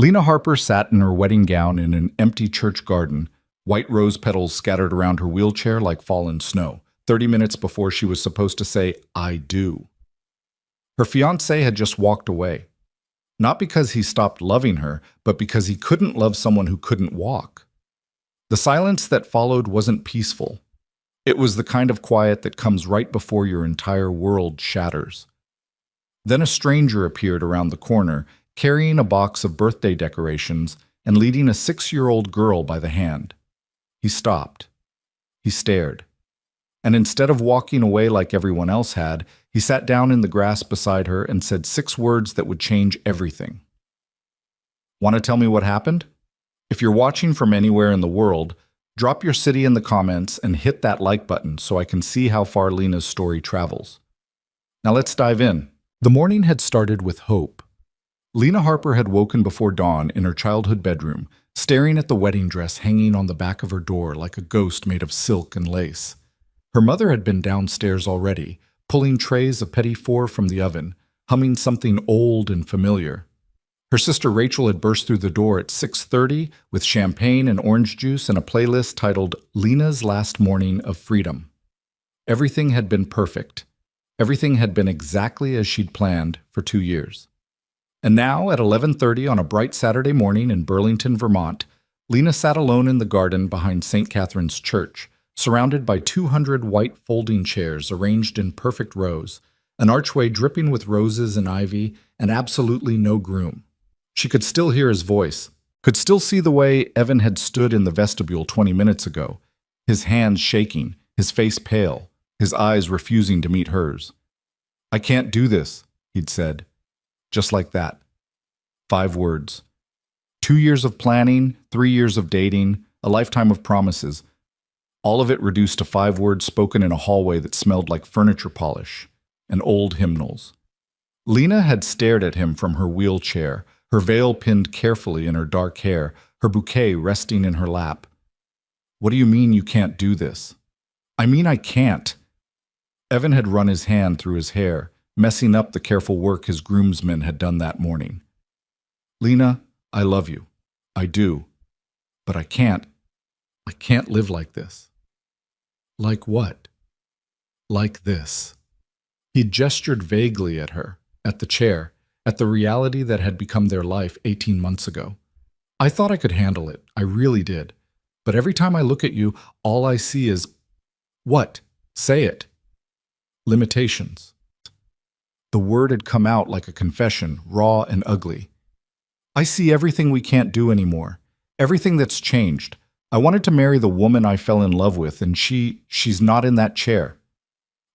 Lena Harper sat in her wedding gown in an empty church garden, white rose petals scattered around her wheelchair like fallen snow, 30 minutes before she was supposed to say, "I do." Her fiancé had just walked away. Not because he stopped loving her, but because he couldn't love someone who couldn't walk. The silence that followed wasn't peaceful. It was the kind of quiet that comes right before your entire world shatters. Then a stranger appeared around the corner, carrying a box of birthday decorations and leading a 6-year-old girl by the hand. He stopped. He stared. And instead of walking away like everyone else had, he sat down in the grass beside her and said 6 words that would change everything. Want to tell me what happened? If you're watching from anywhere in the world, drop your city in the comments and hit that like button so I can see how far Lena's story travels. Now let's dive in. The morning had started with hope. Lena Harper had woken before dawn in her childhood bedroom, staring at the wedding dress hanging on the back of her door like a ghost made of silk and lace. Her mother had been downstairs already, pulling trays of petit four from the oven, humming something old and familiar. Her sister Rachel had burst through the door at 6:30 with champagne and orange juice and a playlist titled Lena's Last Morning of Freedom. Everything had been perfect. Everything had been exactly as she'd planned for 2 years. And now, at 11:30 on a bright Saturday morning in Burlington, Vermont, Lena sat alone in the garden behind St. Catherine's Church, surrounded by 200 white folding chairs arranged in perfect rows, an archway dripping with roses and ivy, and absolutely no groom. She could still hear his voice, could still see the way Evan had stood in the vestibule 20 minutes ago, his hands shaking, his face pale, his eyes refusing to meet hers. "I can't do this," he'd said. Just like that. 5 words. 2 years of planning, 3 years of dating, a lifetime of promises. All of it reduced to 5 words spoken in a hallway that smelled like furniture polish and old hymnals. Lena had stared at him from her wheelchair, her veil pinned carefully in her dark hair, her bouquet resting in her lap. "What do you mean you can't do this?" "I mean I can't." Evan had run his hand through his hair, messing up the careful work his groomsmen had done that morning. "Lena, I love you. I do. But I can't live like this." "Like what?" "Like this." He gestured vaguely at her, at the chair, at the reality that had become their life 18 months ago. "I thought I could handle it. I really did. But every time I look at you, all I see is—" "What? Say it." "Limitations." The word had come out like a confession, raw and ugly. "I see everything we can't do anymore. Everything that's changed. I wanted to marry the woman I fell in love with, and she's not in that chair."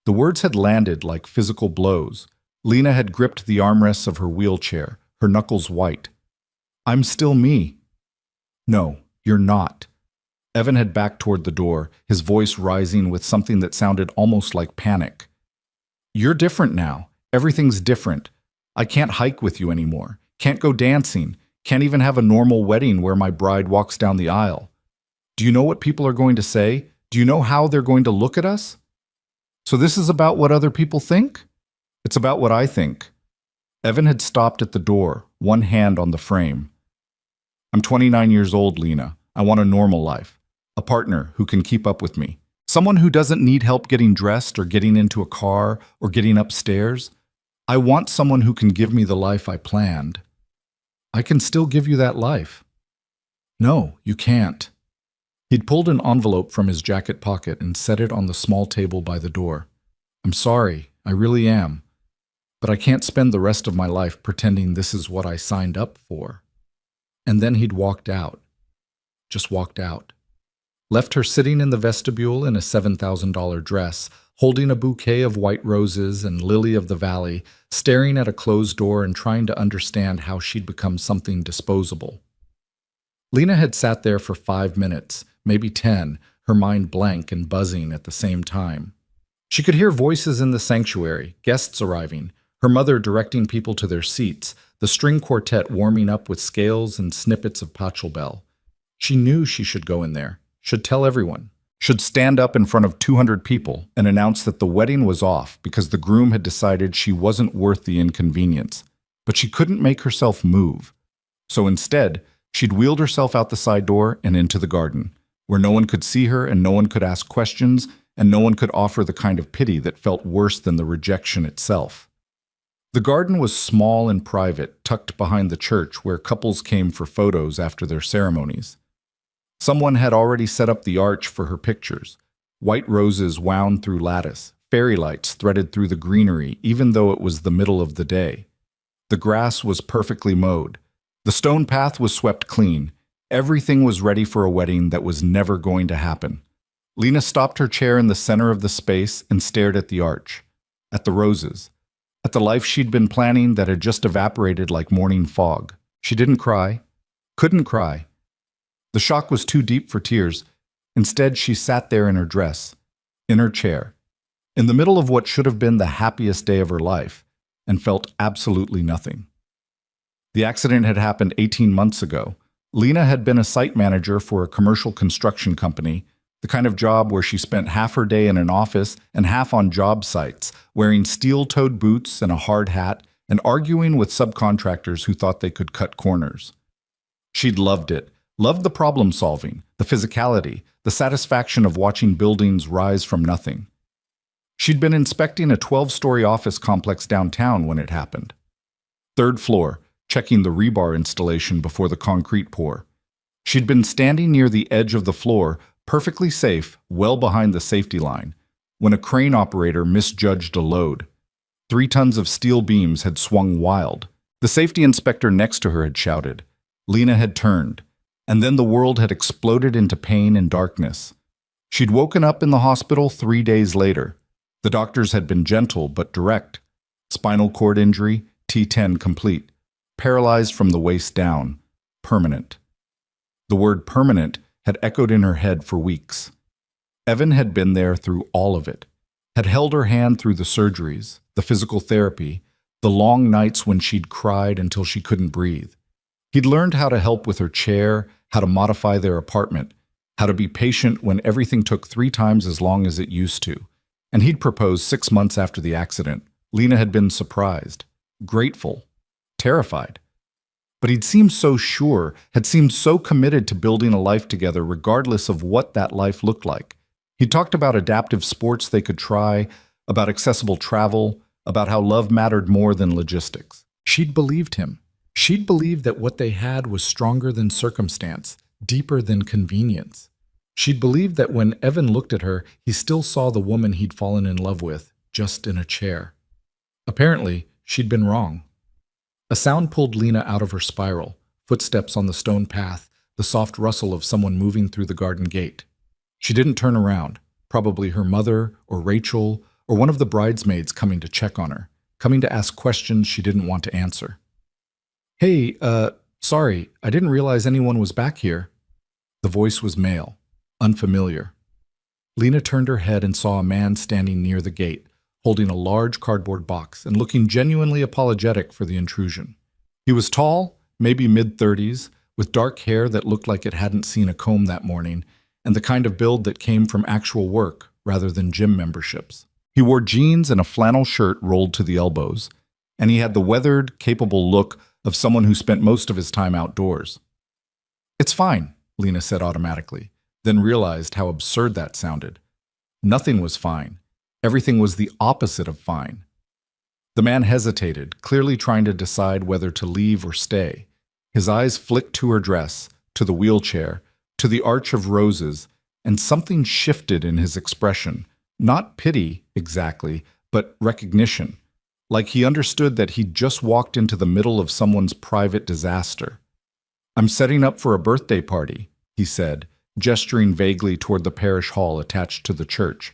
The words had landed like physical blows. Lena had gripped the armrests of her wheelchair, her knuckles white. "I'm still me." "No, you're not." Evan had backed toward the door, his voice rising with something that sounded almost like panic. "You're different now. Everything's different. I can't hike with you anymore. Can't go dancing. Can't even have a normal wedding where my bride walks down the aisle. Do you know what people are going to say? Do you know how they're going to look at us? So this is about what other people think? It's about what I think." Evan had stopped at the door, one hand on the frame. "I'm 29 years old, Lena. I want a normal life. A partner who can keep up with me. Someone who doesn't need help getting dressed or getting into a car or getting upstairs. I want someone who can give me the life I planned." "I can still give you that life." "No, you can't." He'd pulled an envelope from his jacket pocket and set it on the small table by the door. "I'm sorry, I really am. But I can't spend the rest of my life pretending this is what I signed up for." And then he'd walked out. Just walked out. Left her sitting in the vestibule in a $7,000 dress, holding a bouquet of white roses and lily of the valley, staring at a closed door and trying to understand how she'd become something disposable. Lena had sat there for 5 minutes, maybe 10, her mind blank and buzzing at the same time. She could hear voices in the sanctuary, guests arriving, her mother directing people to their seats, the string quartet warming up with scales and snippets of Pachelbel. She knew she should go in there, should tell everyone, should stand up in front of 200 people and announce that the wedding was off because the groom had decided she wasn't worth the inconvenience. But she couldn't make herself move. So instead, she'd wheeled herself out the side door and into the garden, where no one could see her and no one could ask questions and no one could offer the kind of pity that felt worse than the rejection itself. The garden was small and private, tucked behind the church where couples came for photos after their ceremonies. Someone had already set up the arch for her pictures. White roses wound through lattice, fairy lights threaded through the greenery even though it was the middle of the day. The grass was perfectly mowed. The stone path was swept clean. Everything was ready for a wedding that was never going to happen. Lena stopped her chair in the center of the space and stared at the arch, at the roses, at the life she'd been planning that had just evaporated like morning fog. She didn't cry, couldn't cry. The shock was too deep for tears. Instead, she sat there in her dress, in her chair, in the middle of what should have been the happiest day of her life, and felt absolutely nothing. The accident had happened 18 months ago. Lena had been a site manager for a commercial construction company, the kind of job where she spent half her day in an office and half on job sites, wearing steel-toed boots and a hard hat, and arguing with subcontractors who thought they could cut corners. She'd loved it, loved the problem-solving, the physicality, the satisfaction of watching buildings rise from nothing. She'd been inspecting a 12-story office complex downtown when it happened. Third floor, checking the rebar installation before the concrete pour. She'd been standing near the edge of the floor, perfectly safe, well behind the safety line, when a crane operator misjudged a load. 3 tons of steel beams had swung wild. The safety inspector next to her had shouted. Lena had turned, and then the world had exploded into pain and darkness. She'd woken up in the hospital 3 days later. The doctors had been gentle but direct. Spinal cord injury, T10 complete. Paralyzed from the waist down. Permanent. The word permanent had echoed in her head for weeks. Evan had been there through all of it, had held her hand through the surgeries, the physical therapy, the long nights when she'd cried until she couldn't breathe. He'd learned how to help with her chair, how to modify their apartment, how to be patient when everything took 3 times as long as it used to. And he'd proposed 6 months after the accident. Lena had been surprised, grateful, terrified. But he'd seemed so sure, had seemed so committed to building a life together regardless of what that life looked like. He talked about adaptive sports they could try, about accessible travel, about how love mattered more than logistics. She'd believed him. She'd believed that what they had was stronger than circumstance, deeper than convenience. She'd believed that when Evan looked at her, he still saw the woman he'd fallen in love with, just in a chair. Apparently, she'd been wrong. A sound pulled Lena out of her spiral, footsteps on the stone path, the soft rustle of someone moving through the garden gate. She didn't turn around, probably her mother or Rachel or one of the bridesmaids coming to check on her, coming to ask questions she didn't want to answer. Hey, sorry, I didn't realize anyone was back here. The voice was male, unfamiliar. Lena turned her head and saw a man standing near the gate, holding a large cardboard box and looking genuinely apologetic for the intrusion. He was tall, maybe mid-30s, with dark hair that looked like it hadn't seen a comb that morning, and the kind of build that came from actual work rather than gym memberships. He wore jeans and a flannel shirt rolled to the elbows, and he had the weathered, capable look of someone who spent most of his time outdoors. "It's fine," Lena said automatically, then realized how absurd that sounded. Nothing was fine. Everything was the opposite of fine. The man hesitated, clearly trying to decide whether to leave or stay. His eyes flicked to her dress, to the wheelchair, to the arch of roses, and something shifted in his expression. Not pity, exactly, but recognition. Like he understood that he'd just walked into the middle of someone's private disaster. "I'm setting up for a birthday party," he said, gesturing vaguely toward the parish hall attached to the church.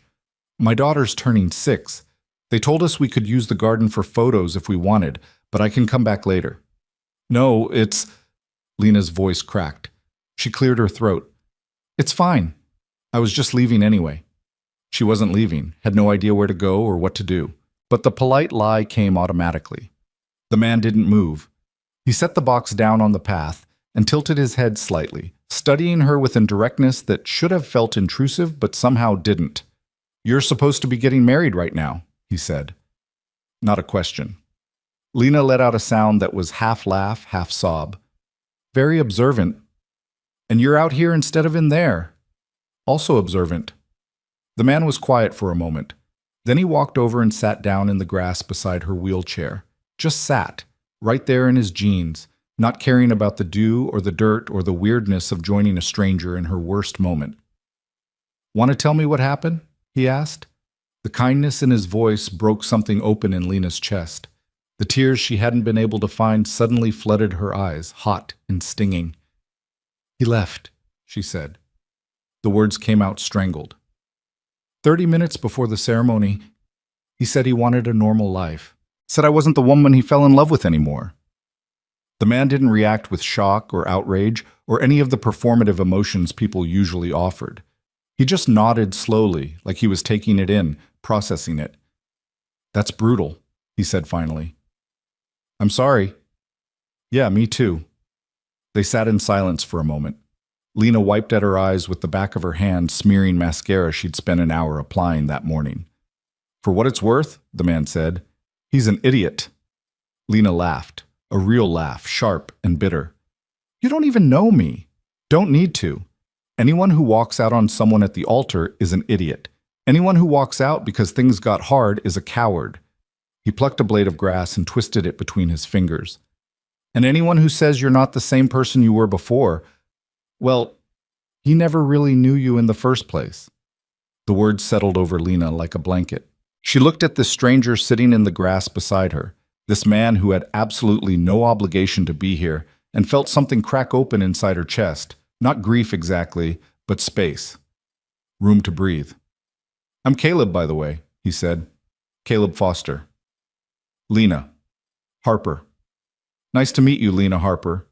"My daughter's turning 6. They told us we could use the garden for photos if we wanted, but I can come back later." "No, it's..." Lena's voice cracked. She cleared her throat. "It's fine. I was just leaving anyway." She wasn't leaving, had no idea where to go or what to do. But the polite lie came automatically. The man didn't move. He set the box down on the path and tilted his head slightly, studying her with a directness that should have felt intrusive but somehow didn't. "You're supposed to be getting married right now," he said. Not a question. Lena let out a sound that was half laugh, half sob. Very observant. And you're out here instead of in there. Also observant. The man was quiet for a moment. Then he walked over and sat down in the grass beside her wheelchair. Just sat, right there in his jeans, not caring about the dew or the dirt or the weirdness of joining a stranger in her worst moment. Want to tell me what happened? He asked. The kindness in his voice broke something open in Lena's chest. The tears she hadn't been able to find suddenly flooded her eyes, hot and stinging. He left, she said. The words came out strangled. 30 minutes before the ceremony, he said he wanted a normal life. Said I wasn't the woman he fell in love with anymore. The man didn't react with shock or outrage or any of the performative emotions people usually offered. He just nodded slowly, like he was taking it in, processing it. That's brutal, he said finally. I'm sorry. Yeah, me too. They sat in silence for a moment. Lena wiped at her eyes with the back of her hand, smearing mascara she'd spent an hour applying that morning. For what it's worth, the man said, he's an idiot. Lena laughed, a real laugh, sharp and bitter. You don't even know me. Don't need to. Anyone who walks out on someone at the altar is an idiot. Anyone who walks out because things got hard is a coward. He plucked a blade of grass and twisted it between his fingers. And anyone who says you're not the same person you were before, well, he never really knew you in the first place. The words settled over Lena like a blanket. She looked at this stranger sitting in the grass beside her, this man who had absolutely no obligation to be here, and felt something crack open inside her chest. Not grief exactly, but space. Room to breathe. I'm Caleb, by the way, he said. Caleb Foster. Lena. Harper. Nice to meet you, Lena Harper.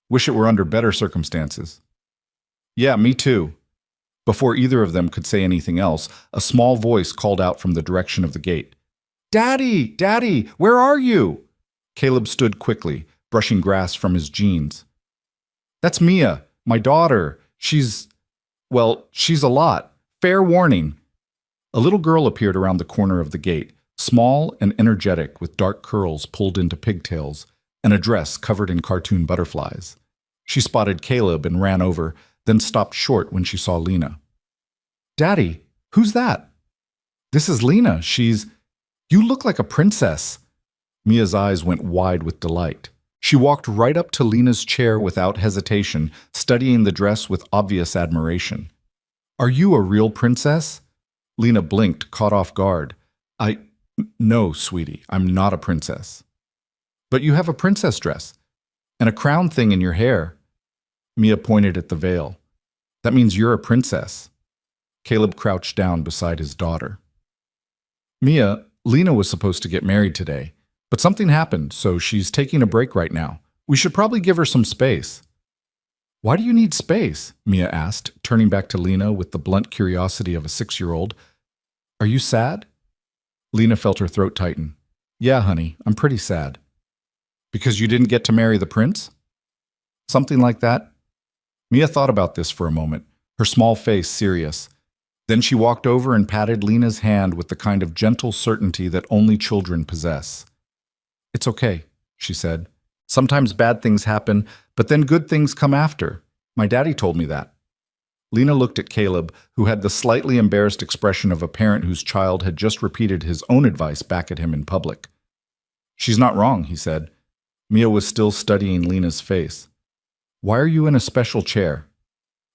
Wish it were under better circumstances. Yeah, me too. Before either of them could say anything else, a small voice called out from the direction of the gate. Daddy! Daddy! Where are you? Caleb stood quickly, brushing grass from his jeans. That's Mia, my daughter. She's a lot. Fair warning. A little girl appeared around the corner of the gate, small and energetic with dark curls pulled into pigtails, and a dress covered in cartoon butterflies. She spotted Caleb and ran over, then stopped short when she saw Lena. Daddy, who's that? This is Lena. You look like a princess. Mia's eyes went wide with delight. She walked right up to Lena's chair without hesitation, studying the dress with obvious admiration. Are you a real princess? Lena blinked, caught off guard. No, sweetie, I'm not a princess. But you have a princess dress, and a crown thing in your hair. Mia pointed at the veil. That means you're a princess. Caleb crouched down beside his daughter. Mia, Lena was supposed to get married today, but something happened, so she's taking a break right now. We should probably give her some space. Why do you need space? Mia asked, turning back to Lena with the blunt curiosity of a 6-year-old. Are you sad? Lena felt her throat tighten. Yeah, honey, I'm pretty sad. Because you didn't get to marry the prince? Something like that. Mia thought about this for a moment, her small face serious. Then she walked over and patted Lena's hand with the kind of gentle certainty that only children possess. It's okay, she said. Sometimes bad things happen, but then good things come after. My daddy told me that. Lena looked at Caleb, who had the slightly embarrassed expression of a parent whose child had just repeated his own advice back at him in public. She's not wrong, he said. Mia was still studying Lena's face. Why are you in a special chair?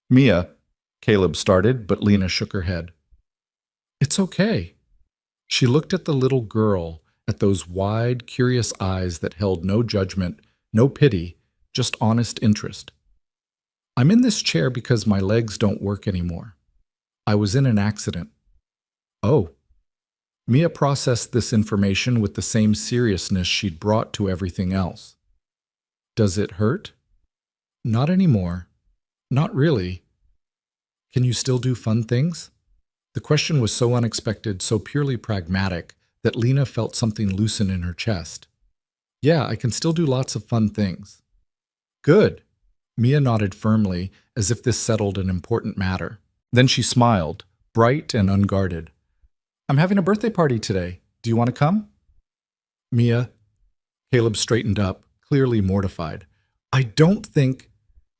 Mia, Caleb started, but Lena shook her head. It's okay. She looked at the little girl, at those wide, curious eyes that held no judgment, no pity, just honest interest. I'm in this chair because my legs don't work anymore. I was in an accident. Oh. Mia processed this information with the same seriousness she'd brought to everything else. Does it hurt? Not anymore. Not really. Can you still do fun things? The question was so unexpected, so purely pragmatic, that Lena felt something loosen in her chest. Yeah, I can still do lots of fun things. Good. Mia nodded firmly, as if this settled an important matter. Then she smiled, bright and unguarded. I'm having a birthday party today. Do you want to come? Mia. Caleb straightened up, clearly mortified. I don't think...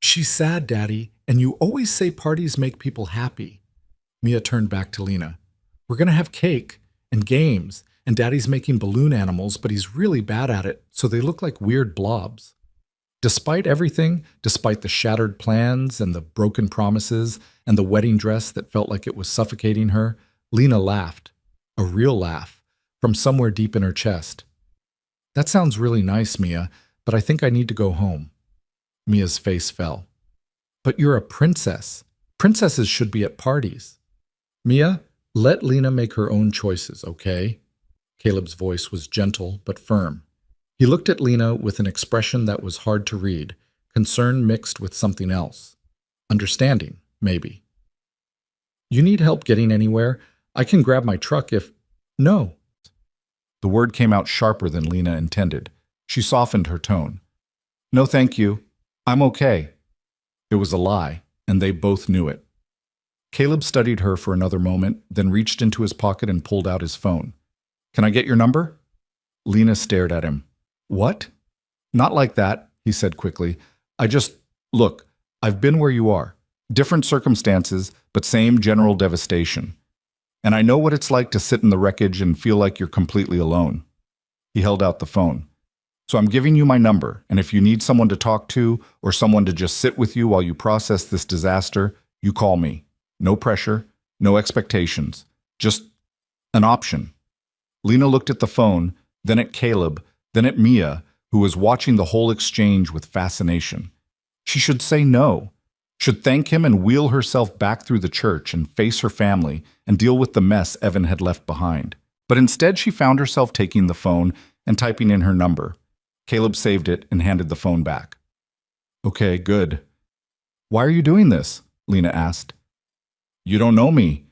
She's sad, Daddy, and you always say parties make people happy. Mia turned back to Lena. We're going to have cake and games, and Daddy's making balloon animals, but he's really bad at it, so they look like weird blobs. Despite everything, despite the shattered plans and the broken promises and the wedding dress that felt like it was suffocating her, Lena laughed. A real laugh, from somewhere deep in her chest. That sounds really nice, Mia, but I think I need to go home. Mia's face fell. But you're a princess. Princesses should be at parties. Mia, let Lena make her own choices, okay? Caleb's voice was gentle but firm. He looked at Lena with an expression that was hard to read, concern mixed with something else. Understanding, maybe. You need help getting anywhere? I can grab my truck if… No. The word came out sharper than Lena intended. She softened her tone. No, thank you. I'm okay. It was a lie, and they both knew it. Caleb studied her for another moment, then reached into his pocket and pulled out his phone. Can I get your number? Lena stared at him. What? Not like that, he said quickly. Look, I've been where you are. Different circumstances, but same general devastation. And I know what it's like to sit in the wreckage and feel like you're completely alone. He held out the phone. So I'm giving you my number, and if you need someone to talk to or someone to just sit with you while you process this disaster, you call me. No pressure, no expectations. Just an option. Lena looked at the phone, then at Caleb, then at Mia, who was watching the whole exchange with fascination. She should say no, should thank him and wheel herself back through the church and face her family and deal with the mess Evan had left behind. But instead she found herself taking the phone and typing in her number. Caleb saved it and handed the phone back. Okay, good. Why are you doing this? Lena asked. You don't know me.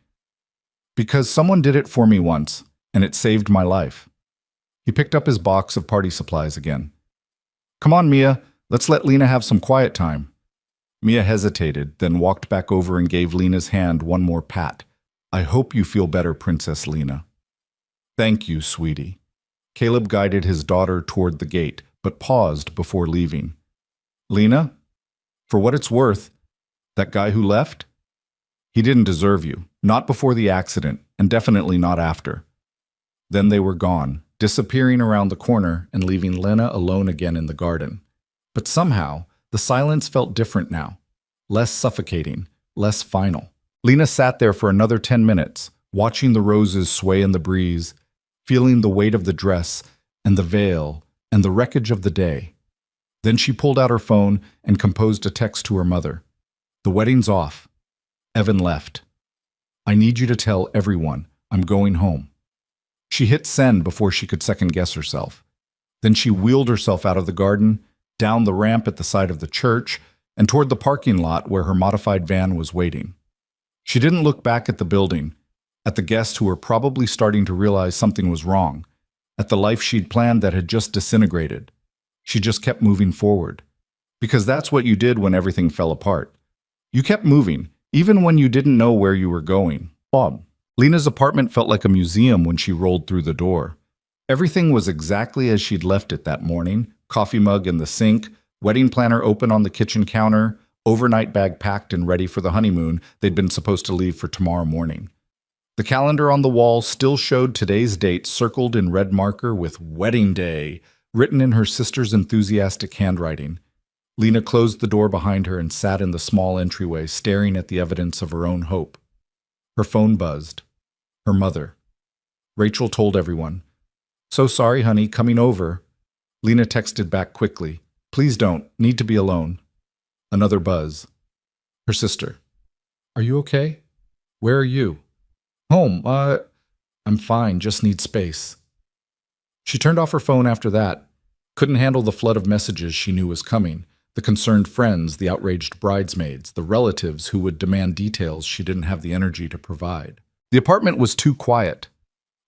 Because someone did it for me once, and it saved my life. He picked up his box of party supplies again. Come on, Mia, let's let Lena have some quiet time. Mia hesitated, then walked back over and gave Lena's hand one more pat. I hope you feel better, Princess Lena. Thank you, sweetie. Caleb guided his daughter toward the gate, but paused before leaving. Lena, for what it's worth, that guy who left? He didn't deserve you, not before the accident, and definitely not after. Then they were gone, disappearing around the corner and leaving Lena alone again in the garden. But somehow, the silence felt different now, less suffocating, less final. Lena sat there for another 10 minutes, watching the roses sway in the breeze, feeling the weight of the dress and the veil and the wreckage of the day. Then she pulled out her phone and composed a text to her mother. The wedding's off. Evan left. I need you to tell everyone I'm going home. She hit send before she could second-guess herself. Then she wheeled herself out of the garden, down the ramp at the side of the church, and toward the parking lot where her modified van was waiting. She didn't look back at the building, at the guests who were probably starting to realize something was wrong, at the life she'd planned that had just disintegrated. She just kept moving forward. Because that's what you did when everything fell apart. You kept moving, even when you didn't know where you were going. Bob. Lena's apartment felt like a museum when she rolled through the door. Everything was exactly as she'd left it that morning. Coffee mug in the sink, wedding planner open on the kitchen counter, overnight bag packed and ready for the honeymoon they'd been supposed to leave for tomorrow morning. The calendar on the wall still showed today's date circled in red marker with Wedding Day, written in her sister's enthusiastic handwriting. Lena closed the door behind her and sat in the small entryway, staring at the evidence of her own hope. Her phone buzzed. Her mother. Rachel told everyone. So sorry, honey, coming over. Lena texted back quickly. Please don't. Need to be alone. Another buzz. Her sister. Are you okay? Where are you? Home. I'm fine. Just need space. She turned off her phone after that. Couldn't handle the flood of messages she knew was coming. The concerned friends, the outraged bridesmaids, the relatives who would demand details she didn't have the energy to provide. The apartment was too quiet.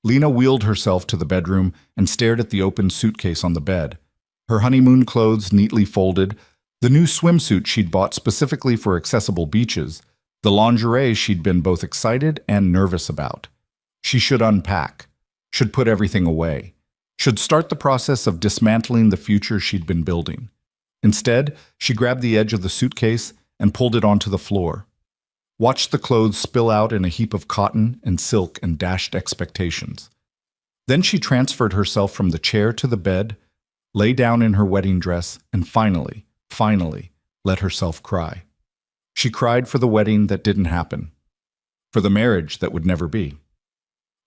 Lena wheeled herself to the bedroom and stared at the open suitcase on the bed. Her honeymoon clothes neatly folded, the new swimsuit she'd bought specifically for accessible beaches, the lingerie she'd been both excited and nervous about. She should unpack, should put everything away, should start the process of dismantling the future she'd been building. Instead, she grabbed the edge of the suitcase and pulled it onto the floor. Watched the clothes spill out in a heap of cotton and silk and dashed expectations. Then she transferred herself from the chair to the bed, lay down in her wedding dress, and finally, let herself cry. She cried for the wedding that didn't happen, for the marriage that would never be,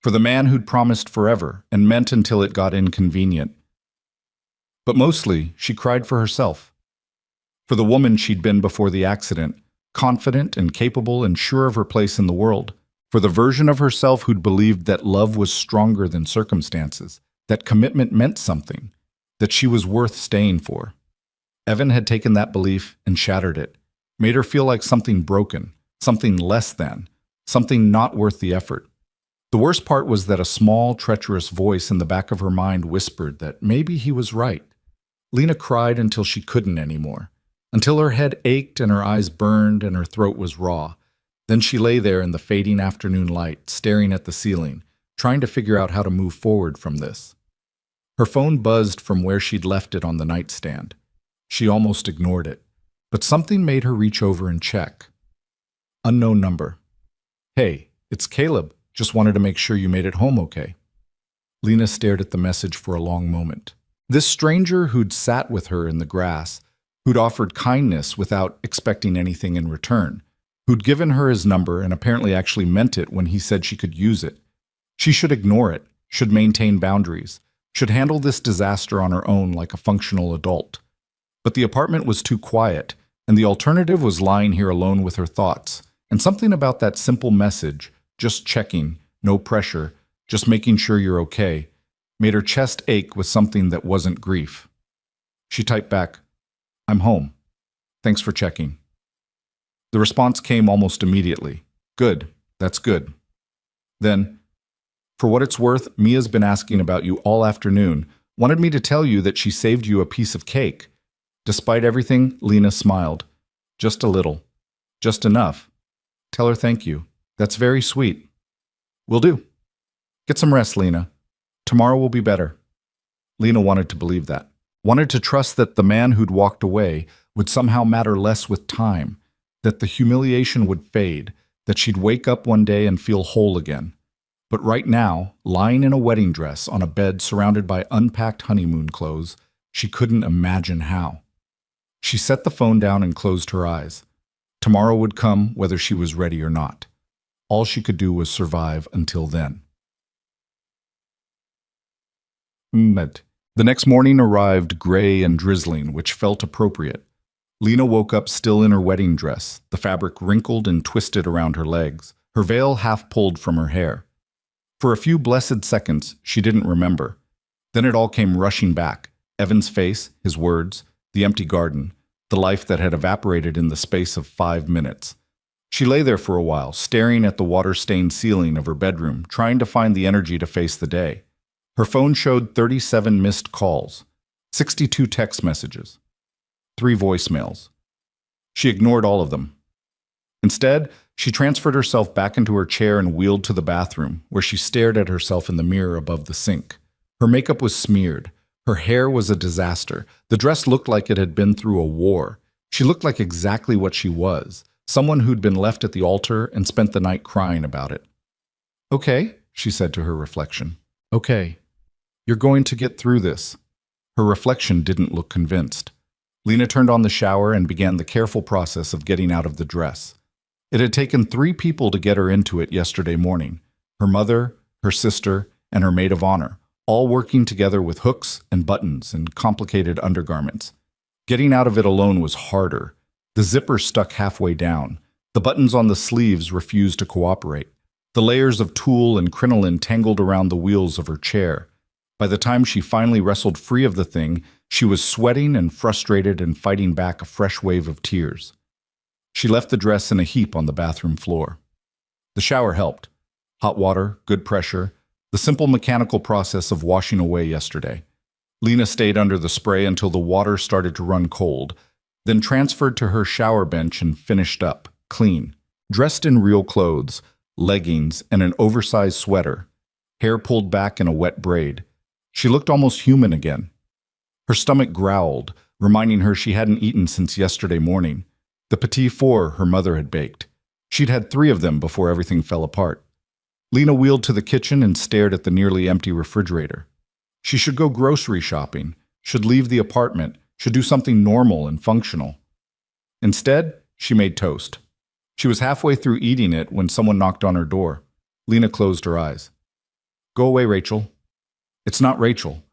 for the man who'd promised forever and meant until it got inconvenient. But mostly, she cried for herself, for the woman she'd been before the accident, confident and capable and sure of her place in the world, for the version of herself who'd believed that love was stronger than circumstances, that commitment meant something, that she was worth staying for. Evan had taken that belief and shattered it, made her feel like something broken, something less than, something not worth the effort. The worst part was that a small, treacherous voice in the back of her mind whispered that maybe he was right. Lena cried until she couldn't anymore, until her head ached and her eyes burned and her throat was raw. Then she lay there in the fading afternoon light, staring at the ceiling, trying to figure out how to move forward from this. Her phone buzzed from where she'd left it on the nightstand. She almost ignored it, but something made her reach over and check. Unknown number. "Hey, it's Caleb. Just wanted to make sure you made it home okay." Lena stared at the message for a long moment. This stranger who'd sat with her in the grass, who'd offered kindness without expecting anything in return, who'd given her his number and apparently actually meant it when he said she could use it. She should ignore it, should maintain boundaries, should handle this disaster on her own like a functional adult. But the apartment was too quiet, and the alternative was lying here alone with her thoughts, and something about that simple message, just checking, no pressure, just making sure you're okay, made her chest ache with something that wasn't grief. She typed back, "I'm home. Thanks for checking." The response came almost immediately. "Good, that's good." Then, "For what it's worth, Mia's been asking about you all afternoon, wanted me to tell you that she saved you a piece of cake." Despite everything, Lena smiled. "Just a little. Just enough. Tell her thank you. That's very sweet." "Will do. Get some rest, Lena. Tomorrow will be better." Lena wanted to believe that. Wanted to trust that the man who'd walked away would somehow matter less with time, that the humiliation would fade, that she'd wake up one day and feel whole again. But right now, lying in a wedding dress on a bed surrounded by unpacked honeymoon clothes, she couldn't imagine how. She set the phone down and closed her eyes. Tomorrow would come whether she was ready or not. All she could do was survive until then. The next morning arrived gray and drizzling, which felt appropriate. Lena woke up still in her wedding dress, the fabric wrinkled and twisted around her legs, her veil half pulled from her hair. For a few blessed seconds, she didn't remember. Then it all came rushing back. Evan's face, his words, the empty garden, the life that had evaporated in the space of 5 minutes. She lay there for a while, staring at the water-stained ceiling of her bedroom, trying to find the energy to face the day. Her phone showed 37 missed calls, 62 text messages, 3 voicemails. She ignored all of them. Instead, she transferred herself back into her chair and wheeled to the bathroom, where she stared at herself in the mirror above the sink. Her makeup was smeared. Her hair was a disaster. The dress looked like it had been through a war. She looked like exactly what she was, someone who'd been left at the altar and spent the night crying about it. "Okay," she said to her reflection. "Okay. You're going to get through this." Her reflection didn't look convinced. Lena turned on the shower and began the careful process of getting out of the dress. It had taken 3 people to get her into it yesterday morning. Her mother, her sister, and her maid of honor, all working together with hooks and buttons and complicated undergarments. Getting out of it alone was harder. The zipper stuck halfway down. The buttons on the sleeves refused to cooperate. The layers of tulle and crinoline tangled around the wheels of her chair. By the time she finally wrestled free of the thing, she was sweating and frustrated and fighting back a fresh wave of tears. She left the dress in a heap on the bathroom floor. The shower helped. Hot water, good pressure, the simple mechanical process of washing away yesterday. Lena stayed under the spray until the water started to run cold, then transferred to her shower bench and finished up, clean. Dressed in real clothes, leggings, and an oversized sweater, hair pulled back in a wet braid. She looked almost human again. Her stomach growled, reminding her she hadn't eaten since yesterday morning. The petit four her mother had baked. She'd had 3 of them before everything fell apart. Lena wheeled to the kitchen and stared at the nearly empty refrigerator. She should go grocery shopping, should leave the apartment, should do something normal and functional. Instead, she made toast. She was halfway through eating it when someone knocked on her door. Lena closed her eyes. "Go away, Rachel." "It's not Rachel."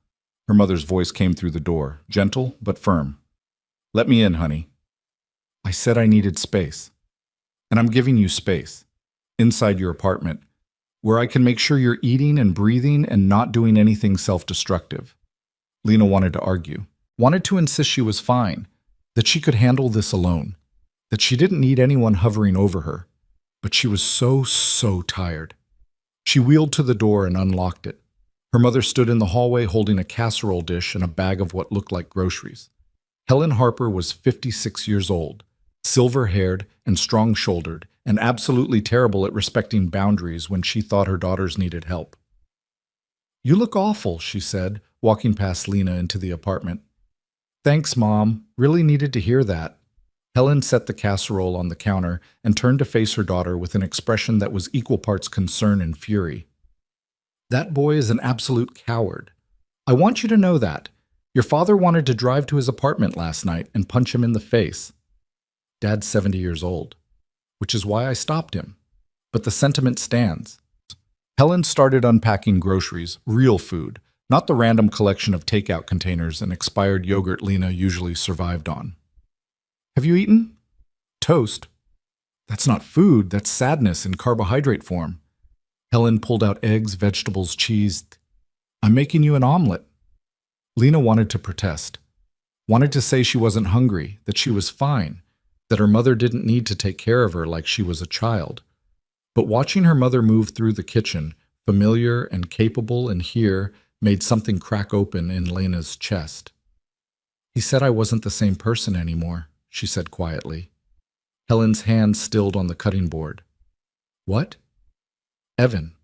Her mother's voice came through the door, gentle but firm. "Let me in, honey." "I said I needed space. And I'm giving you space. Inside your apartment, where I can make sure you're eating and breathing and not doing anything self-destructive." Lena wanted to argue, wanted to insist she was fine, that she could handle this alone, that she didn't need anyone hovering over her. But she was so tired. She wheeled to the door and unlocked it. Her mother stood in the hallway holding a casserole dish and a bag of what looked like groceries. Helen Harper was 56 years old, silver-haired and strong-shouldered, and absolutely terrible at respecting boundaries when she thought her daughters needed help. "You look awful," she said, walking past Lena into the apartment. "Thanks, Mom. Really needed to hear that." Helen set the casserole on the counter and turned to face her daughter with an expression that was equal parts concern and fury. "That boy is an absolute coward. I want you to know that. Your father wanted to drive to his apartment last night and punch him in the face. Dad's 70 years old, which is why I stopped him. But the sentiment stands." Helen started unpacking groceries, real food, not the random collection of takeout containers and expired yogurt Lena usually survived on. "Have you eaten?" "Toast." "That's not food, that's sadness in carbohydrate form." Helen pulled out eggs, vegetables, cheese. "I'm making you an omelet." Lena wanted to protest, wanted to say she wasn't hungry, that she was fine, that her mother didn't need to take care of her like she was a child. But watching her mother move through the kitchen, familiar and capable and here, made something crack open in Lena's chest. "He said I wasn't the same person anymore," she said quietly. Helen's hand stilled on the cutting board. "What?" "Evan.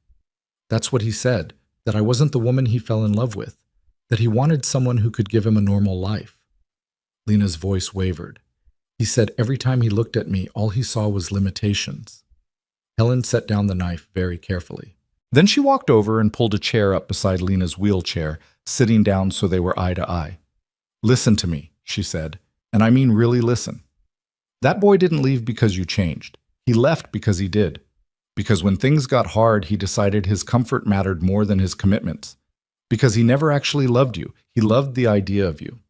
That's what he said, that I wasn't the woman he fell in love with, that he wanted someone who could give him a normal life." Lena's voice wavered. "He said every time he looked at me, all he saw was limitations." Helen set down the knife very carefully. Then she walked over and pulled a chair up beside Lena's wheelchair, sitting down so they were eye to eye. "Listen to me," she said, "and I mean really listen. That boy didn't leave because you changed. He left because he did. Because when things got hard, he decided his comfort mattered more than his commitments. Because he never actually loved you. He loved the idea of you.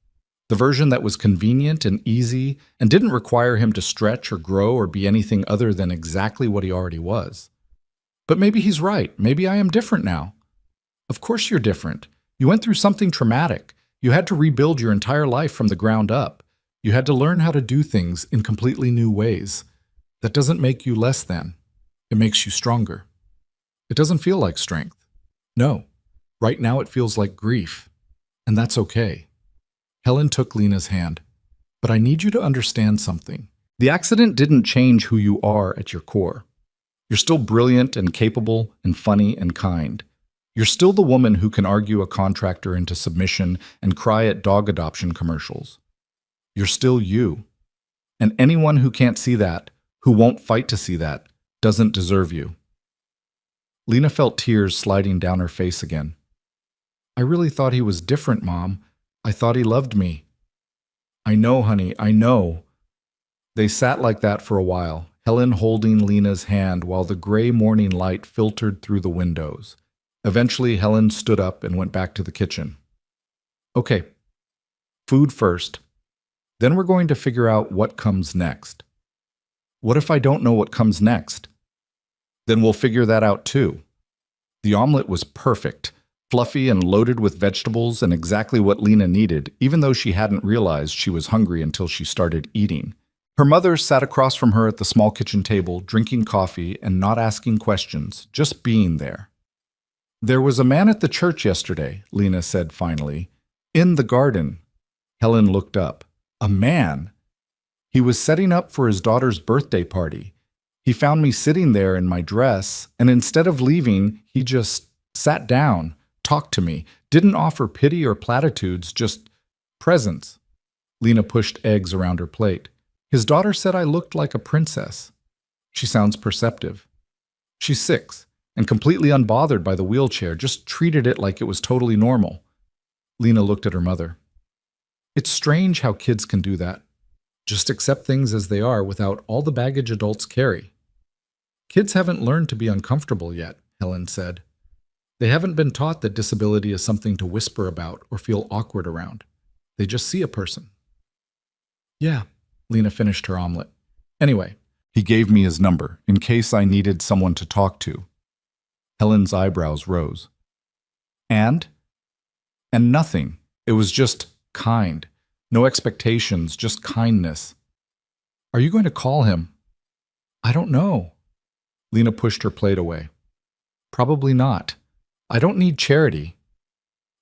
The version that was convenient and easy and didn't require him to stretch or grow or be anything other than exactly what he already was. But maybe he's right. Maybe I am different now." "Of course you're different. You went through something traumatic. You had to rebuild your entire life from the ground up. You had to learn how to do things in completely new ways. That doesn't make you less than. It makes you stronger. It doesn't feel like strength. No, right now it feels like grief. And that's okay." Helen took Lena's hand. "But I need you to understand something. The accident didn't change who you are at your core. You're still brilliant and capable and funny and kind. You're still the woman who can argue a contractor into submission and cry at dog adoption commercials. You're still you. And anyone who can't see that, who won't fight to see that, doesn't deserve you." Lena felt tears sliding down her face again. "I really thought he was different, Mom. I thought he loved me." "I know, honey, I know." They sat like that for a while, Helen holding Lena's hand while the gray morning light filtered through the windows. Eventually, Helen stood up and went back to the kitchen. "Okay, food first. Then we're going to figure out what comes next." "What if I don't know what comes next?" "Then we'll figure that out too." The omelet was perfect, fluffy and loaded with vegetables and exactly what Lena needed, even though she hadn't realized she was hungry until she started eating. Her mother sat across from her at the small kitchen table, drinking coffee and not asking questions, just being there. "There was a man at the church yesterday," Lena said finally. "In the garden." Helen looked up. "A man?" "He was setting up for his daughter's birthday party. He found me sitting there in my dress, and instead of leaving, he just sat down, talked to me, didn't offer pity or platitudes, just presence." Lena pushed eggs around her plate. His daughter said I looked like a princess. She sounds perceptive. She's 6 and completely unbothered by the wheelchair, just treated it like it was totally normal. Lena looked at her mother. It's strange how kids can do that. Just accept things as they are without all the baggage adults carry. Kids haven't learned to be uncomfortable yet, Helen said. They haven't been taught that disability is something to whisper about or feel awkward around. They just see a person. Yeah, Lena finished her omelet. Anyway, he gave me his number in case I needed someone to talk to. Helen's eyebrows rose. And nothing. It was just kind. No expectations, just kindness. Are you going to call him? I don't know. Lena pushed her plate away. Probably not. I don't need charity.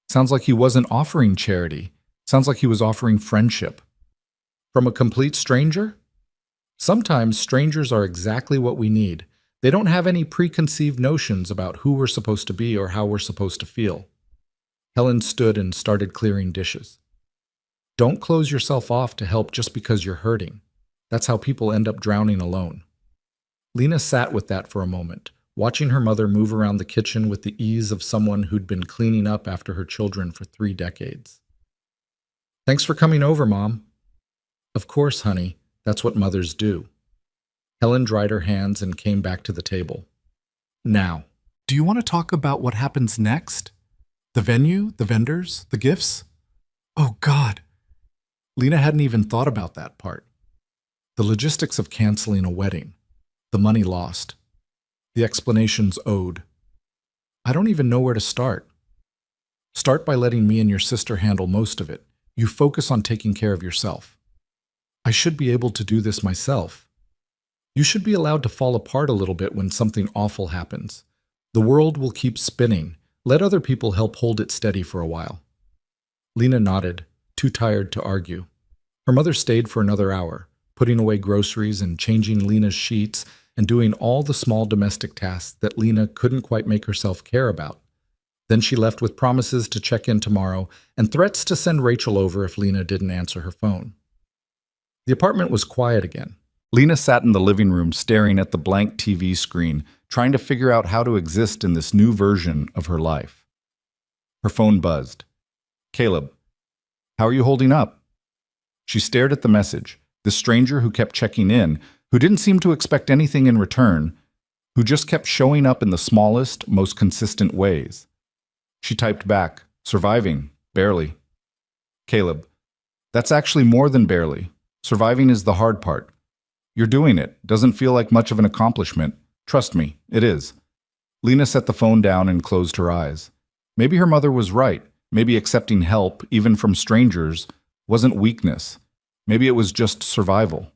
Sounds like he wasn't offering charity. Sounds like he was offering friendship. From a complete stranger? Sometimes strangers are exactly what we need. They don't have any preconceived notions about who we're supposed to be or how we're supposed to feel. Helen stood and started clearing dishes. Don't close yourself off to help just because you're hurting. That's how people end up drowning alone. Lena sat with that for a moment, watching her mother move around the kitchen with the ease of someone who'd been cleaning up after her children for 3 decades. Thanks for coming over, Mom. Of course, honey. That's what mothers do. Helen dried her hands and came back to the table. Now, do you want to talk about what happens next? The venue, the vendors, the gifts? Oh, God. Lena hadn't even thought about that part. The logistics of canceling a wedding, the money lost, the explanations owed. I don't even know where to start. Start by letting me and your sister handle most of it. You focus on taking care of yourself. I should be able to do this myself. You should be allowed to fall apart a little bit when something awful happens. The world will keep spinning. Let other people help hold it steady for a while. Lena nodded, too tired to argue. Her mother stayed for another hour, putting away groceries and changing Lena's sheets and doing all the small domestic tasks that Lena couldn't quite make herself care about. Then she left with promises to check in tomorrow and threats to send Rachel over if Lena didn't answer her phone. The apartment was quiet again. Lena sat in the living room staring at the blank TV screen, trying to figure out how to exist in this new version of her life. Her phone buzzed. Caleb, how are you holding up? She stared at the message, the stranger who kept checking in, who didn't seem to expect anything in return, who just kept showing up in the smallest, most consistent ways. She typed back, surviving, barely. Caleb, that's actually more than barely. Surviving is the hard part. You're doing it. Doesn't feel like much of an accomplishment. Trust me, it is. Lena set the phone down and closed her eyes. Maybe her mother was right. Maybe accepting help, even from strangers, wasn't weakness. Maybe it was just survival.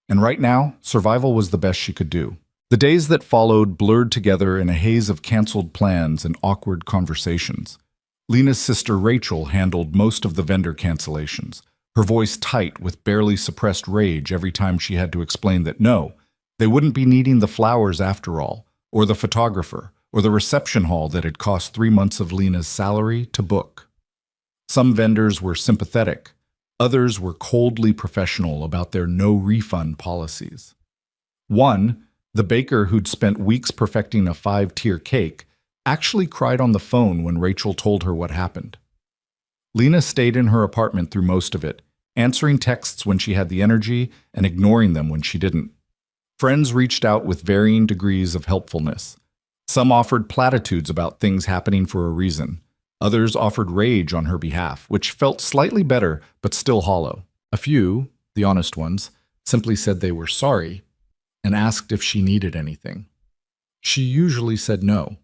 And right now, survival was the best she could do. The days that followed blurred together in a haze of canceled plans and awkward conversations. Lena's sister Rachel handled most of the vendor cancellations, her voice tight with barely suppressed rage every time she had to explain that no, they wouldn't be needing the flowers after all, or the photographer, or the reception hall that had cost 3 months of Lena's salary to book. Some vendors were sympathetic. Others were coldly professional about their no-refund policies. One, the baker who'd spent weeks perfecting a 5-tier cake, actually cried on the phone when Rachel told her what happened. Lena stayed in her apartment through most of it, answering texts when she had the energy and ignoring them when she didn't. Friends reached out with varying degrees of helpfulness. Some offered platitudes about things happening for a reason. Others offered rage on her behalf, which felt slightly better but still hollow. A few, the honest ones, simply said they were sorry and asked if she needed anything. She usually said no.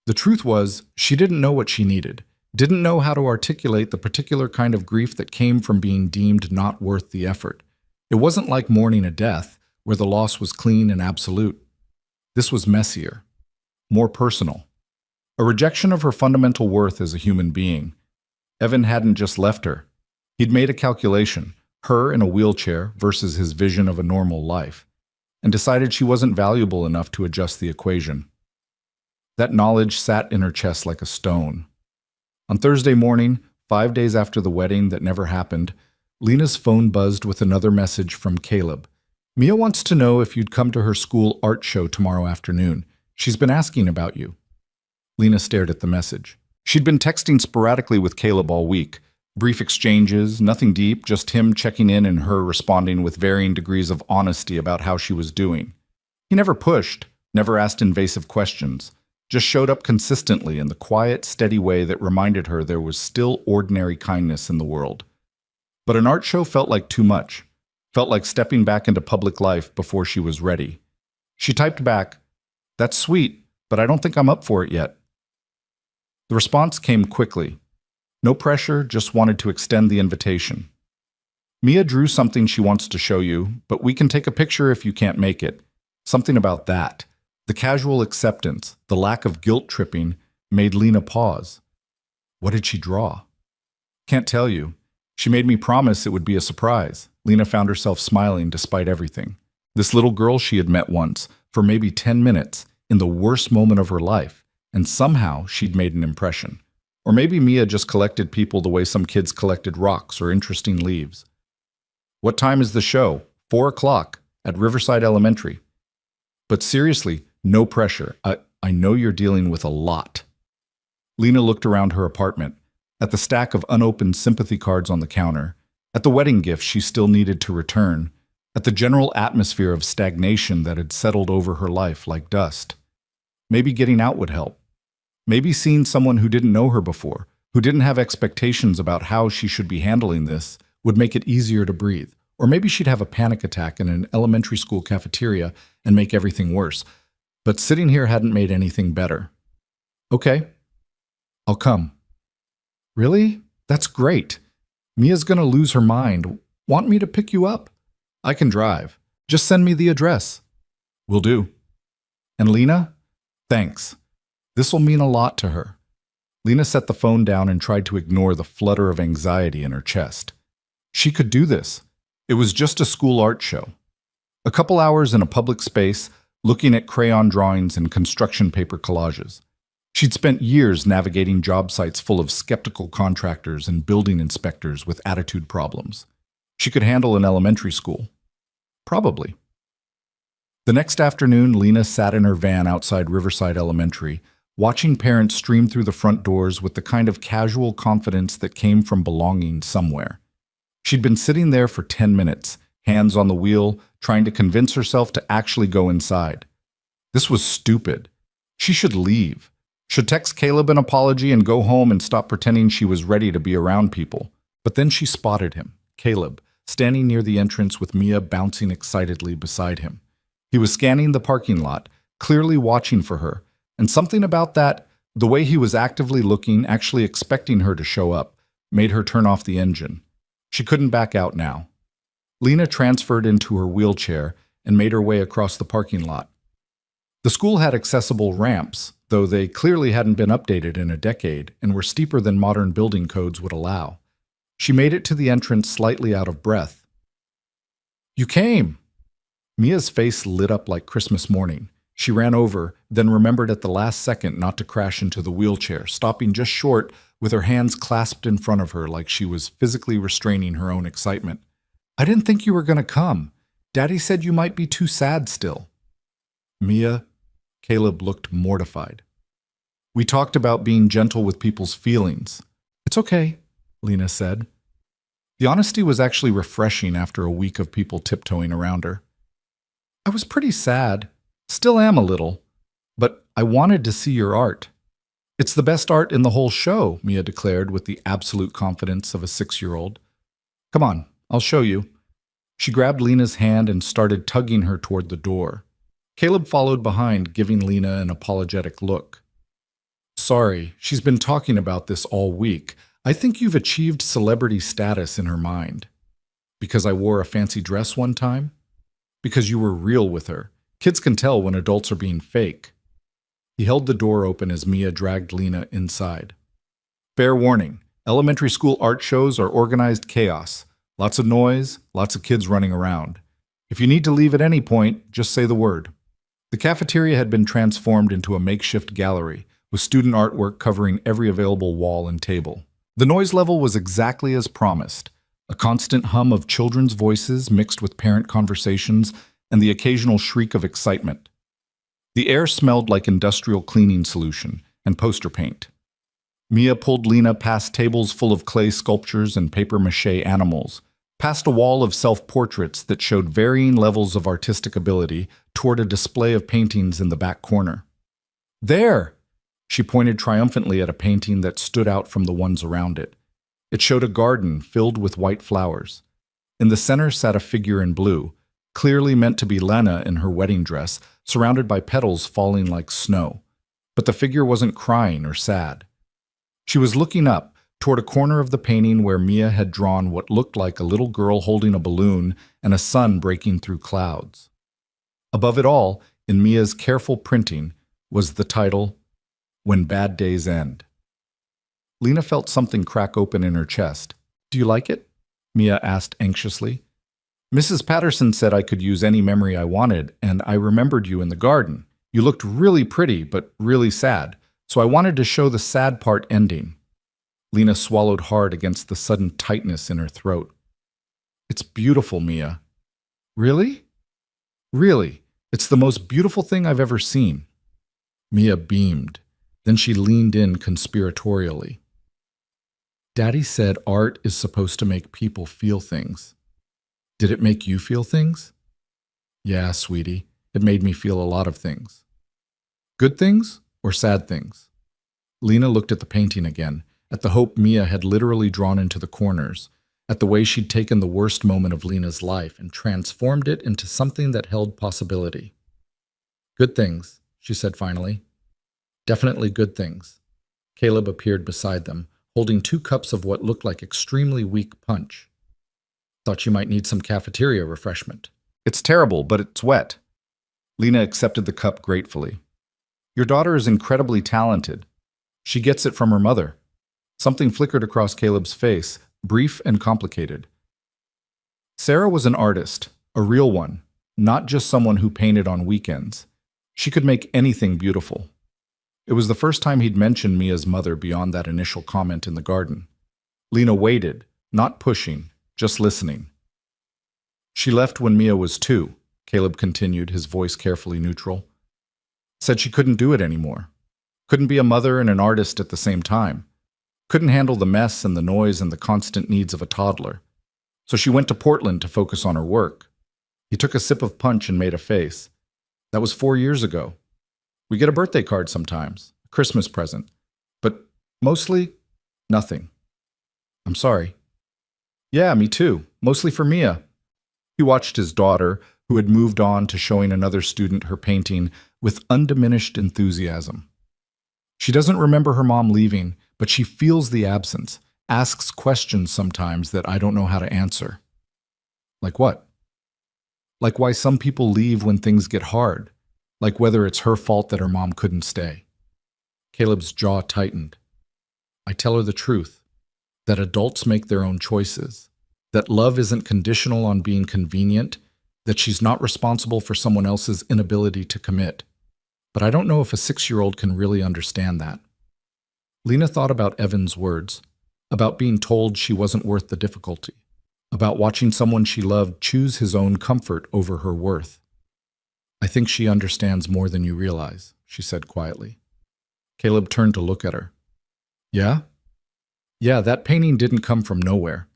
The truth was, she didn't know what she needed. Didn't know how to articulate the particular kind of grief that came from being deemed not worth the effort. It wasn't like mourning a death, where the loss was clean and absolute. This was messier, more personal. A rejection of her fundamental worth as a human being. Evan hadn't just left her. He'd made a calculation, her in a wheelchair versus his vision of a normal life, and decided she wasn't valuable enough to adjust the equation. That knowledge sat in her chest like a stone. On Thursday morning, 5 days after the wedding that never happened, Lena's phone buzzed with another message from Caleb. Mia wants to know if you'd come to her school art show tomorrow afternoon. She's been asking about you. Lena stared at the message. She'd been texting sporadically with Caleb all week. Brief exchanges, nothing deep, just him checking in and her responding with varying degrees of honesty about how she was doing. He never pushed, never asked invasive questions, just showed up consistently in the quiet, steady way that reminded her there was still ordinary kindness in the world. But an art show felt like too much, felt like stepping back into public life before she was ready. She typed back, "That's sweet, but I don't think I'm up for it yet." The response came quickly. No pressure, just wanted to extend the invitation. "Mia drew something she wants to show you, but we can take a picture if you can't make it." Something about that, the casual acceptance, the lack of guilt tripping, made Lena pause. What did she draw? Can't tell you. She made me promise it would be a surprise. Lena found herself smiling despite everything. This little girl she had met once, for maybe 10 minutes, in the worst moment of her life, and somehow she'd made an impression. Or maybe Mia just collected people the way some kids collected rocks or interesting leaves. "What time is the show?" 4 o'clock, at Riverside Elementary. But seriously, no pressure. I know you're dealing with a lot. Lena looked around her apartment, at the stack of unopened sympathy cards on the counter, at the wedding gift she still needed to return, at the general atmosphere of stagnation that had settled over her life like dust. Maybe getting out would help. Maybe seeing someone who didn't know her before, who didn't have expectations about how she should be handling this, would make it easier to breathe. Or maybe she'd have a panic attack in an elementary school cafeteria and make everything worse. But sitting here hadn't made anything better. "Okay, I'll come." "Really? That's great. Mia's gonna lose her mind. Want me to pick you up?" "I can drive. Just send me the address." "Will do." "And Lena? Thanks. This'll mean a lot to her." Lena set the phone down and tried to ignore the flutter of anxiety in her chest. She could do this. It was just a school art show. A couple hours in a public space, looking at crayon drawings and construction paper collages. She'd spent years navigating job sites full of skeptical contractors and building inspectors with attitude problems. She could handle an elementary school. Probably. The next afternoon, Lena sat in her van outside Riverside Elementary, watching parents stream through the front doors with the kind of casual confidence that came from belonging somewhere. She'd been sitting there for 10 minutes, hands on the wheel, trying to convince herself to actually go inside. This was stupid. She should leave. Should text Caleb an apology and go home and stop pretending she was ready to be around people. But then she spotted him, Caleb, standing near the entrance with Mia bouncing excitedly beside him. He was scanning the parking lot, clearly watching for her, and something about that, the way he was actively looking, actually expecting her to show up, made her turn off the engine. She couldn't back out now. Lena transferred into her wheelchair and made her way across the parking lot. The school had accessible ramps, though they clearly hadn't been updated in a decade and were steeper than modern building codes would allow. She made it to the entrance slightly out of breath. "You came!" Mia's face lit up like Christmas morning. She ran over, then remembered at the last second not to crash into the wheelchair, stopping just short with her hands clasped in front of her like she was physically restraining her own excitement. "I didn't think you were going to come. Daddy said you might be too sad still." "Mia," Caleb looked mortified. "We talked about being gentle with people's feelings." "It's okay," Lena said. The honesty was actually refreshing after a week of people tiptoeing around her. "I was pretty sad. Still am a little. But I wanted to see your art." "It's the best art in the whole show," Mia declared with the absolute confidence of a 6-year-old. "Come on, I'll show you." She grabbed Lena's hand and started tugging her toward the door. Caleb followed behind, giving Lena an apologetic look. "Sorry, she's been talking about this all week. I think you've achieved celebrity status in her mind." "Because I wore a fancy dress one time?" "Because you were real with her. Kids can tell when adults are being fake." He held the door open as Mia dragged Lena inside. "Fair warning, elementary school art shows are organized chaos. Lots of noise, lots of kids running around. If you need to leave at any point, just say the word." The cafeteria had been transformed into a makeshift gallery, with student artwork covering every available wall and table. The noise level was exactly as promised. A constant hum of children's voices mixed with parent conversations and the occasional shriek of excitement. The air smelled like industrial cleaning solution and poster paint. Mia pulled Lena past tables full of clay sculptures and papier-mâché animals, past a wall of self-portraits that showed varying levels of artistic ability toward a display of paintings in the back corner. There! She pointed triumphantly at a painting that stood out from the ones around it. It showed a garden filled with white flowers. In the center sat a figure in blue, clearly meant to be Lena in her wedding dress, surrounded by petals falling like snow. But the figure wasn't crying or sad. She was looking up, toward a corner of the painting where Mia had drawn what looked like a little girl holding a balloon and a sun breaking through clouds. Above it all, in Mia's careful printing, was the title, When Bad Days End. Lena felt something crack open in her chest. "Do you like it?" Mia asked anxiously. "Mrs. Patterson said I could use any memory I wanted, and I remembered you in the garden. You looked really pretty, but really sad, so I wanted to show the sad part ending." Lena swallowed hard against the sudden tightness in her throat. "It's beautiful, Mia." "Really?" "Really. It's the most beautiful thing I've ever seen." Mia beamed. Then she leaned in conspiratorially. "Daddy said art is supposed to make people feel things. Did it make you feel things?" "Yeah, sweetie. It made me feel a lot of things." "Good things or sad things?" Lena looked at the painting again, at the hope Mia had literally drawn into the corners, at the way she'd taken the worst moment of Lena's life and transformed it into something that held possibility. "Good things," she said finally. "Definitely good things." Caleb appeared beside them, holding 2 cups of what looked like extremely weak punch. "Thought you might need some cafeteria refreshment." "It's terrible, but it's wet." Lena accepted the cup gratefully. "Your daughter is incredibly talented. She gets it from her mother." Something flickered across Caleb's face, brief and complicated. Sarah was an artist, a real one, not just someone who painted on weekends. She could make anything beautiful. It was the first time he'd mentioned Mia's mother beyond that initial comment in the garden. Lena waited, not pushing, just listening. "She left when Mia was 2, Caleb continued, his voice carefully neutral. "Said she couldn't do it anymore. Couldn't be a mother and an artist at the same time. Couldn't handle the mess and the noise and the constant needs of a toddler. So she went to Portland to focus on her work." He took a sip of punch and made a face. "That was 4 years ago. We get a birthday card sometimes, a Christmas present. But mostly, nothing." "I'm sorry." "Yeah, me too. Mostly for Mia." He watched his daughter, who had moved on to showing another student her painting, with undiminished enthusiasm. She doesn't remember her mom leaving, but she feels the absence, asks questions sometimes that I don't know how to answer. "Like what?" "Like why some people leave when things get hard. Like whether it's her fault that her mom couldn't stay." Caleb's jaw tightened. "I tell her the truth, that adults make their own choices, that love isn't conditional on being convenient, that she's not responsible for someone else's inability to commit. But I don't know if a 6-year-old can really understand that." Lena thought about Evan's words, about being told she wasn't worth the difficulty, about watching someone she loved choose his own comfort over her worth. "I think she understands more than you realize," she said quietly. Caleb turned to look at her. "Yeah?" "Yeah, that painting didn't come from nowhere.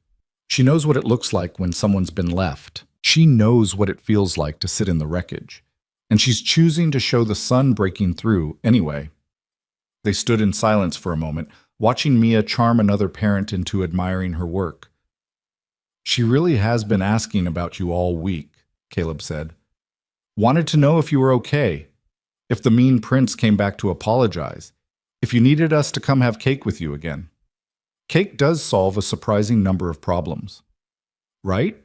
She knows what it looks like when someone's been left. She knows what it feels like to sit in the wreckage. And she's choosing to show the sun breaking through anyway." They stood in silence for a moment, watching Mia charm another parent into admiring her work. "She really has been asking about you all week," Caleb said. "Wanted to know if you were okay, if the mean prince came back to apologize, if you needed us to come have cake with you again. Cake does solve a surprising number of problems. Right?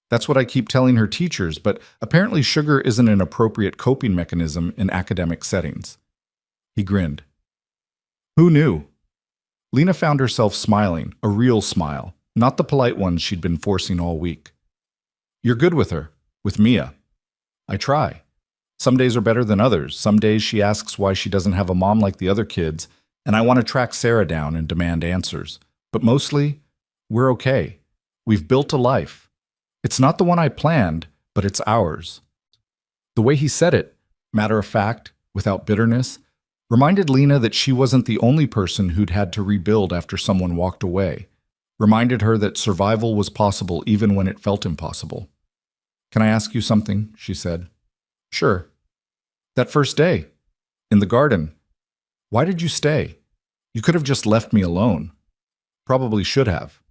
That's what I keep telling her teachers, but apparently sugar isn't an appropriate coping mechanism in academic settings." He grinned. "Who knew?" Lena found herself smiling, a real smile, not the polite ones she'd been forcing all week. "You're good with her, with Mia." "I try. Some days are better than others. Some days she asks why she doesn't have a mom like the other kids, and I want to track Sarah down and demand answers. But mostly, we're okay. We've built a life. It's not the one I planned, but it's ours. The way he said it, matter of fact, without bitterness, reminded Lena that she wasn't the only person who'd had to rebuild after someone walked away. Reminded her that survival was possible even when it felt impossible. "Can I ask you something?" she said. "Sure." "That first day, in the garden, why did you stay? You could have just left me alone." "Probably should have."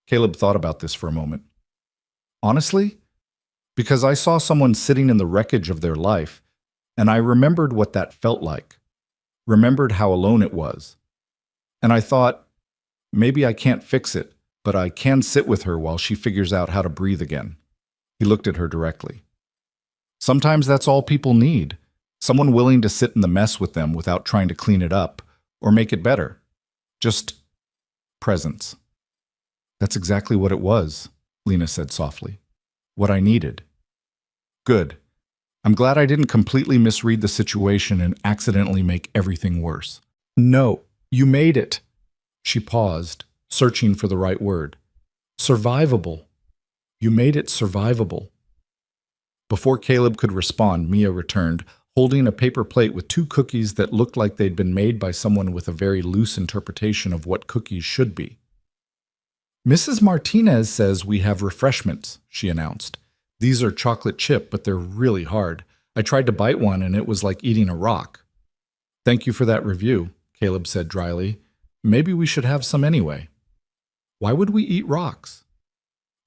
Caleb thought about this for a moment. "Honestly, because I saw someone sitting in the wreckage of their life, and I remembered what that felt like, remembered how alone it was. And I thought, maybe I can't fix it, but I can sit with her while she figures out how to breathe again." He looked at her directly. "Sometimes that's all people need, someone willing to sit in the mess with them without trying to clean it up or make it better. Just presence." "That's exactly what it was," Lena said softly. "What I needed." "Good. I'm glad I didn't completely misread the situation and accidentally make everything worse." "No, you made it." She paused, searching for the right word. "Survivable. You made it survivable." Before Caleb could respond, Mia returned, holding a paper plate with 2 cookies that looked like they'd been made by someone with a very loose interpretation of what cookies should be. "Mrs. Martinez says we have refreshments," she announced. "These are chocolate chip, but they're really hard. I tried to bite one and it was like eating a rock." "Thank you for that review," Caleb said dryly. "Maybe we should have some anyway." "Why would we eat rocks?"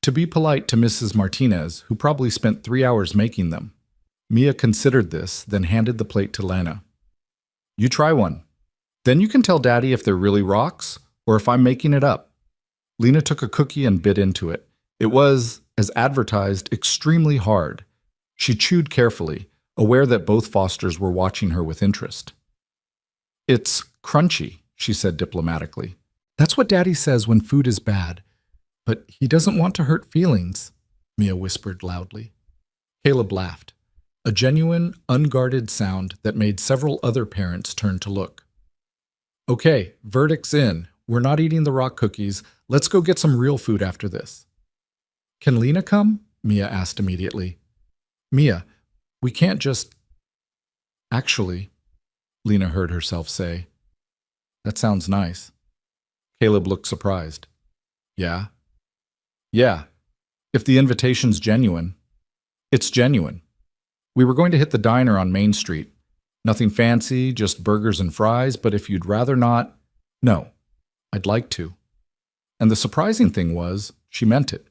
To be polite to Mrs. Martinez, who probably spent 3 hours making them. Mia considered this, then handed the plate to Lena. "You try one. Then you can tell Daddy if they're really rocks or if I'm making it up." Lena took a cookie and bit into it. It was, as advertised, extremely hard. She chewed carefully, aware that both Fosters were watching her with interest. "It's crunchy," she said diplomatically. "That's what Daddy says when food is bad. But he doesn't want to hurt feelings," Mia whispered loudly. Caleb laughed, a genuine, unguarded sound that made several other parents turn to look. "Okay, verdict's in. We're not eating the rock cookies. Let's go get some real food after this." "Can Lena come?" Mia asked immediately. "Mia, we can't just—" "Actually," Lena heard herself say. "That sounds nice." Caleb looked surprised. "Yeah?" "Yeah. If the invitation's genuine." "It's genuine. We were going to hit the diner on Main Street. Nothing fancy, just burgers and fries, but if you'd rather not—" "No, I'd like to." And the surprising thing was, she meant it.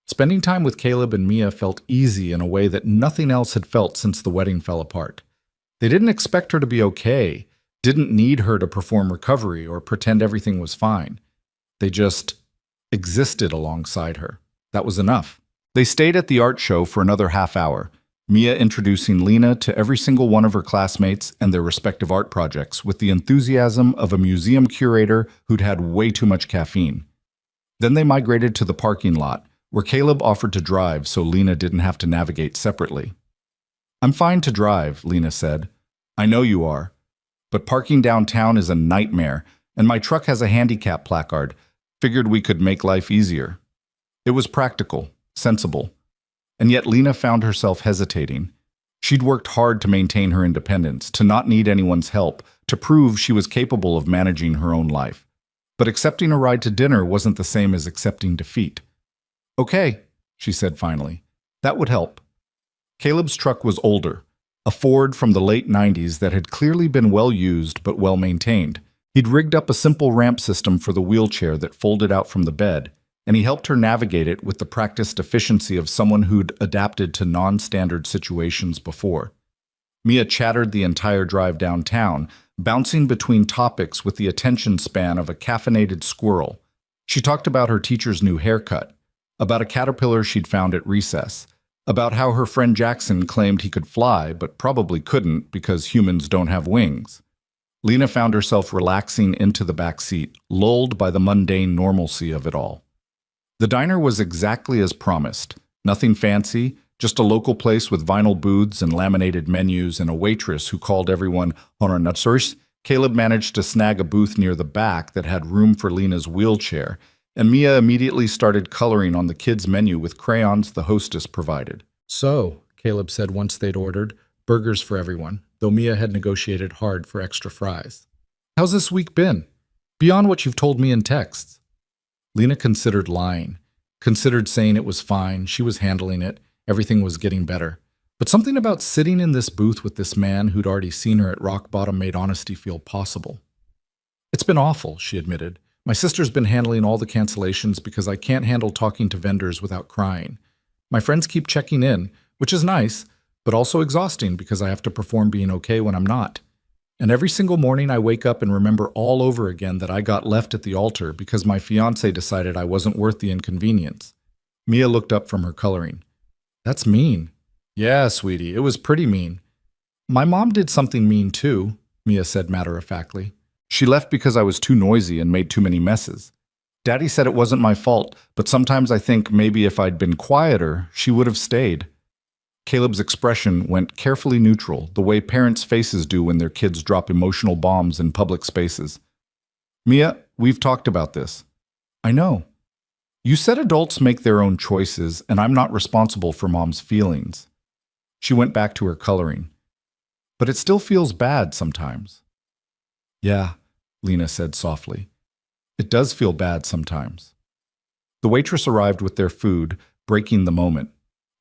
Spending time with Caleb and Mia felt easy in a way that nothing else had felt since the wedding fell apart. They didn't expect her to be okay, didn't need her to perform recovery or pretend everything was fine. They just existed alongside her. That was enough. They stayed at the art show for another half hour, Mia introducing Lena to every single one of her classmates and their respective art projects with the enthusiasm of a museum curator who'd had way too much caffeine. Then they migrated to the parking lot, where Caleb offered to drive so Lena didn't have to navigate separately. "I'm fine to drive," Lena said. "I know you are. But parking downtown is a nightmare, and my truck has a handicap placard. Figured we could make life easier." It was practical, sensible. And yet Lena found herself hesitating. She'd worked hard to maintain her independence, to not need anyone's help, to prove she was capable of managing her own life. But accepting a ride to dinner wasn't the same as accepting defeat. "Okay," she said finally. "That would help." Caleb's truck was older, a Ford from the late 90s that had clearly been well used but well maintained. He'd rigged up a simple ramp system for the wheelchair that folded out from the bed, and he helped her navigate it with the practiced efficiency of someone who'd adapted to non-standard situations before. Mia chattered the entire drive downtown, bouncing between topics with the attention span of a caffeinated squirrel. She talked about her teacher's new haircut, about a caterpillar she'd found at recess, about how her friend Jackson claimed he could fly but probably couldn't because humans don't have wings. Lena found herself relaxing into the back seat, lulled by the mundane normalcy of it all. The diner was exactly as promised. Nothing fancy, just a local place with vinyl booths and laminated menus and a waitress who called everyone honoratsurs. Caleb managed to snag a booth near the back that had room for Lena's wheelchair, and Mia immediately started coloring on the kids' menu with crayons the hostess provided. So, Caleb said once they'd ordered, burgers for everyone, though Mia had negotiated hard for extra fries. How's this week been? Beyond what you've told me in texts. Lena considered lying, considered saying it was fine, she was handling it, everything was getting better. But something about sitting in this booth with this man who'd already seen her at rock bottom made honesty feel possible. It's been awful, she admitted. My sister's been handling all the cancellations because I can't handle talking to vendors without crying. My friends keep checking in, which is nice, but also exhausting because I have to perform being okay when I'm not. And every single morning I wake up and remember all over again that I got left at the altar because my fiancé decided I wasn't worth the inconvenience. Mia looked up from her coloring. That's mean. Yeah, sweetie, it was pretty mean. My mom did something mean too, Mia said matter-of-factly. She left because I was too noisy and made too many messes. Daddy said it wasn't my fault, but sometimes I think maybe if I'd been quieter, she would have stayed. Caleb's expression went carefully neutral, the way parents' faces do when their kids drop emotional bombs in public spaces. Mia, we've talked about this. I know. You said adults make their own choices, and I'm not responsible for Mom's feelings. She went back to her coloring. But it still feels bad sometimes. Yeah, Lena said softly. It does feel bad sometimes. The waitress arrived with their food, breaking the moment.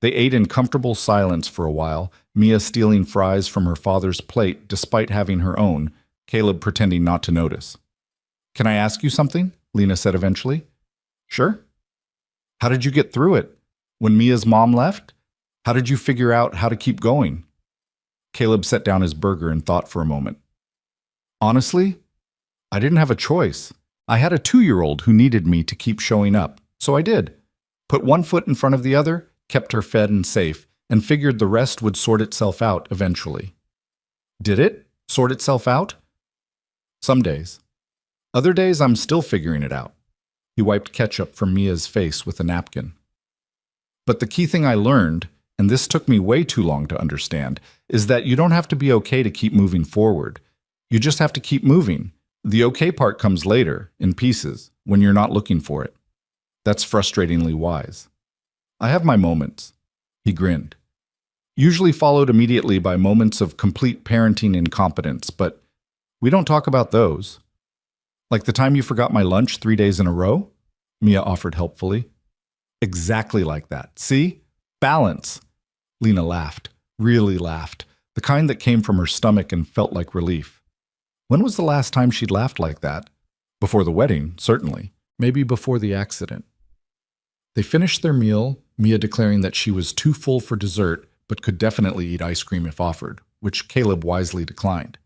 They ate in comfortable silence for a while, Mia stealing fries from her father's plate despite having her own, Caleb pretending not to notice. Can I ask you something? Lena said eventually. Sure. How did you get through it? When Mia's mom left? How did you figure out how to keep going? Caleb set down his burger and thought for a moment. Honestly, I didn't have a choice. I had a 2-year-old who needed me to keep showing up, so I did. Put one foot in front of the other, kept her fed and safe, and figured the rest would sort itself out eventually. Did it sort itself out? Some days. Other days I'm still figuring it out. He wiped ketchup from Mia's face with a napkin. But the key thing I learned, and this took me way too long to understand, is that you don't have to be okay to keep moving forward. You just have to keep moving. The okay part comes later, in pieces, when you're not looking for it. That's frustratingly wise. I have my moments. He grinned. Usually followed immediately by moments of complete parenting incompetence, but we don't talk about those. Like the time you forgot my lunch 3 days in a row? Mia offered helpfully. Exactly like that. See? Balance. Lena laughed, really laughed, the kind that came from her stomach and felt like relief. When was the last time she'd laughed like that? Before the wedding, certainly. Maybe before the accident. They finished their meal, Mia declaring that she was too full for dessert, but could definitely eat ice cream if offered, which Caleb wisely declined.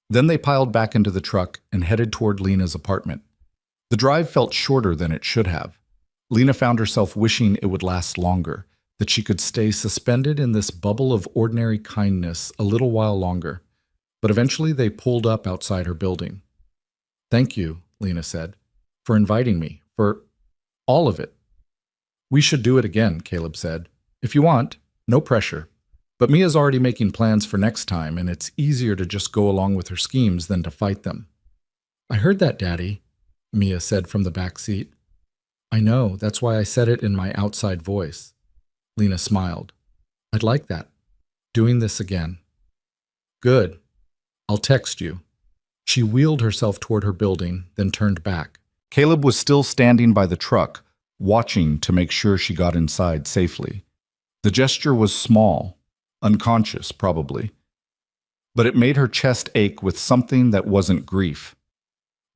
Then they piled back into the truck and headed toward Lena's apartment. The drive felt shorter than it should have. Lena found herself wishing it would last longer, that she could stay suspended in this bubble of ordinary kindness a little while longer. But eventually they pulled up outside her building. Thank you, Lena said, for inviting me, for all of it. We should do it again, Caleb said. If you want, no pressure. But Mia's already making plans for next time, and it's easier to just go along with her schemes than to fight them. I heard that, Daddy, Mia said from the back seat. I know, that's why I said it in my outside voice. Lena smiled. I'd like that. Doing this again. Good. I'll text you. She wheeled herself toward her building, then turned back. Caleb was still standing by the truck, watching to make sure she got inside safely. The gesture was small, unconscious probably, but it made her chest ache with something that wasn't grief.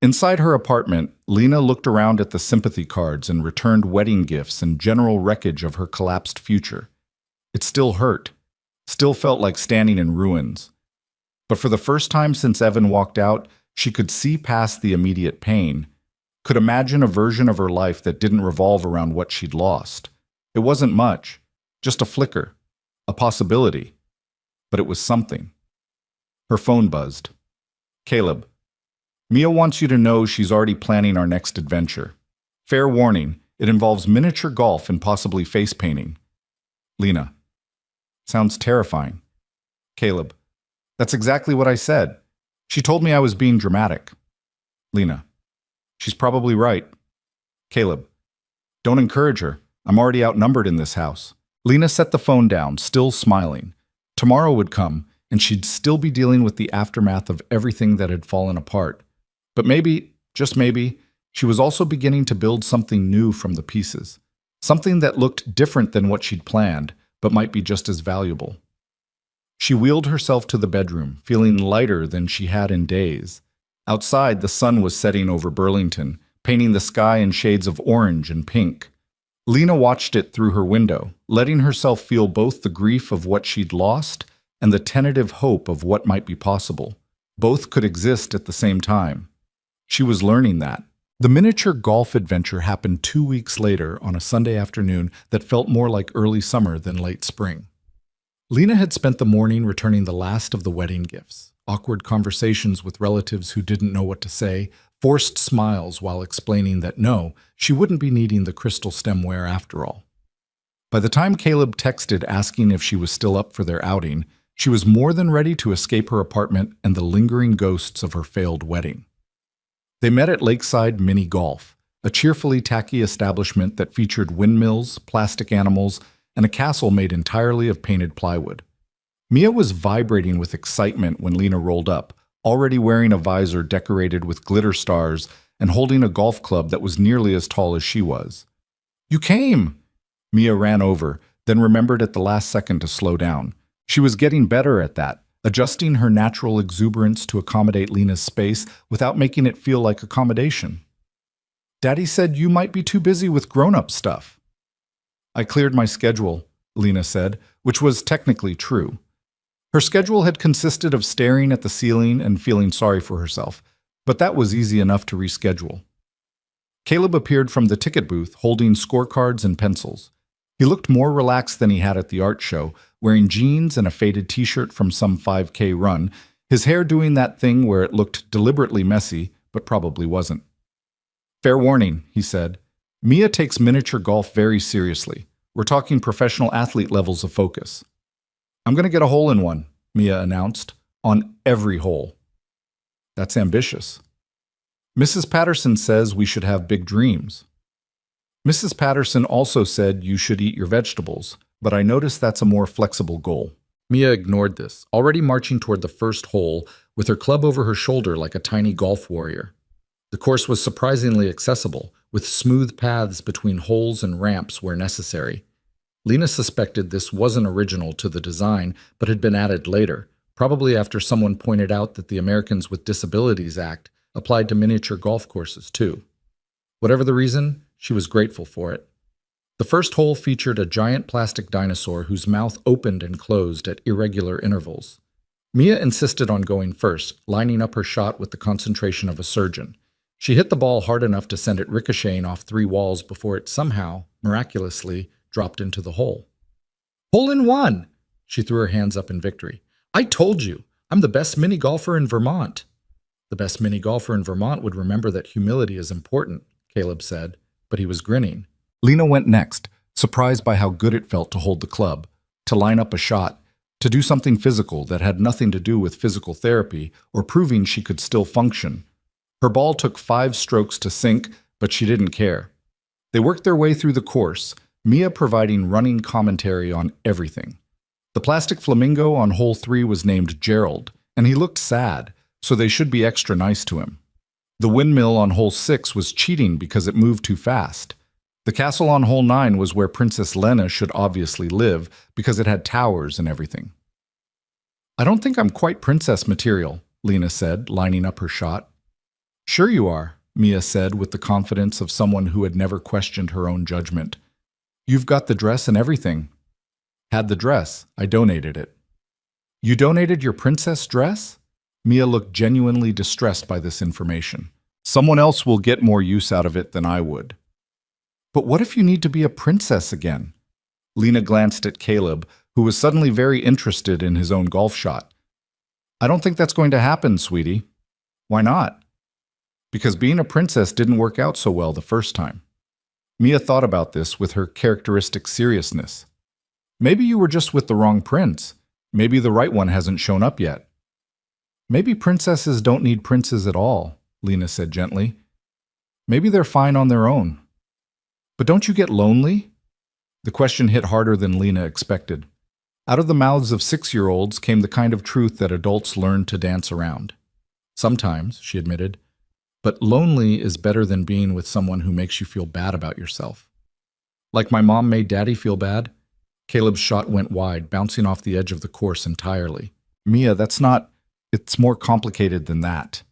Inside her apartment, Lena looked around at the sympathy cards and returned wedding gifts and general wreckage of her collapsed future. It still hurt, still felt like standing in ruins. But for the first time since Evan walked out, she could see past the immediate pain, could imagine a version of her life that didn't revolve around what she'd lost. It wasn't much, just a flicker, a possibility, but it was something. Her phone buzzed. Caleb, Mia wants you to know she's already planning our next adventure. Fair warning, it involves miniature golf and possibly face painting. Lena, sounds terrifying. Caleb, that's exactly what I said. She told me I was being dramatic. Lena, she's probably right. Caleb, don't encourage her. I'm already outnumbered in this house. Lena set the phone down, still smiling. Tomorrow would come, and she'd still be dealing with the aftermath of everything that had fallen apart. But maybe, just maybe, she was also beginning to build something new from the pieces. Something that looked different than what she'd planned, but might be just as valuable. She wheeled herself to the bedroom, feeling lighter than she had in days. Outside, the sun was setting over Burlington, painting the sky in shades of orange and pink. Lena watched it through her window, letting herself feel both the grief of what she'd lost and the tentative hope of what might be possible. Both could exist at the same time. She was learning that. The miniature golf adventure happened 2 weeks later on a Sunday afternoon that felt more like early summer than late spring. Lena had spent the morning returning the last of the wedding gifts, awkward conversations with relatives who didn't know what to say, forced smiles while explaining that no, she wouldn't be needing the crystal stemware after all. By the time Caleb texted asking if she was still up for their outing, she was more than ready to escape her apartment and the lingering ghosts of her failed wedding. They met at Lakeside Mini Golf, a cheerfully tacky establishment that featured windmills, plastic animals, and a castle made entirely of painted plywood. Mia was vibrating with excitement when Lena rolled up, already wearing a visor decorated with glitter stars and holding a golf club that was nearly as tall as she was. "You came!" Mia ran over, then remembered at the last second to slow down. She was getting better at that, adjusting her natural exuberance to accommodate Lena's space without making it feel like accommodation. "Daddy said you might be too busy with grown-up stuff." "I cleared my schedule," Lena said, which was technically true. Her schedule had consisted of staring at the ceiling and feeling sorry for herself, but that was easy enough to reschedule. Caleb appeared from the ticket booth holding scorecards and pencils. He looked more relaxed than he had at the art show, wearing jeans and a faded t-shirt from some 5K run, his hair doing that thing where it looked deliberately messy, but probably wasn't. "Fair warning," he said. "Mia takes miniature golf very seriously. We're talking professional athlete levels of focus." "I'm going to get a hole in one," Mia announced, "on every hole." "That's ambitious." "Mrs. Patterson says we should have big dreams." "Mrs. Patterson also said you should eat your vegetables, but I noticed that's a more flexible goal." Mia ignored this, already marching toward the first hole with her club over her shoulder like a tiny golf warrior. The course was surprisingly accessible, with smooth paths between holes and ramps where necessary. Lena suspected this wasn't original to the design, but had been added later, probably after someone pointed out that the Americans with Disabilities Act applied to miniature golf courses too. Whatever the reason, she was grateful for it. The first hole featured a giant plastic dinosaur whose mouth opened and closed at irregular intervals. Mia insisted on going first, lining up her shot with the concentration of a surgeon. She hit the ball hard enough to send it ricocheting off 3 walls before it somehow, miraculously, dropped into the hole. "Hole in one!" She threw her hands up in victory. "I told you, I'm the best mini golfer in Vermont." "The best mini golfer in Vermont would remember that humility is important," Caleb said, but he was grinning. Lena went next, surprised by how good it felt to hold the club, to line up a shot, to do something physical that had nothing to do with physical therapy or proving she could still function. Her ball took 5 strokes to sink, but she didn't care. They worked their way through the course, Mia providing running commentary on everything. The plastic flamingo on hole 3 was named Gerald, and he looked sad, so they should be extra nice to him. The windmill on hole 6 was cheating because it moved too fast. The castle on hole 9 was where Princess Lena should obviously live because it had towers and everything. "I don't think I'm quite princess material," Lena said, lining up her shot. "Sure you are," Mia said with the confidence of someone who had never questioned her own judgment. "You've got the dress and everything." "Had the dress. I donated it." "You donated your princess dress?" Mia looked genuinely distressed by this information. "Someone else will get more use out of it than I would." "But what if you need to be a princess again?" Lena glanced at Caleb, who was suddenly very interested in his own golf shot. "I don't think that's going to happen, sweetie." "Why not?" "Because being a princess didn't work out so well the first time." Mia thought about this with her characteristic seriousness. "Maybe you were just with the wrong prince. Maybe the right one hasn't shown up yet." "Maybe princesses don't need princes at all," Lena said gently. "Maybe they're fine on their own." But don't you get lonely? The question hit harder than Lena expected. Out of the mouths of 6-year-olds came the kind of truth that adults learn to dance around. Sometimes, she admitted, but lonely is better than being with someone who makes you feel bad about yourself. Like my mom made Daddy feel bad? Caleb's shot went wide, bouncing off the edge of the course entirely. Mia, it's more complicated than that.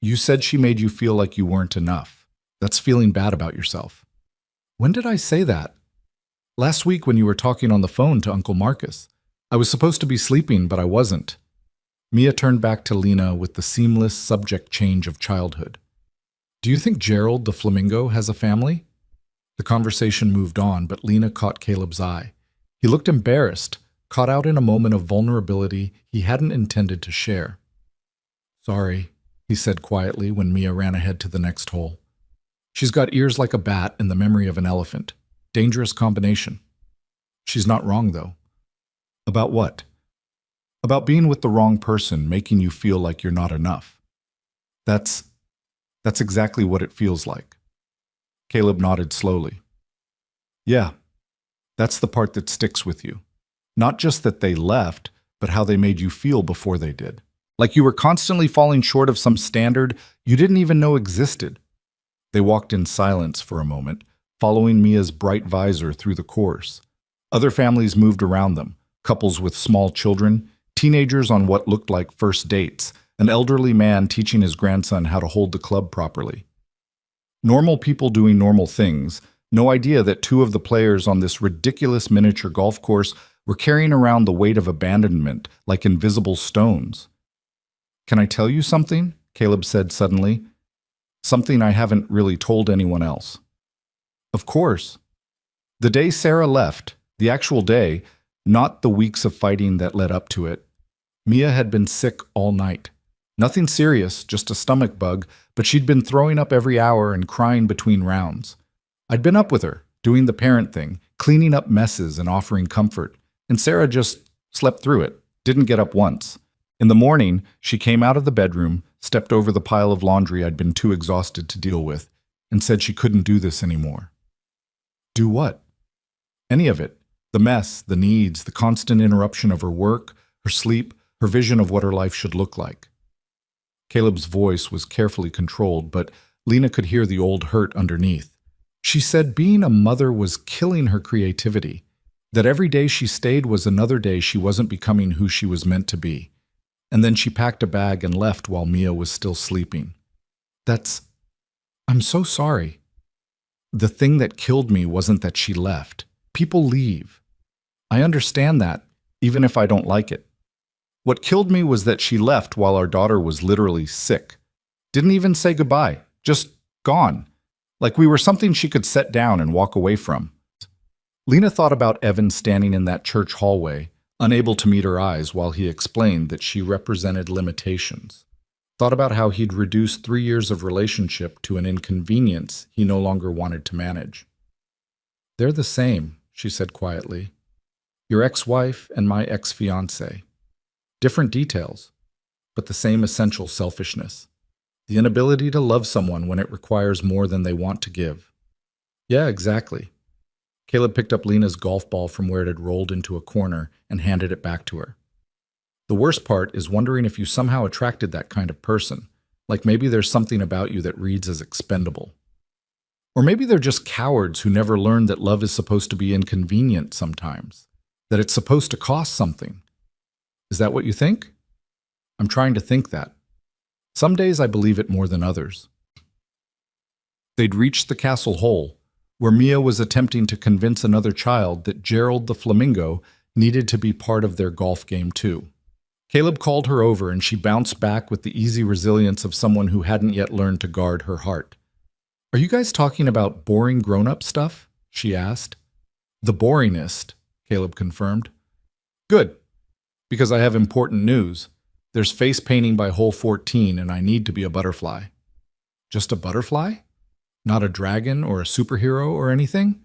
You said she made you feel like you weren't enough. That's feeling bad about yourself. When did I say that? Last week when you were talking on the phone to Uncle Marcus. I was supposed to be sleeping, but I wasn't. Mia turned back to Lena with the seamless subject change of childhood. Do you think Gerald the flamingo has a family? The conversation moved on, but Lena caught Caleb's eye. He looked embarrassed, caught out in a moment of vulnerability he hadn't intended to share. Sorry, he said quietly when Mia ran ahead to the next hole. She's got ears like a bat and the memory of an elephant. Dangerous combination. She's not wrong, though. About what? About being with the wrong person, making you feel like you're not enough. That's exactly what it feels like. Caleb nodded slowly. Yeah, that's the part that sticks with you. Not just that they left, but how they made you feel before they did. Like you were constantly falling short of some standard you didn't even know existed. They walked in silence for a moment, following Mia's bright visor through the course. Other families moved around them, couples with small children, teenagers on what looked like first dates, an elderly man teaching his grandson how to hold the club properly. Normal people doing normal things, no idea that 2 of the players on this ridiculous miniature golf course were carrying around the weight of abandonment like invisible stones. Can I tell you something? Caleb said suddenly. Something I haven't really told anyone else. Of course. The day Sarah left, the actual day, not the weeks of fighting that led up to it, Mia had been sick all night. Nothing serious, just a stomach bug, but she'd been throwing up every hour and crying between rounds. I'd been up with her, doing the parent thing, cleaning up messes and offering comfort, and Sarah just slept through it, didn't get up once. In the morning, she came out of the bedroom, stepped over the pile of laundry I'd been too exhausted to deal with, and said she couldn't do this anymore. Do what? Any of it. The mess, the needs, the constant interruption of her work, her sleep, her vision of what her life should look like. Caleb's voice was carefully controlled, but Lena could hear the old hurt underneath. She said being a mother was killing her creativity, that every day she stayed was another day she wasn't becoming who she was meant to be. And then she packed a bag and left while Mia was still sleeping. I'm so sorry. The thing that killed me wasn't that she left. People leave. I understand that, even if I don't like it. What killed me was that she left while our daughter was literally sick. Didn't even say goodbye, just gone. Like we were something she could set down and walk away from. Lena thought about Evan standing in that church hallway, unable to meet her eyes while he explained that she represented limitations. Thought about how he'd reduced 3 years of relationship to an inconvenience he no longer wanted to manage. They're the same, she said quietly. Your ex-wife and my ex-fiancé. Different details, but the same essential selfishness. The inability to love someone when it requires more than they want to give. Yeah, exactly. Caleb picked up Lena's golf ball from where it had rolled into a corner and handed it back to her. The worst part is wondering if you somehow attracted that kind of person, like maybe there's something about you that reads as expendable. Or maybe they're just cowards who never learned that love is supposed to be inconvenient sometimes, that it's supposed to cost something. Is that what you think? I'm trying to think that. Some days I believe it more than others. They'd reached the castle hole, where Mia was attempting to convince another child that Gerald the flamingo needed to be part of their golf game too. Caleb called her over and she bounced back with the easy resilience of someone who hadn't yet learned to guard her heart. Are you guys talking about boring grown-up stuff? She asked. The boringest, Caleb confirmed. Good, because I have important news. There's face painting by hole 14 and I need to be a butterfly. Just a butterfly? Not a dragon or a superhero or anything?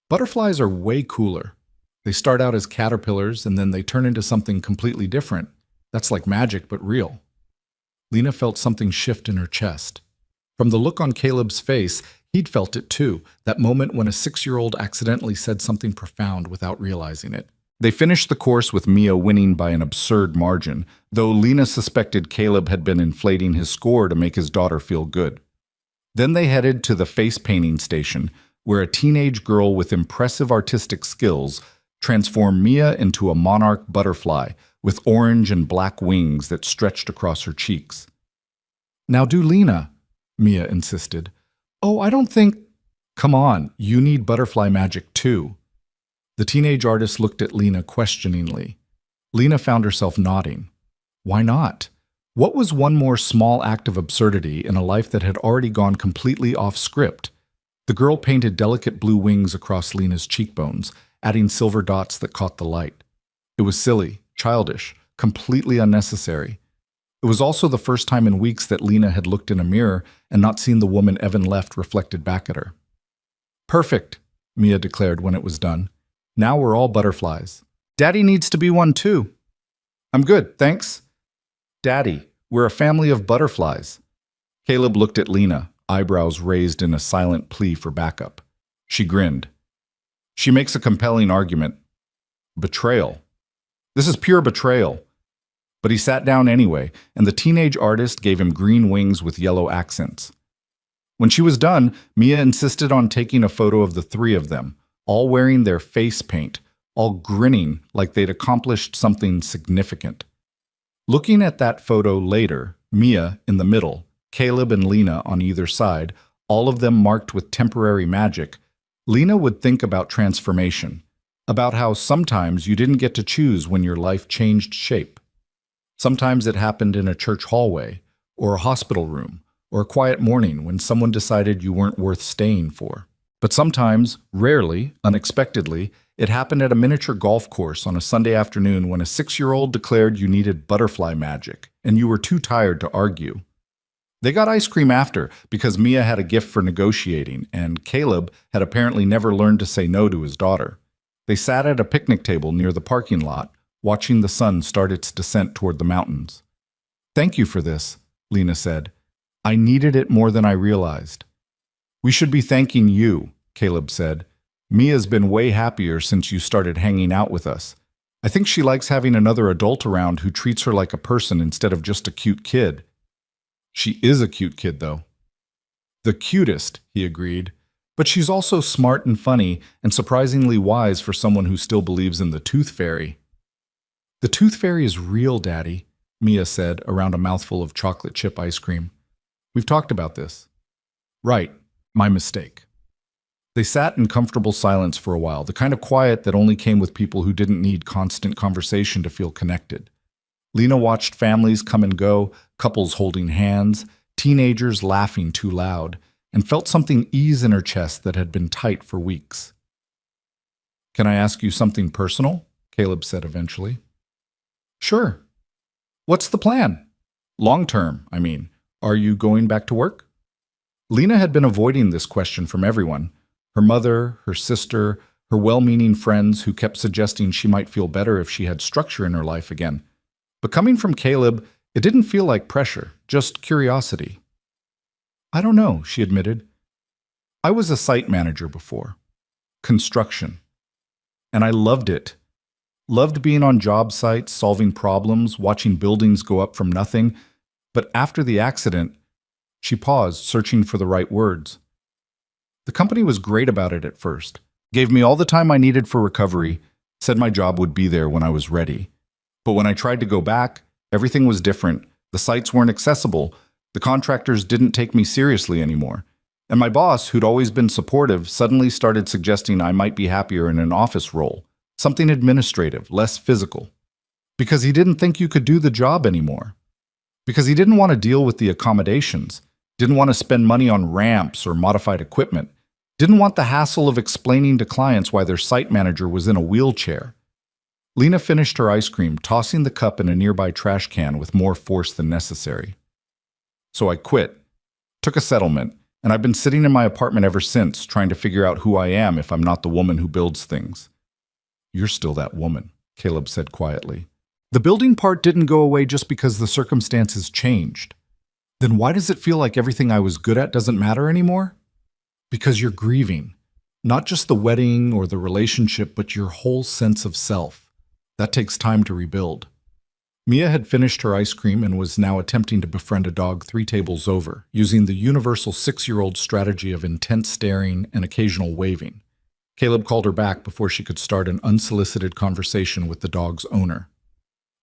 Butterflies are way cooler. They start out as caterpillars and then they turn into something completely different. That's like magic, but real. Lena felt something shift in her chest. From the look on Caleb's face, He'd felt it too, that moment when a 6-year-old accidentally said something profound without realizing it. They finished the course with Mia winning by an absurd margin, though Lena suspected Caleb had been inflating his score to make his daughter feel good. Then they headed to the face painting station, where a teenage girl with impressive artistic skills transformed Mia into a monarch butterfly with orange and black wings that stretched across her cheeks. "Now do Lena," Mia insisted. "Oh, I don't think—" "Come on, you need butterfly magic too." The teenage artist looked at Lena questioningly. Lena found herself nodding. Why not? What was one more small act of absurdity in a life that had already gone completely off script? The girl painted delicate blue wings across Lena's cheekbones, adding silver dots that caught the light. It was silly, childish, completely unnecessary. It was also the first time in weeks that Lena had looked in a mirror and not seen the woman Evan left reflected back at her. "Perfect," Mia declared when it was done. "Now we're all butterflies." "Daddy needs to be one too." "I'm good, thanks." "Daddy, we're a family of butterflies." Caleb looked at Lena, eyebrows raised in a silent plea for backup. She grinned. "She makes a compelling argument. Betrayal. This is pure betrayal." But he sat down anyway, and the teenage artist gave him green wings with yellow accents. When she was done, Mia insisted on taking a photo of the three of them, all wearing their face paint, all grinning like they'd accomplished something significant. Looking at that photo later, Mia in the middle, Caleb and Lena on either side, all of them marked with temporary magic, Lena would think about transformation, about how sometimes you didn't get to choose when your life changed shape. Sometimes it happened in a church hallway, or a hospital room, or a quiet morning when someone decided you weren't worth staying for. But sometimes, rarely, unexpectedly, it happened at a miniature golf course on a Sunday afternoon when a 6-year-old declared you needed butterfly magic, and you were too tired to argue. They got ice cream after, because Mia had a gift for negotiating, and Caleb had apparently never learned to say no to his daughter. They sat at a picnic table near the parking lot, watching the sun start its descent toward the mountains. "Thank you for this," Lena said. "I needed it more than I realized." "We should be thanking you," Caleb said. "Mia's been way happier since you started hanging out with us. I think she likes having another adult around who treats her like a person instead of just a cute kid." "She is a cute kid, though." "The cutest," he agreed. "But she's also smart and funny and surprisingly wise for someone who still believes in the tooth fairy." "The tooth fairy is real, Daddy," Mia said around a mouthful of chocolate chip ice cream. "We've talked about this." "Right. My mistake." They sat in comfortable silence for a while, the kind of quiet that only came with people who didn't need constant conversation to feel connected. Lena watched families come and go, couples holding hands, teenagers laughing too loud, and felt something ease in her chest that had been tight for weeks. "Can I ask you something personal?" Caleb said eventually. "Sure. What's the plan? Long term, I mean. Are you going back to work?" Lena had been avoiding this question from everyone. Her mother, her sister, her well-meaning friends who kept suggesting she might feel better if she had structure in her life again. But coming from Caleb, it didn't feel like pressure, just curiosity. "I don't know," she admitted. "I was a site manager before. Construction. And I loved it. Loved being on job sites, solving problems, watching buildings go up from nothing. But after the accident," she paused, searching for the right words. "The company was great about it at first. Gave me all the time I needed for recovery, said my job would be there when I was ready. But when I tried to go back, everything was different. The sites weren't accessible. The contractors didn't take me seriously anymore. And my boss, who'd always been supportive, suddenly started suggesting I might be happier in an office role, something administrative, less physical. Because he didn't think you could do the job anymore. Because he didn't want to deal with the accommodations, didn't want to spend money on ramps or modified equipment, didn't want the hassle of explaining to clients why their site manager was in a wheelchair." Lena finished her ice cream, tossing the cup in a nearby trash can with more force than necessary. "So I quit, took a settlement, and I've been sitting in my apartment ever since, trying to figure out who I am if I'm not the woman who builds things." "You're still that woman," Caleb said quietly. "The building part didn't go away just because the circumstances changed. Then why does it feel like everything I was good at doesn't matter anymore?" Because you're grieving. Not just the wedding or the relationship, but your whole sense of self. That takes time to rebuild. Mia had finished her ice cream and was now attempting to befriend a dog 3 tables over, using the universal 6-year-old strategy of intense staring and occasional waving. Caleb called her back before she could start an unsolicited conversation with the dog's owner.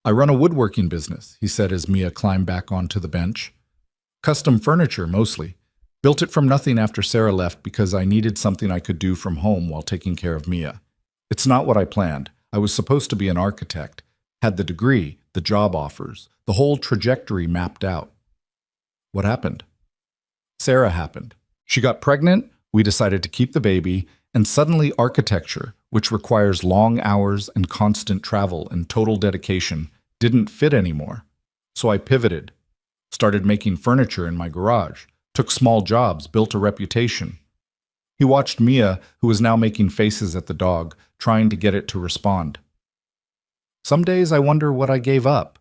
"I run a woodworking business," he said as Mia climbed back onto the bench. "Custom furniture, mostly. Built it from nothing after Sarah left because I needed something I could do from home while taking care of Mia. It's not what I planned. I was supposed to be an architect. Had the degree, the job offers, the whole trajectory mapped out. What happened? Sarah happened. She got pregnant, we decided to keep the baby, and suddenly architecture, which requires long hours and constant travel and total dedication, didn't fit anymore. So I pivoted, started making furniture in my garage, took small jobs, built a reputation." He watched Mia, who was now making faces at the dog, trying to get it to respond. "Some days I wonder what I gave up,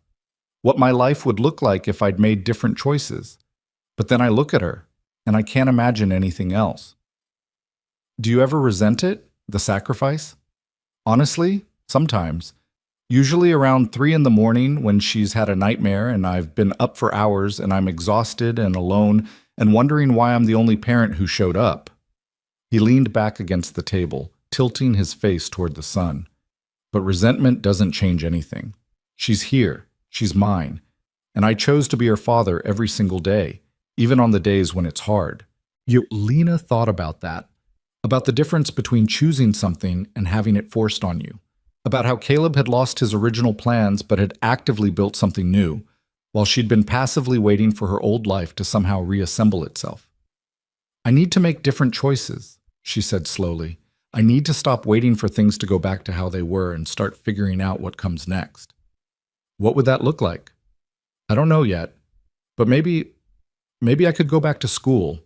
what my life would look like if I'd made different choices. But then I look at her, and I can't imagine anything else." "Do you ever resent it, the sacrifice?" "Honestly, sometimes. Usually around 3 in the morning when she's had a nightmare and I've been up for hours and I'm exhausted and alone and wondering why I'm the only parent who showed up." He leaned back against the table, tilting his face toward the sun. "But resentment doesn't change anything. She's here, she's mine, and I chose to be her father every single day, even on the days when it's hard." Lena thought about that, about the difference between choosing something and having it forced on you, about how Caleb had lost his original plans but had actively built something new, while she'd been passively waiting for her old life to somehow reassemble itself. "I need to make different choices," she said slowly. "I need to stop waiting for things to go back to how they were and start figuring out what comes next." "What would that look like?" "I don't know yet, but maybe I could go back to school,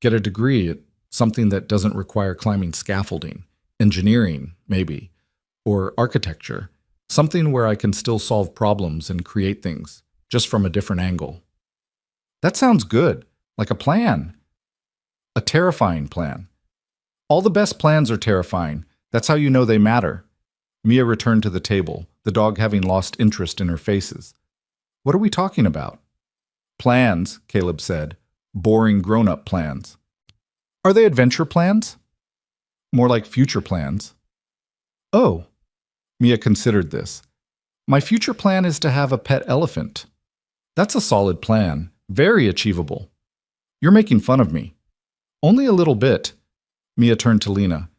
get a degree at something that doesn't require climbing scaffolding, engineering, maybe, or architecture, something where I can still solve problems and create things, just from a different angle." "That sounds good, like a plan. A terrifying plan." "All the best plans are terrifying. That's how you know they matter." Mia returned to the table, the dog having lost interest in her faces. "What are we talking about?" "Plans," Caleb said. "Boring grown-up plans." "Are they adventure plans?" "More like future plans." "Oh." Mia considered this. "My future plan is to have a pet elephant." "That's a solid plan. Very achievable." "You're making fun of me." "Only a little bit." Mia turned to Lena.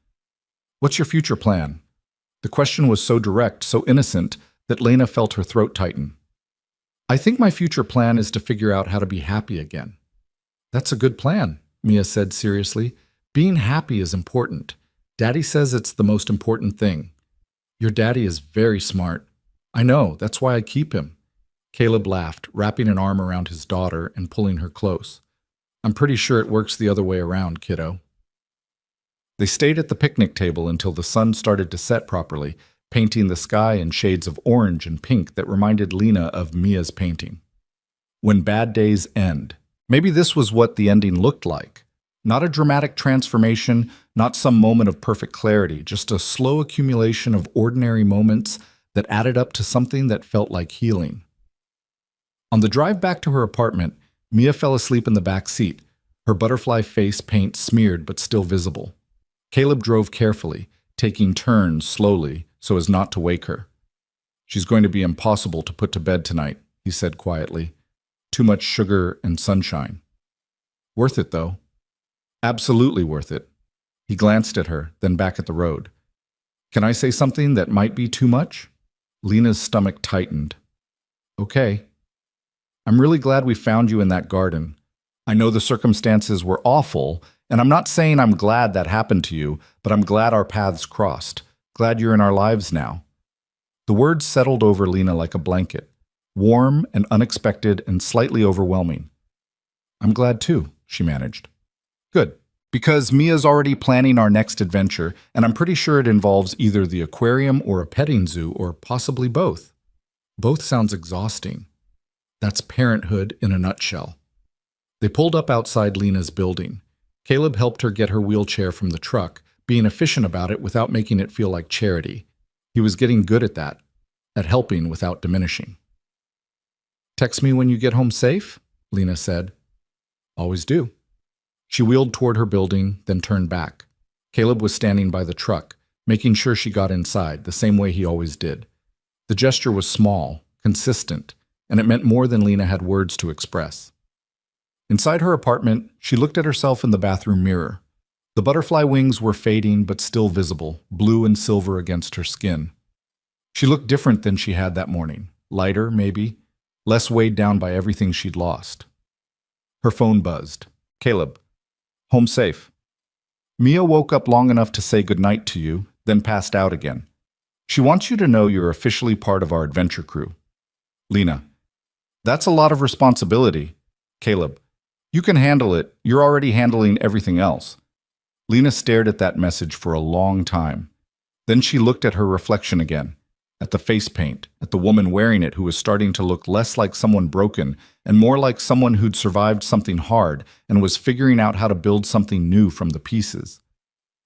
"What's your future plan?" The question was so direct, so innocent, that Lena felt her throat tighten. "I think my future plan is to figure out how to be happy again." "That's a good plan," Mia said seriously. "Being happy is important. Daddy says it's the most important thing." "Your daddy is very smart." "I know, that's why I keep him." Caleb laughed, wrapping an arm around his daughter and pulling her close. "I'm pretty sure it works the other way around, kiddo." They stayed at the picnic table until the sun started to set properly, painting the sky in shades of orange and pink that reminded Lena of Mia's painting. When bad days end. Maybe this was what the ending looked like. Not a dramatic transformation, not some moment of perfect clarity, just a slow accumulation of ordinary moments that added up to something that felt like healing. On the drive back to her apartment, Mia fell asleep in the back seat, her butterfly face paint smeared but still visible. Caleb drove carefully, taking turns slowly so as not to wake her. "She's going to be impossible to put to bed tonight," he said quietly. "Too much sugar and sunshine." "Worth it, though." "Absolutely worth it." He glanced at her, then back at the road. "Can I say something that might be too much?" Lena's stomach tightened. "Okay." "I'm really glad we found you in that garden. I know the circumstances were awful, and I'm not saying I'm glad that happened to you, but I'm glad our paths crossed. Glad you're in our lives now." The words settled over Lena like a blanket, warm and unexpected and slightly overwhelming. "I'm glad too," she managed. "Good, because Mia's already planning our next adventure, and I'm pretty sure it involves either the aquarium or a petting zoo, or possibly both." "Both sounds exhausting." "That's parenthood in a nutshell." They pulled up outside Lena's building. Caleb helped her get her wheelchair from the truck, being efficient about it without making it feel like charity. He was getting good at that, at helping without diminishing. "Text me when you get home safe?" Lena said. "Always do." She wheeled toward her building, then turned back. Caleb was standing by the truck, making sure she got inside, the same way he always did. The gesture was small, consistent, and it meant more than Lena had words to express. Inside her apartment, she looked at herself in the bathroom mirror. The butterfly wings were fading but still visible, blue and silver against her skin. She looked different than she had that morning. Lighter, maybe, less weighed down by everything she'd lost. Her phone buzzed. "Caleb, home safe." Mia woke up long enough to say goodnight to you, then passed out again. "She wants you to know you're officially part of our adventure crew." Lena, "That's a lot of responsibility." Caleb, "You can handle it. You're already handling everything else." Lena stared at that message for a long time. Then she looked at her reflection again, at the face paint, at the woman wearing it who was starting to look less like someone broken and more like someone who'd survived something hard and was figuring out how to build something new from the pieces.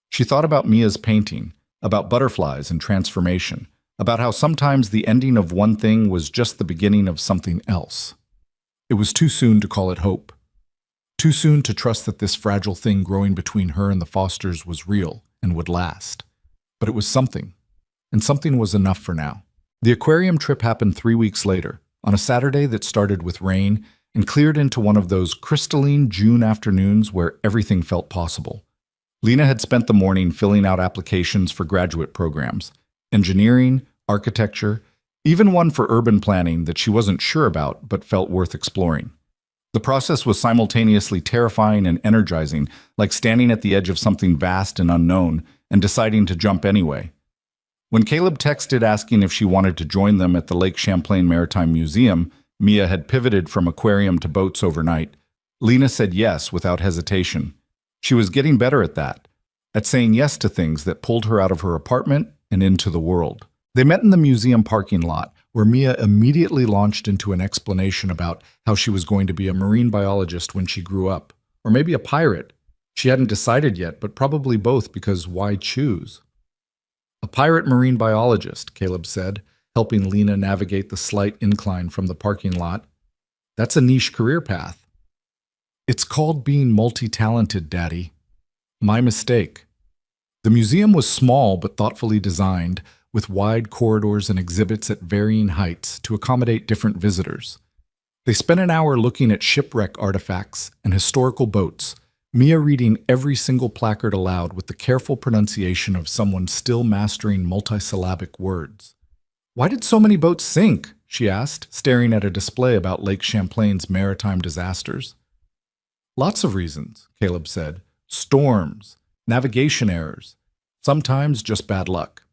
She thought about Mia's painting, about butterflies and transformation, about how sometimes the ending of one thing was just the beginning of something else. It was too soon to call it hope. Too soon to trust that this fragile thing growing between her and the Fosters was real and would last. But it was something, and something was enough for now. The aquarium trip happened 3 weeks later, on a Saturday that started with rain and cleared into one of those crystalline June afternoons where everything felt possible. Lena had spent the morning filling out applications for graduate programs, engineering, architecture, even one for urban planning that she wasn't sure about but felt worth exploring. The process was simultaneously terrifying and energizing, like standing at the edge of something vast and unknown and deciding to jump anyway. When Caleb texted asking if she wanted to join them at the Lake Champlain Maritime Museum, Mia had pivoted from aquarium to boats overnight. Lena said yes without hesitation. She was getting better at that, at saying yes to things that pulled her out of her apartment and into the world. They met in the museum parking lot, where Mia immediately launched into an explanation about how she was going to be a marine biologist when she grew up, or maybe a pirate. She hadn't decided yet, but probably both, because why choose? "A pirate marine biologist," Caleb said, helping Lena navigate the slight incline from the parking lot. "That's a niche career path." "It's called being multi-talented, Daddy." "My mistake." The museum was small but thoughtfully designed, with wide corridors and exhibits at varying heights to accommodate different visitors. They spent an hour looking at shipwreck artifacts and historical boats, Mia reading every single placard aloud with the careful pronunciation of someone still mastering multisyllabic words. "Why did so many boats sink?" she asked, staring at a display about Lake Champlain's maritime disasters. "Lots of reasons," Caleb said. "Storms, navigation errors, sometimes just bad luck."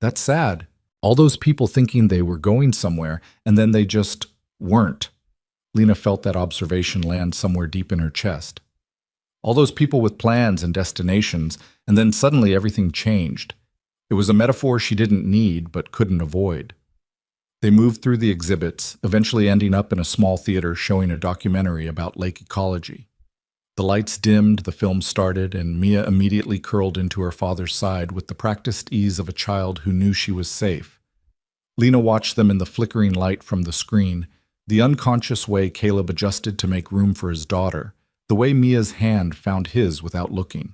"That's sad. All those people thinking they were going somewhere, and then they just weren't." Lena felt that observation land somewhere deep in her chest. All those people with plans and destinations, and then suddenly everything changed. It was a metaphor she didn't need, but couldn't avoid. They moved through the exhibits, eventually ending up in a small theater showing a documentary about lake ecology. The lights dimmed, the film started, and Mia immediately curled into her father's side with the practiced ease of a child who knew she was safe. Lena watched them in the flickering light from the screen, the unconscious way Caleb adjusted to make room for his daughter, the way Mia's hand found his without looking.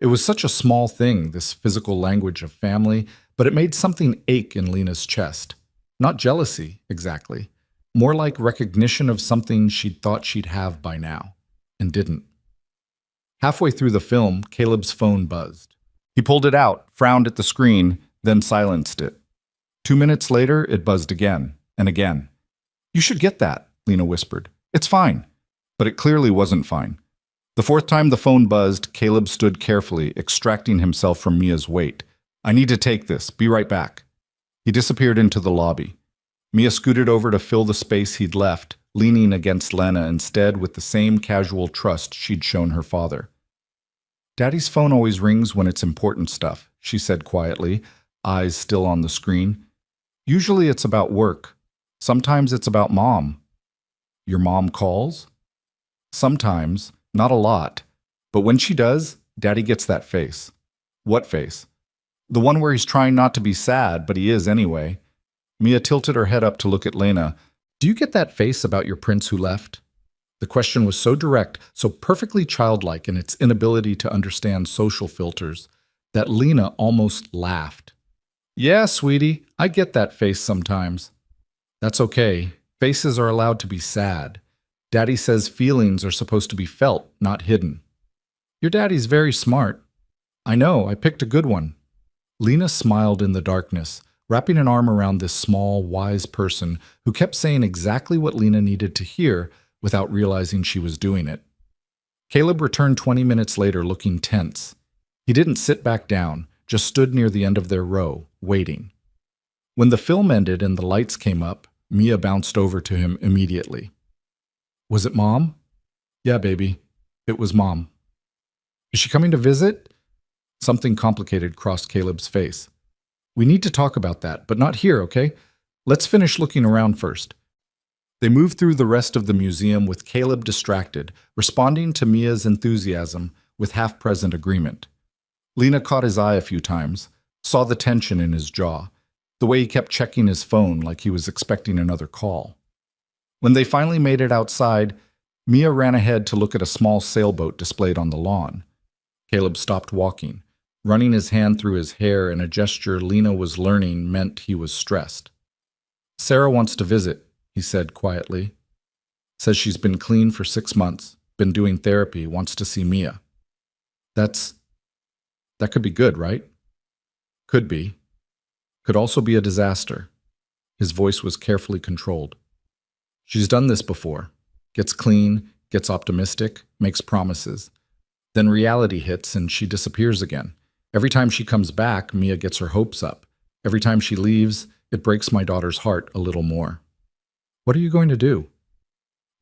It was such a small thing, this physical language of family, but it made something ache in Lena's chest. Not jealousy, exactly. More like recognition of something she'd thought she'd have by now. And didn't. Halfway through the film, Caleb's phone buzzed. He pulled it out, frowned at the screen, then silenced it. 2 minutes later, it buzzed again, and again. "You should get that," Lena whispered. "It's fine." But it clearly wasn't fine. The 4th time the phone buzzed, Caleb stood carefully, extracting himself from Mia's weight. "I need to take this. Be right back." He disappeared into the lobby. Mia scooted over to fill the space he'd left, leaning against Lena instead with the same casual trust she'd shown her father. "Daddy's phone always rings when it's important stuff," she said quietly, eyes still on the screen. "Usually it's about work. Sometimes it's about Mom." "Your mom calls?" "Sometimes. Not a lot. But when she does, Daddy gets that face. What face? The one where he's trying not to be sad, but he is anyway. Mia tilted her head up to look at Lena. Do you get that face about your prince who left? The question was so direct, so perfectly childlike in its inability to understand social filters, that Lena almost laughed. Yeah, sweetie, I get that face sometimes. That's okay. Faces are allowed to be sad. Daddy says feelings are supposed to be felt, not hidden. Your daddy's very smart. I know, I picked a good one. Lena smiled in the darkness, wrapping an arm around this small, wise person who kept saying exactly what Lena needed to hear without realizing she was doing it. Caleb returned 20 minutes later looking tense. He didn't sit back down, just stood near the end of their row, waiting. When the film ended and the lights came up, Mia bounced over to him immediately. Was it Mom? Yeah, baby. It was Mom. Is she coming to visit? Something complicated crossed Caleb's face. We need to talk about that, but not here, okay? Let's finish looking around first. They moved through the rest of the museum with Caleb distracted, responding to Mia's enthusiasm with half-present agreement. Lena caught his eye a few times, saw the tension in his jaw, the way he kept checking his phone like he was expecting another call. When they finally made it outside, Mia ran ahead to look at a small sailboat displayed on the lawn. Caleb stopped walking, running his hand through his hair in a gesture Lena was learning meant he was stressed. Sarah wants to visit, he said quietly. Says she's been clean for 6 months, been doing therapy, wants to see Mia. That could be good, right? Could be. Could also be a disaster. His voice was carefully controlled. She's done this before. Gets clean, gets optimistic, makes promises. Then reality hits and she disappears again. Every time she comes back, Mia gets her hopes up. Every time she leaves, it breaks my daughter's heart a little more. What are you going to do?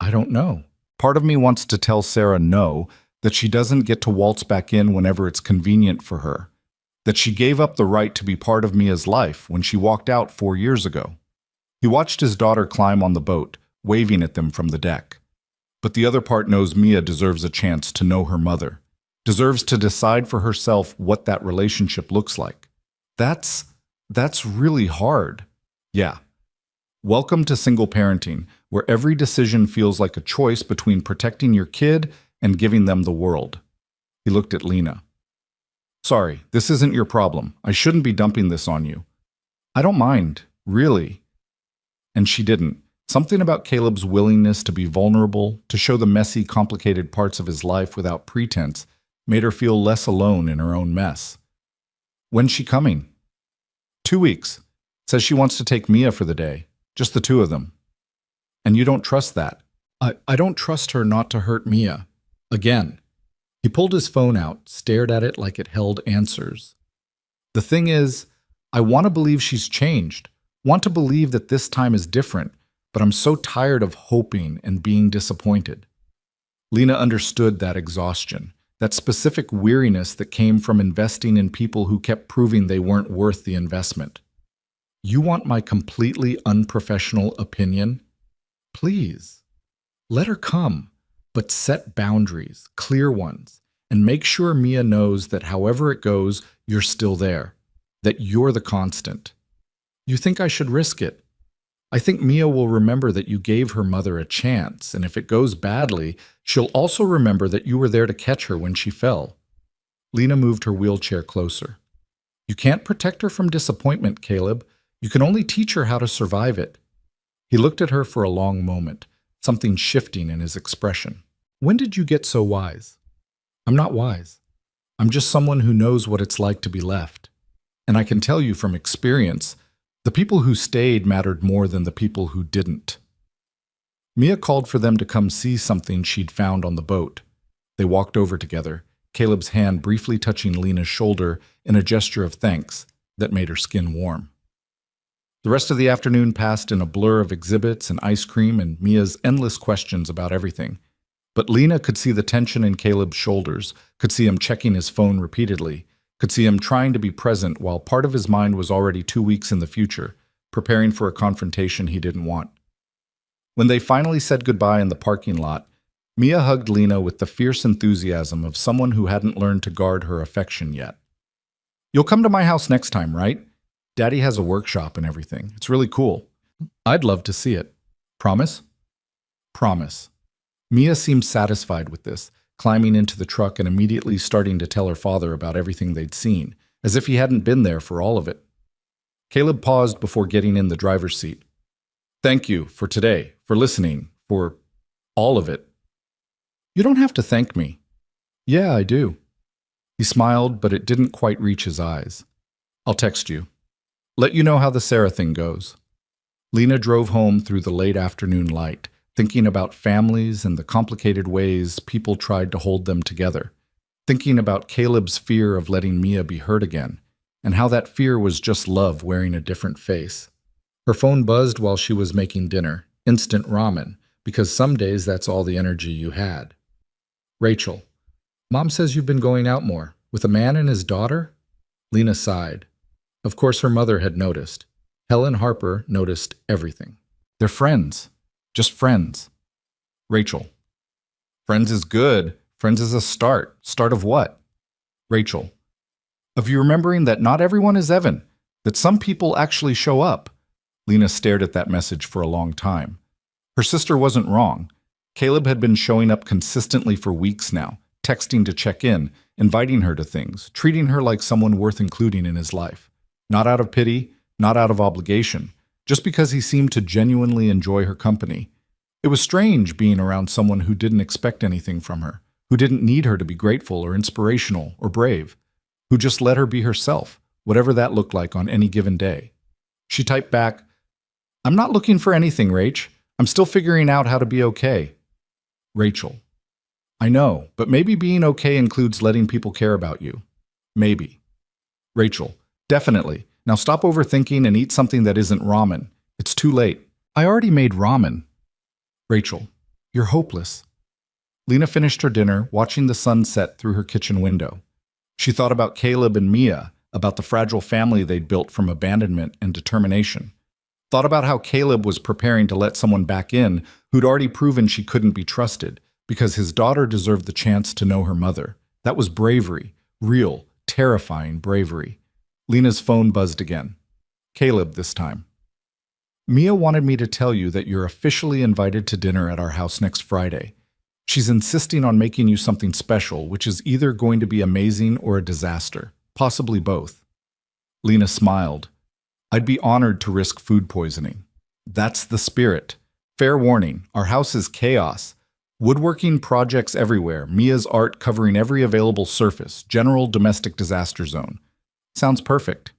I don't know. Part of me wants to tell Sarah no, that she doesn't get to waltz back in whenever it's convenient for her. That she gave up the right to be part of Mia's life when she walked out 4 years ago. He watched his daughter climb on the boat, waving at them from the deck. But the other part knows Mia deserves a chance to know her mother, deserves to decide for herself what that relationship looks like. That's really hard. Yeah. Welcome to single parenting, where every decision feels like a choice between protecting your kid and giving them the world. He looked at Lena. Sorry, this isn't your problem. I shouldn't be dumping this on you. I don't mind, really. And she didn't. Something about Caleb's willingness to be vulnerable, to show the messy, complicated parts of his life without pretense, made her feel less alone in her own mess. When's she coming? 2 weeks. Says she wants to take Mia for the day. Just the two of them. And you don't trust that. I don't trust her not to hurt Mia. Again. He pulled his phone out, stared at it like it held answers. The thing is, I want to believe she's changed. Want to believe that this time is different, but I'm so tired of hoping and being disappointed. Lena understood that exhaustion, that specific weariness that came from investing in people who kept proving they weren't worth the investment. You want my completely unprofessional opinion? Please. Let her come, but set boundaries, clear ones, and make sure Mia knows that however it goes, you're still there, that you're the constant. You think I should risk it? I think Mia will remember that you gave her mother a chance, and if it goes badly, she'll also remember that you were there to catch her when she fell. Lena moved her wheelchair closer. You can't protect her from disappointment, Caleb. You can only teach her how to survive it. He looked at her for a long moment, something shifting in his expression. When did you get so wise? I'm not wise. I'm just someone who knows what it's like to be left. And I can tell you from experience, the people who stayed mattered more than the people who didn't. Mia called for them to come see something she'd found on the boat. They walked over together, Caleb's hand briefly touching Lena's shoulder in a gesture of thanks that made her skin warm. The rest of the afternoon passed in a blur of exhibits and ice cream and Mia's endless questions about everything. But Lena could see the tension in Caleb's shoulders, could see him checking his phone repeatedly, could see him trying to be present while part of his mind was already 2 weeks in the future, preparing for a confrontation he didn't want. When they finally said goodbye in the parking lot, Mia hugged Lena with the fierce enthusiasm of someone who hadn't learned to guard her affection yet. "You'll come to my house next time, right? Daddy has a workshop and everything. It's really cool. I'd love to see it. Promise?" "Promise." Mia seemed satisfied with this, climbing into the truck and immediately starting to tell her father about everything they'd seen, as if he hadn't been there for all of it. Caleb paused before getting in the driver's seat. "Thank you for today, for listening, for all of it." "You don't have to thank me." "Yeah, I do." He smiled, but it didn't quite reach his eyes. "I'll text you. Let you know how the Sarah thing goes." Lena drove home through the late afternoon light, thinking about families and the complicated ways people tried to hold them together, thinking about Caleb's fear of letting Mia be hurt again, and how that fear was just love wearing a different face. Her phone buzzed while she was making dinner, instant ramen, because some days that's all the energy you had. "Rachel, Mom says you've been going out more, with a man and his daughter?" Lena sighed. Of course her mother had noticed. Helen Harper noticed everything. "They're friends. Just friends." "Rachel, friends is good. Friends is a start. Start of what?" "Rachel, of you remembering that not everyone is Evan, that some people actually show up." Lena stared at that message for a long time. Her sister wasn't wrong. Caleb had been showing up consistently for weeks now, texting to check in, inviting her to things, treating her like someone worth including in his life. Not out of pity, not out of obligation, just because he seemed to genuinely enjoy her company. It was strange being around someone who didn't expect anything from her, who didn't need her to be grateful or inspirational or brave, who just let her be herself, whatever that looked like on any given day. She typed back, "I'm not looking for anything, Rach. I'm still figuring out how to be okay." Rachel, "I know, but maybe being okay includes letting people care about you. Maybe." Rachel, "Definitely. Now stop overthinking and eat something that isn't ramen. It's too late. I already made ramen." Rachel, "You're hopeless." Lena finished her dinner, watching the sun set through her kitchen window. She thought about Caleb and Mia, about the fragile family they'd built from abandonment and determination. Thought about how Caleb was preparing to let someone back in who'd already proven she couldn't be trusted, because his daughter deserved the chance to know her mother. That was bravery, real, terrifying bravery. Lena's phone buzzed again. Caleb this time. "Mia wanted me to tell you that you're officially invited to dinner at our house next Friday. She's insisting on making you something special, which is either going to be amazing or a disaster, possibly both." Lena smiled. "I'd be honored to risk food poisoning." "That's the spirit. Fair warning, our house is chaos. Woodworking projects everywhere, Mia's art covering every available surface, general domestic disaster zone. Sounds perfect."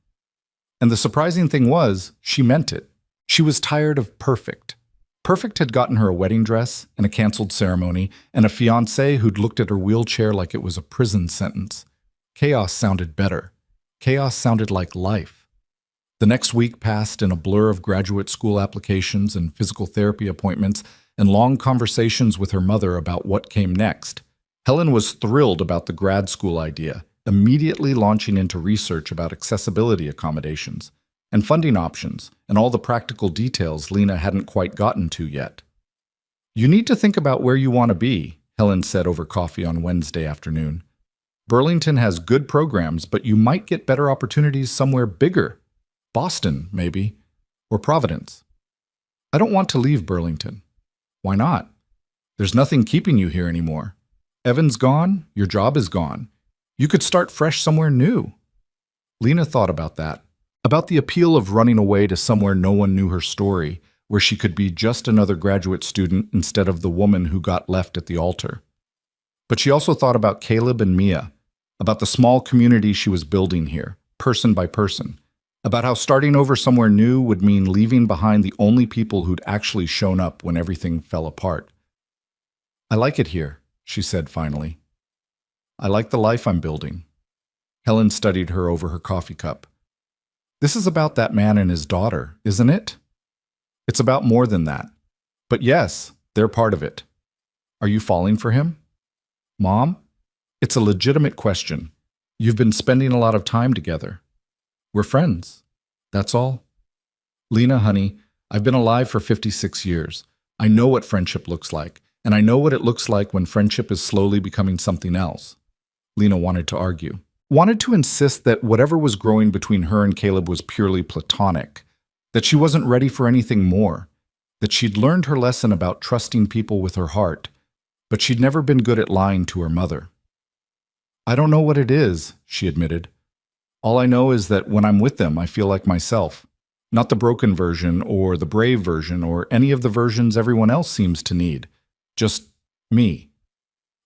And the surprising thing was, she meant it. She was tired of perfect. Perfect had gotten her a wedding dress and a canceled ceremony and a fiancé who'd looked at her wheelchair like it was a prison sentence. Chaos sounded better. Chaos sounded like life. The next week passed in a blur of graduate school applications and physical therapy appointments and long conversations with her mother about what came next. Helen was thrilled about the grad school idea, immediately launching into research about accessibility accommodations and funding options and all the practical details Lena hadn't quite gotten to yet. "You need to think about where you want to be," Helen said over coffee on Wednesday afternoon. "Burlington has good programs, but you might get better opportunities somewhere bigger. Boston, maybe, or Providence." "I don't want to leave Burlington." "Why not?" "There's nothing keeping you here anymore. Evan's gone, your job is gone. You could start fresh somewhere new." Lena thought about that, about the appeal of running away to somewhere no one knew her story, where she could be just another graduate student instead of the woman who got left at the altar. But she also thought about Caleb and Mia, about the small community she was building here, person by person, about how starting over somewhere new would mean leaving behind the only people who'd actually shown up when everything fell apart. "I like it here," she said finally. "I like the life I'm building." Helen studied her over her coffee cup. "This is about that man and his daughter, isn't it?" "It's about more than that. But yes, they're part of it." "Are you falling for him?" "Mom, it's a legitimate question. You've been spending a lot of time together." "We're friends. That's all." "Lena, honey, I've been alive for 56 years. I know what friendship looks like, And I know what it looks like when friendship is slowly becoming something else. Lena wanted to argue. Wanted to insist that whatever was growing between her and Caleb was purely platonic. That she wasn't ready for anything more. That she'd learned her lesson about trusting people with her heart. But she'd never been good at lying to her mother. I don't know what it is, she admitted. All I know is that when I'm with them, I feel like myself. Not the broken version or the brave version or any of the versions everyone else seems to need. Just me.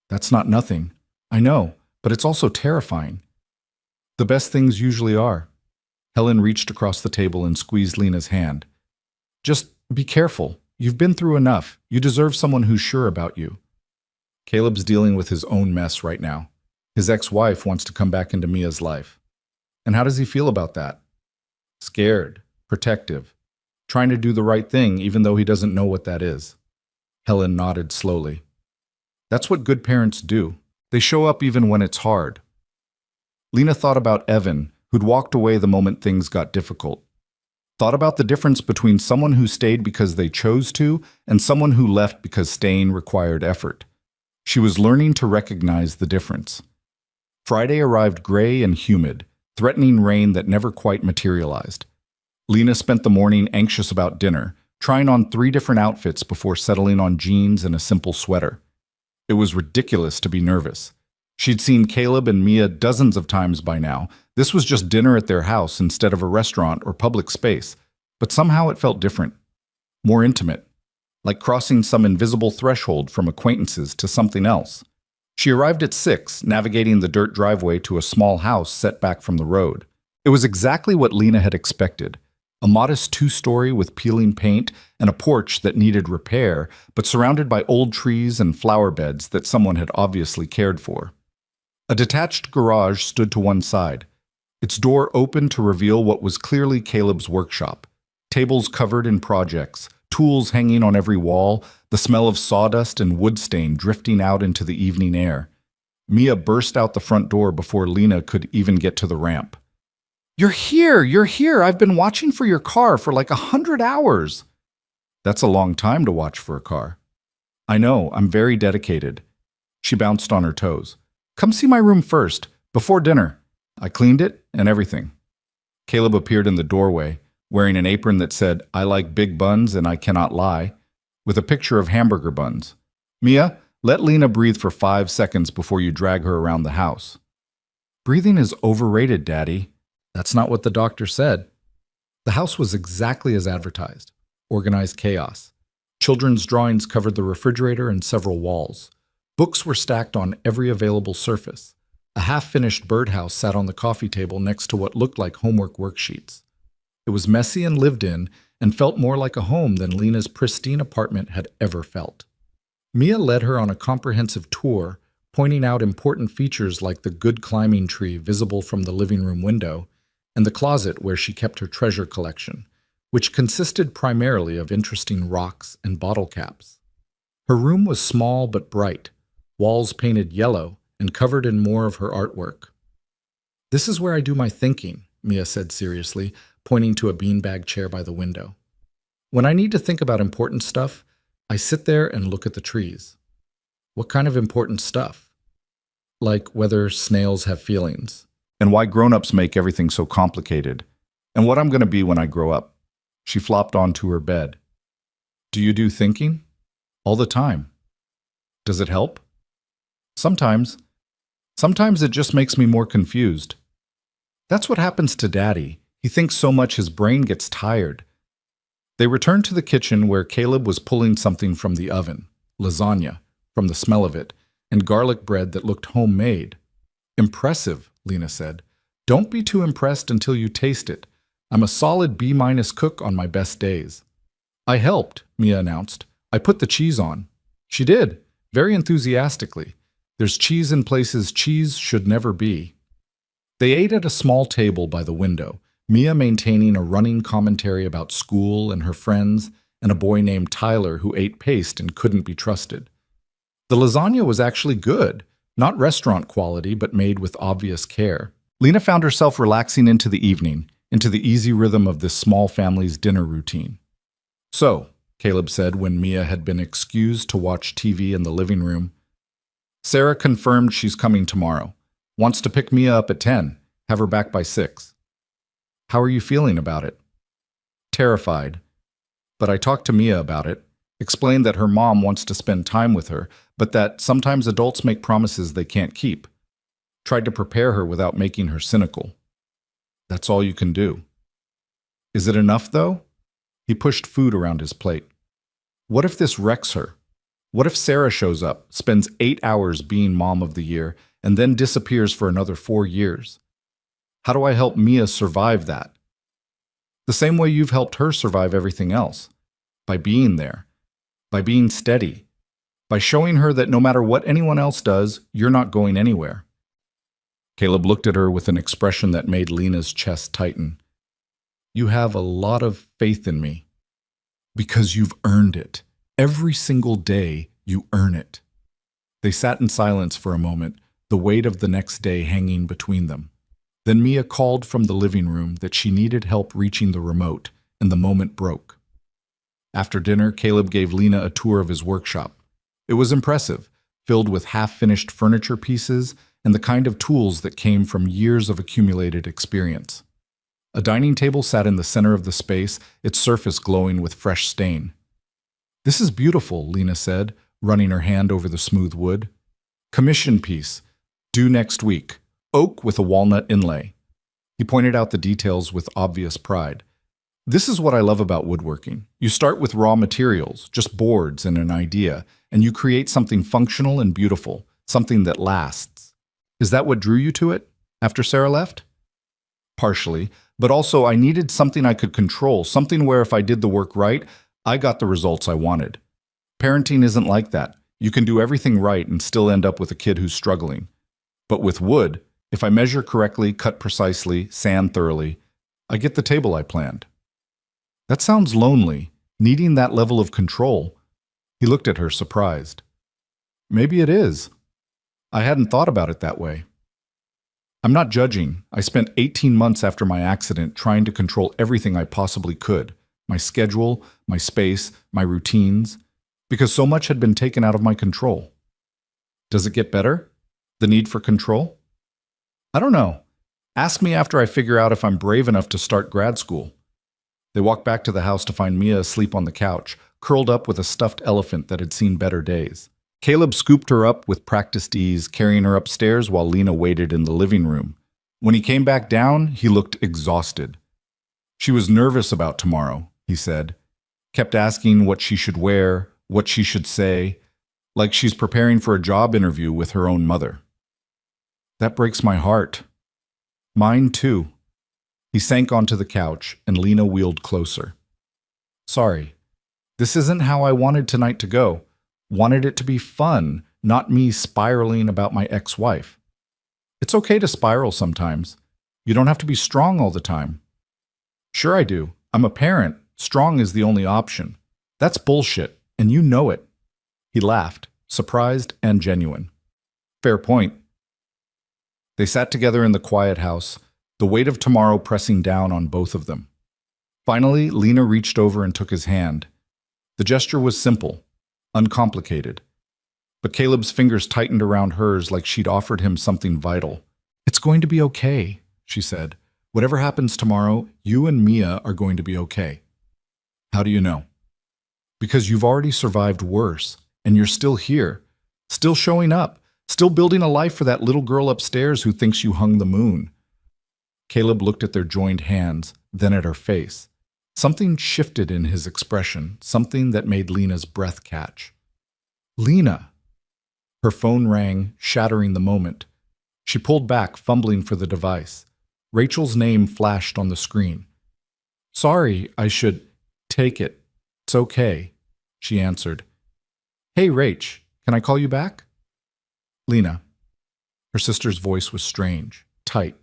That's not nothing. I know, but it's also terrifying. The best things usually are. Helen reached across the table and squeezed Lena's hand. Just be careful. You've been through enough. You deserve someone who's sure about you. Caleb's dealing with his own mess right now. His ex-wife wants to come back into Mia's life. And how does he feel about that? Scared, protective, trying to do the right thing even though he doesn't know what that is. Helen nodded slowly. That's what good parents do. They show up even when it's hard. Lena thought about Evan, who'd walked away the moment things got difficult. Thought about the difference between someone who stayed because they chose to and someone who left because staying required effort. She was learning to recognize the difference. Friday arrived gray and humid, threatening rain that never quite materialized. Lena spent the morning anxious about dinner, trying on 3 different outfits before settling on jeans and a simple sweater. It was ridiculous to be nervous. She'd seen Caleb and Mia dozens of times by now. This was just dinner at their house instead of a restaurant or public space, but somehow it felt different, more intimate, like crossing some invisible threshold from acquaintances to something else. She arrived at 6, navigating the dirt driveway to a small house set back from the road. It was exactly what Lena had expected. A modest 2-story with peeling paint and a porch that needed repair, but surrounded by old trees and flower beds that someone had obviously cared for. A detached garage stood to one side. Its door opened to reveal what was clearly Caleb's workshop. Tables covered in projects, tools hanging on every wall, the smell of sawdust and wood stain drifting out into the evening air. Mia burst out the front door before Lena could even get to the ramp. You're here, I've been watching for your car for like 100 hours. That's a long time to watch for a car. I know, I'm very dedicated. She bounced on her toes. Come see my room first, before dinner. I cleaned it and everything. Caleb appeared in the doorway, wearing an apron that said, I like big buns and I cannot lie, with a picture of hamburger buns. Mia, let Lena breathe for 5 seconds before you drag her around the house. Breathing is overrated, Daddy. That's not what the doctor said. The house was exactly as advertised. Organized chaos. Children's drawings covered the refrigerator and several walls. Books were stacked on every available surface. A half-finished birdhouse sat on the coffee table next to what looked like homework worksheets. It was messy and lived in, and felt more like a home than Lena's pristine apartment had ever felt. Mia led her on a comprehensive tour, pointing out important features like the good climbing tree visible from the living room window, and the closet where she kept her treasure collection, which consisted primarily of interesting rocks and bottle caps. Her room was small but bright, walls painted yellow and covered in more of her artwork. This is where I do my thinking, Mia said seriously, pointing to a beanbag chair by the window. When I need to think about important stuff, I sit there and look at the trees. What kind of important stuff? Like whether snails have feelings. And why grown-ups make everything so complicated. And what I'm going to be when I grow up. She flopped onto her bed. Do you do thinking? All the time. Does it help? Sometimes. Sometimes it just makes me more confused. That's what happens to Daddy. He thinks so much his brain gets tired. They returned to the kitchen where Caleb was pulling something from the oven, lasagna, from the smell of it, and garlic bread that looked homemade. Impressive, Lena said. Don't be too impressed until you taste it. I'm a solid B- cook on my best days. I helped, Mia announced. I put the cheese on. She did, very enthusiastically. There's cheese in places cheese should never be. They ate at a small table by the window, Mia maintaining a running commentary about school and her friends, and a boy named Tyler who ate paste and couldn't be trusted. The lasagna was actually good, not restaurant quality, but made with obvious care. Lena found herself relaxing into the evening, into the easy rhythm of this small family's dinner routine. So, Caleb said when Mia had been excused to watch TV in the living room. Sarah confirmed she's coming tomorrow. Wants to pick Mia up at 10, have her back by 6. How are you feeling about it? Terrified. But I talked to Mia about it, explained that her mom wants to spend time with her, but that sometimes adults make promises they can't keep. Tried to prepare her without making her cynical. That's all you can do. Is it enough, though? He pushed food around his plate. What if this wrecks her? What if Sarah shows up, spends 8 hours being mom of the year, and then disappears for another 4 years? How do I help Mia survive that? The same way you've helped her survive everything else. By being there. By being steady. By showing her that no matter what anyone else does, you're not going anywhere. Caleb looked at her with an expression that made Lena's chest tighten. You have a lot of faith in me. Because you've earned it. Every single day, you earn it. They sat in silence for a moment, the weight of the next day hanging between them. Then Mia called from the living room that she needed help reaching the remote, and the moment broke. After dinner, Caleb gave Lena a tour of his workshop. It was impressive, filled with half-finished furniture pieces and the kind of tools that came from years of accumulated experience. A dining table sat in the center of the space, its surface glowing with fresh stain. This is beautiful, Lena said, running her hand over the smooth wood. Commission piece, due next week. Oak with a walnut inlay. He pointed out the details with obvious pride. This is what I love about woodworking. You start with raw materials, just boards and an idea, and you create something functional and beautiful, something that lasts. Is that what drew you to it, after Sarah left? Partially, but also I needed something I could control, something where if I did the work right, I got the results I wanted. Parenting isn't like that. You can do everything right and still end up with a kid who's struggling. But with wood, if I measure correctly, cut precisely, sand thoroughly, I get the table I planned. That sounds lonely, needing that level of control. He looked at her, surprised. Maybe it is. I hadn't thought about it that way. I'm not judging. I spent 18 months after my accident trying to control everything I possibly could. My schedule, my space, my routines, because so much had been taken out of my control. Does it get better? The need for control? I don't know. Ask me after I figure out if I'm brave enough to start grad school. They walked back to the house to find Mia asleep on the couch, curled up with a stuffed elephant that had seen better days. Caleb scooped her up with practiced ease, carrying her upstairs while Lena waited in the living room. When he came back down, he looked exhausted. She was nervous about tomorrow, he said. Kept asking what she should wear, what she should say, like she's preparing for a job interview with her own mother. That breaks my heart. Mine too. He sank onto the couch, and Lena wheeled closer. Sorry. This isn't how I wanted tonight to go. Wanted it to be fun, not me spiraling about my ex-wife. It's okay to spiral sometimes. You don't have to be strong all the time. Sure I do. I'm a parent. Strong is the only option. That's bullshit, and you know it. He laughed, surprised and genuine. Fair point. They sat together in the quiet house, the weight of tomorrow pressing down on both of them. Finally, Lena reached over and took his hand. The gesture was simple, uncomplicated. But Caleb's fingers tightened around hers like she'd offered him something vital. It's going to be okay, she said. Whatever happens tomorrow, you and Mia are going to be okay. How do you know? Because you've already survived worse, and you're still here, still showing up, still building a life for that little girl upstairs who thinks you hung the moon. Caleb looked at their joined hands, then at her face. Something shifted in his expression, something that made Lena's breath catch. Lena! Her phone rang, shattering the moment. She pulled back, fumbling for the device. Rachel's name flashed on the screen. Sorry, I should take it. It's okay, she answered. Hey, Rach, can I call you back? Lena. Her sister's voice was strange, tight.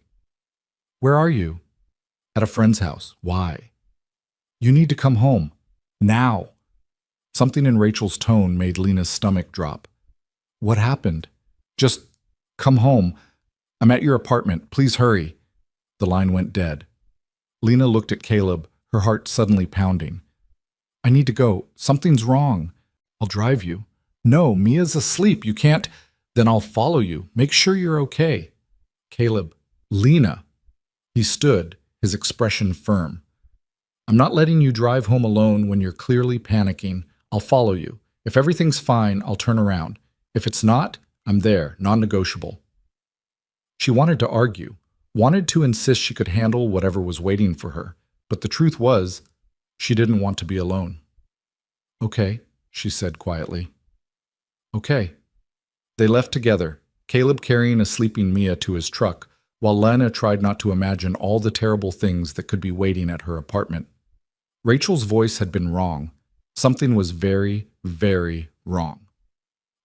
Where are you? At a friend's house. Why? You need to come home. Now. Something in Rachel's tone made Lena's stomach drop. What happened? Just come home. I'm at your apartment. Please hurry. The line went dead. Lena looked at Caleb, her heart suddenly pounding. I need to go. Something's wrong. I'll drive you. No, Mia's asleep. You can't. Then I'll follow you. Make sure you're okay. Caleb. Lena. He stood, his expression firm. I'm not letting you drive home alone when you're clearly panicking. I'll follow you. If everything's fine, I'll turn around. If it's not, I'm there, non-negotiable. She wanted to argue, wanted to insist she could handle whatever was waiting for her, but the truth was, she didn't want to be alone. Okay, she said quietly. Okay. They left together, Caleb carrying a sleeping Mia to his truck, while Lena tried not to imagine all the terrible things that could be waiting at her apartment. Rachel's voice had been wrong. Something was very, very wrong.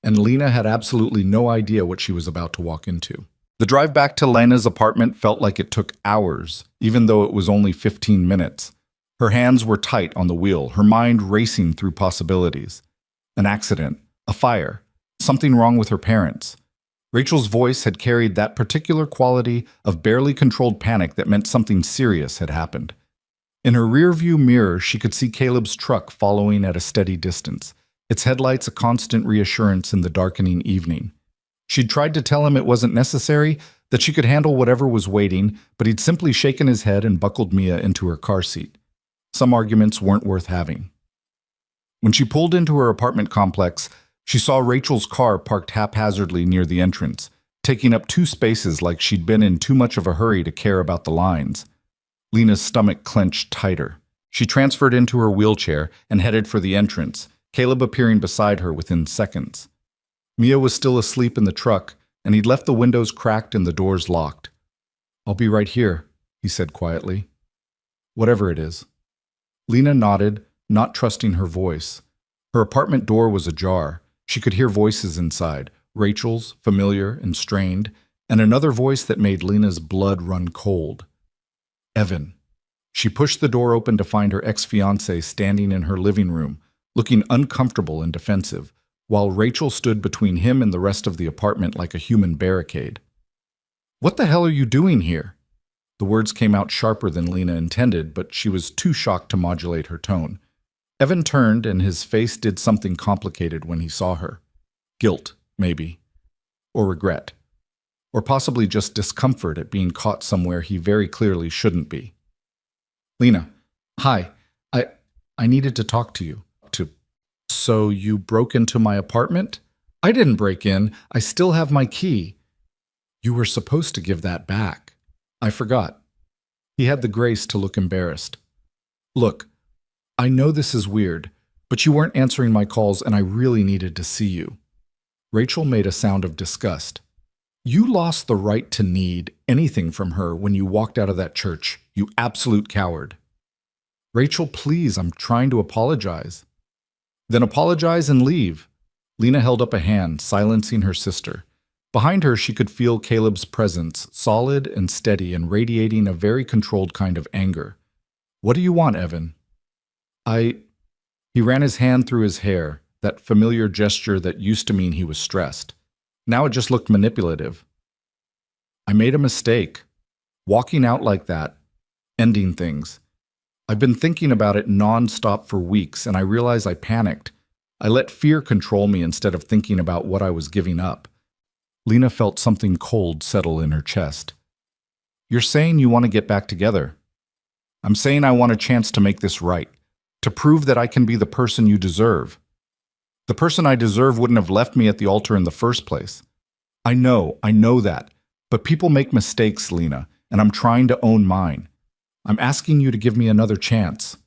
And Lena had absolutely no idea what she was about to walk into. The drive back to Lena's apartment felt like it took hours, even though it was only 15 minutes. Her hands were tight on the wheel, her mind racing through possibilities. An accident, a fire, something wrong with her parents. Rachel's voice had carried that particular quality of barely controlled panic that meant something serious had happened. In her rearview mirror, she could see Caleb's truck following at a steady distance, its headlights a constant reassurance in the darkening evening. She'd tried to tell him it wasn't necessary, that she could handle whatever was waiting, but he'd simply shaken his head and buckled Mia into her car seat. Some arguments weren't worth having. When she pulled into her apartment complex, she saw Rachel's car parked haphazardly near the entrance, taking up 2 spaces like she'd been in too much of a hurry to care about the lines. Lena's stomach clenched tighter. She transferred into her wheelchair and headed for the entrance, Caleb appearing beside her within seconds. Mia was still asleep in the truck, and he'd left the windows cracked and the doors locked. I'll be right here, he said quietly. Whatever it is. Lena nodded, not trusting her voice. Her apartment door was ajar. She could hear voices inside, Rachel's, familiar and strained, and another voice that made Lena's blood run cold. Evan. She pushed the door open to find her ex-fiancé standing in her living room, looking uncomfortable and defensive, while Rachel stood between him and the rest of the apartment like a human barricade. What the hell are you doing here? The words came out sharper than Lena intended, but she was too shocked to modulate her tone. Evan turned, and his face did something complicated when he saw her. Guilt, maybe. Or regret. Or possibly just discomfort at being caught somewhere he very clearly shouldn't be. Lena, hi. I needed to talk to you. So you broke into my apartment? I didn't break in. I still have my key. You were supposed to give that back. I forgot. He had the grace to look embarrassed. Look, I know this is weird, but you weren't answering my calls and I really needed to see you. Rachel made a sound of disgust. You lost the right to need anything from her when you walked out of that church, you absolute coward. Rachel, please, I'm trying to apologize. Then apologize and leave. Lena held up a hand, silencing her sister. Behind her, she could feel Caleb's presence, solid and steady and radiating a very controlled kind of anger. What do you want, Evan? He ran his hand through his hair, that familiar gesture that used to mean he was stressed. Now it just looked manipulative. I made a mistake. Walking out like that, ending things. I've been thinking about it non-stop for weeks, and I realize I panicked. I let fear control me instead of thinking about what I was giving up. Lena felt something cold settle in her chest. You're saying you want to get back together. I'm saying I want a chance to make this right, to prove that I can be the person you deserve. The person I deserve wouldn't have left me at the altar in the first place. I know that. But people make mistakes, Lena, and I'm trying to own mine. I'm asking you to give me another chance.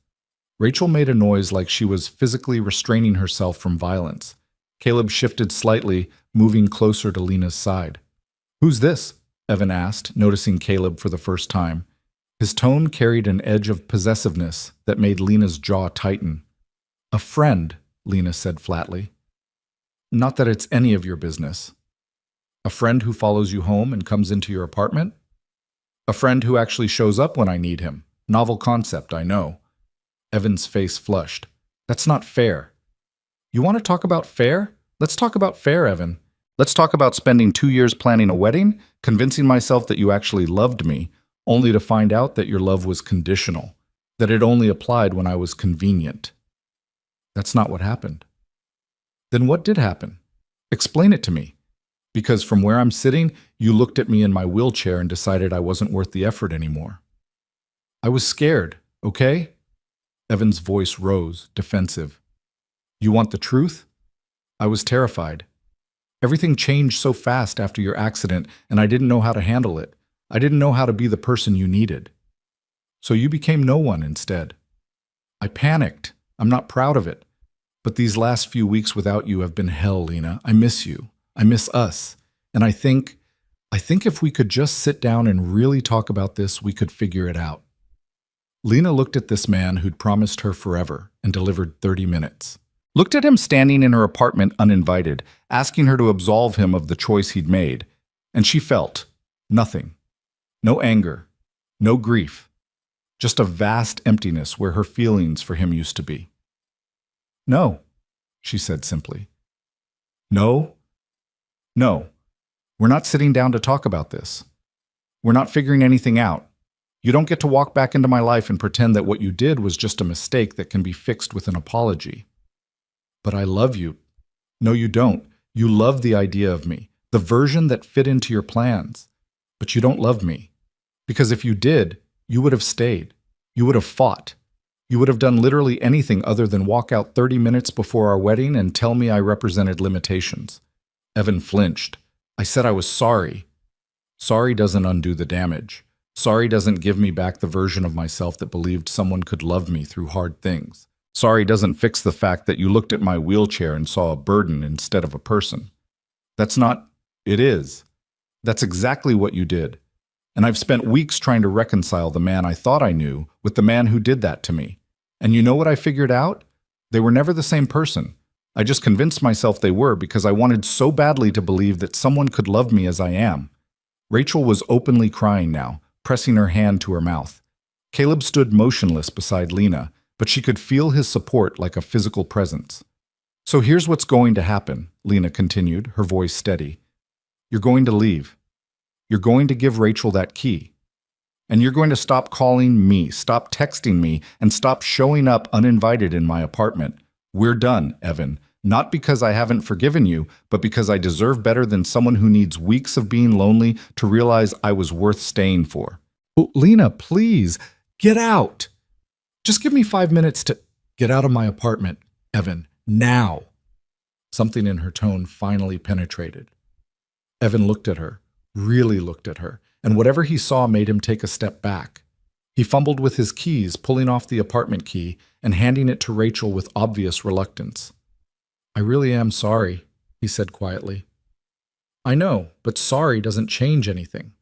Rachel made a noise like she was physically restraining herself from violence. Caleb shifted slightly, moving closer to Lena's side. Who's this? Evan asked, noticing Caleb for the first time. His tone carried an edge of possessiveness that made Lena's jaw tighten. A friend, Lena said flatly. Not that it's any of your business. A friend who follows you home and comes into your apartment? A friend who actually shows up when I need him. Novel concept, I know. Evan's face flushed. That's not fair. You want to talk about fair? Let's talk about fair, Evan. Let's talk about spending 2 years planning a wedding, convincing myself that you actually loved me, only to find out that your love was conditional, that it only applied when I was convenient. That's not what happened. Then what did happen? Explain it to me. Because from where I'm sitting, you looked at me in my wheelchair and decided I wasn't worth the effort anymore. I was scared, okay? Evan's voice rose, defensive. You want the truth? I was terrified. Everything changed so fast after your accident, and I didn't know how to handle it. I didn't know how to be the person you needed. So you became no one instead. I panicked. I'm not proud of it. But these last few weeks without you have been hell, Lena. I miss you. I miss us. And I think if we could just sit down and really talk about this, we could figure it out. Lena looked at this man who'd promised her forever and delivered 30 minutes. Looked at him standing in her apartment uninvited, asking her to absolve him of the choice he'd made. And she felt nothing. No anger. No grief. Just a vast emptiness where her feelings for him used to be. No, she said simply. No. We're not sitting down to talk about this. We're not figuring anything out. You don't get to walk back into my life and pretend that what you did was just a mistake that can be fixed with an apology. But I love you. No, you don't. You love the idea of me, the version that fit into your plans. But you don't love me. Because if you did, you would have stayed. You would have fought. You would have done literally anything other than walk out 30 minutes before our wedding and tell me I represented limitations. Evan flinched. I said I was sorry. Sorry doesn't undo the damage. Sorry doesn't give me back the version of myself that believed someone could love me through hard things. Sorry doesn't fix the fact that you looked at my wheelchair and saw a burden instead of a person. That's not, it is. That's exactly what you did. And I've spent weeks trying to reconcile the man I thought I knew with the man who did that to me. And you know what I figured out? They were never the same person. I just convinced myself they were because I wanted so badly to believe that someone could love me as I am. Rachel was openly crying now, pressing her hand to her mouth. Caleb stood motionless beside Lena, but she could feel his support like a physical presence. So here's what's going to happen, Lena continued, her voice steady. You're going to leave. You're going to give Rachel that key. And you're going to stop calling me, stop texting me, and stop showing up uninvited in my apartment. We're done, Evan. Not because I haven't forgiven you, but because I deserve better than someone who needs weeks of being lonely to realize I was worth staying for. Oh, Lena, please, get out. Just give me 5 minutes to get out of my apartment, Evan, now. Something in her tone finally penetrated. Evan looked at her, really looked at her, and whatever he saw made him take a step back. He fumbled with his keys, pulling off the apartment key and handing it to Rachel with obvious reluctance. I really am sorry, he said quietly. I know, but sorry doesn't change anything.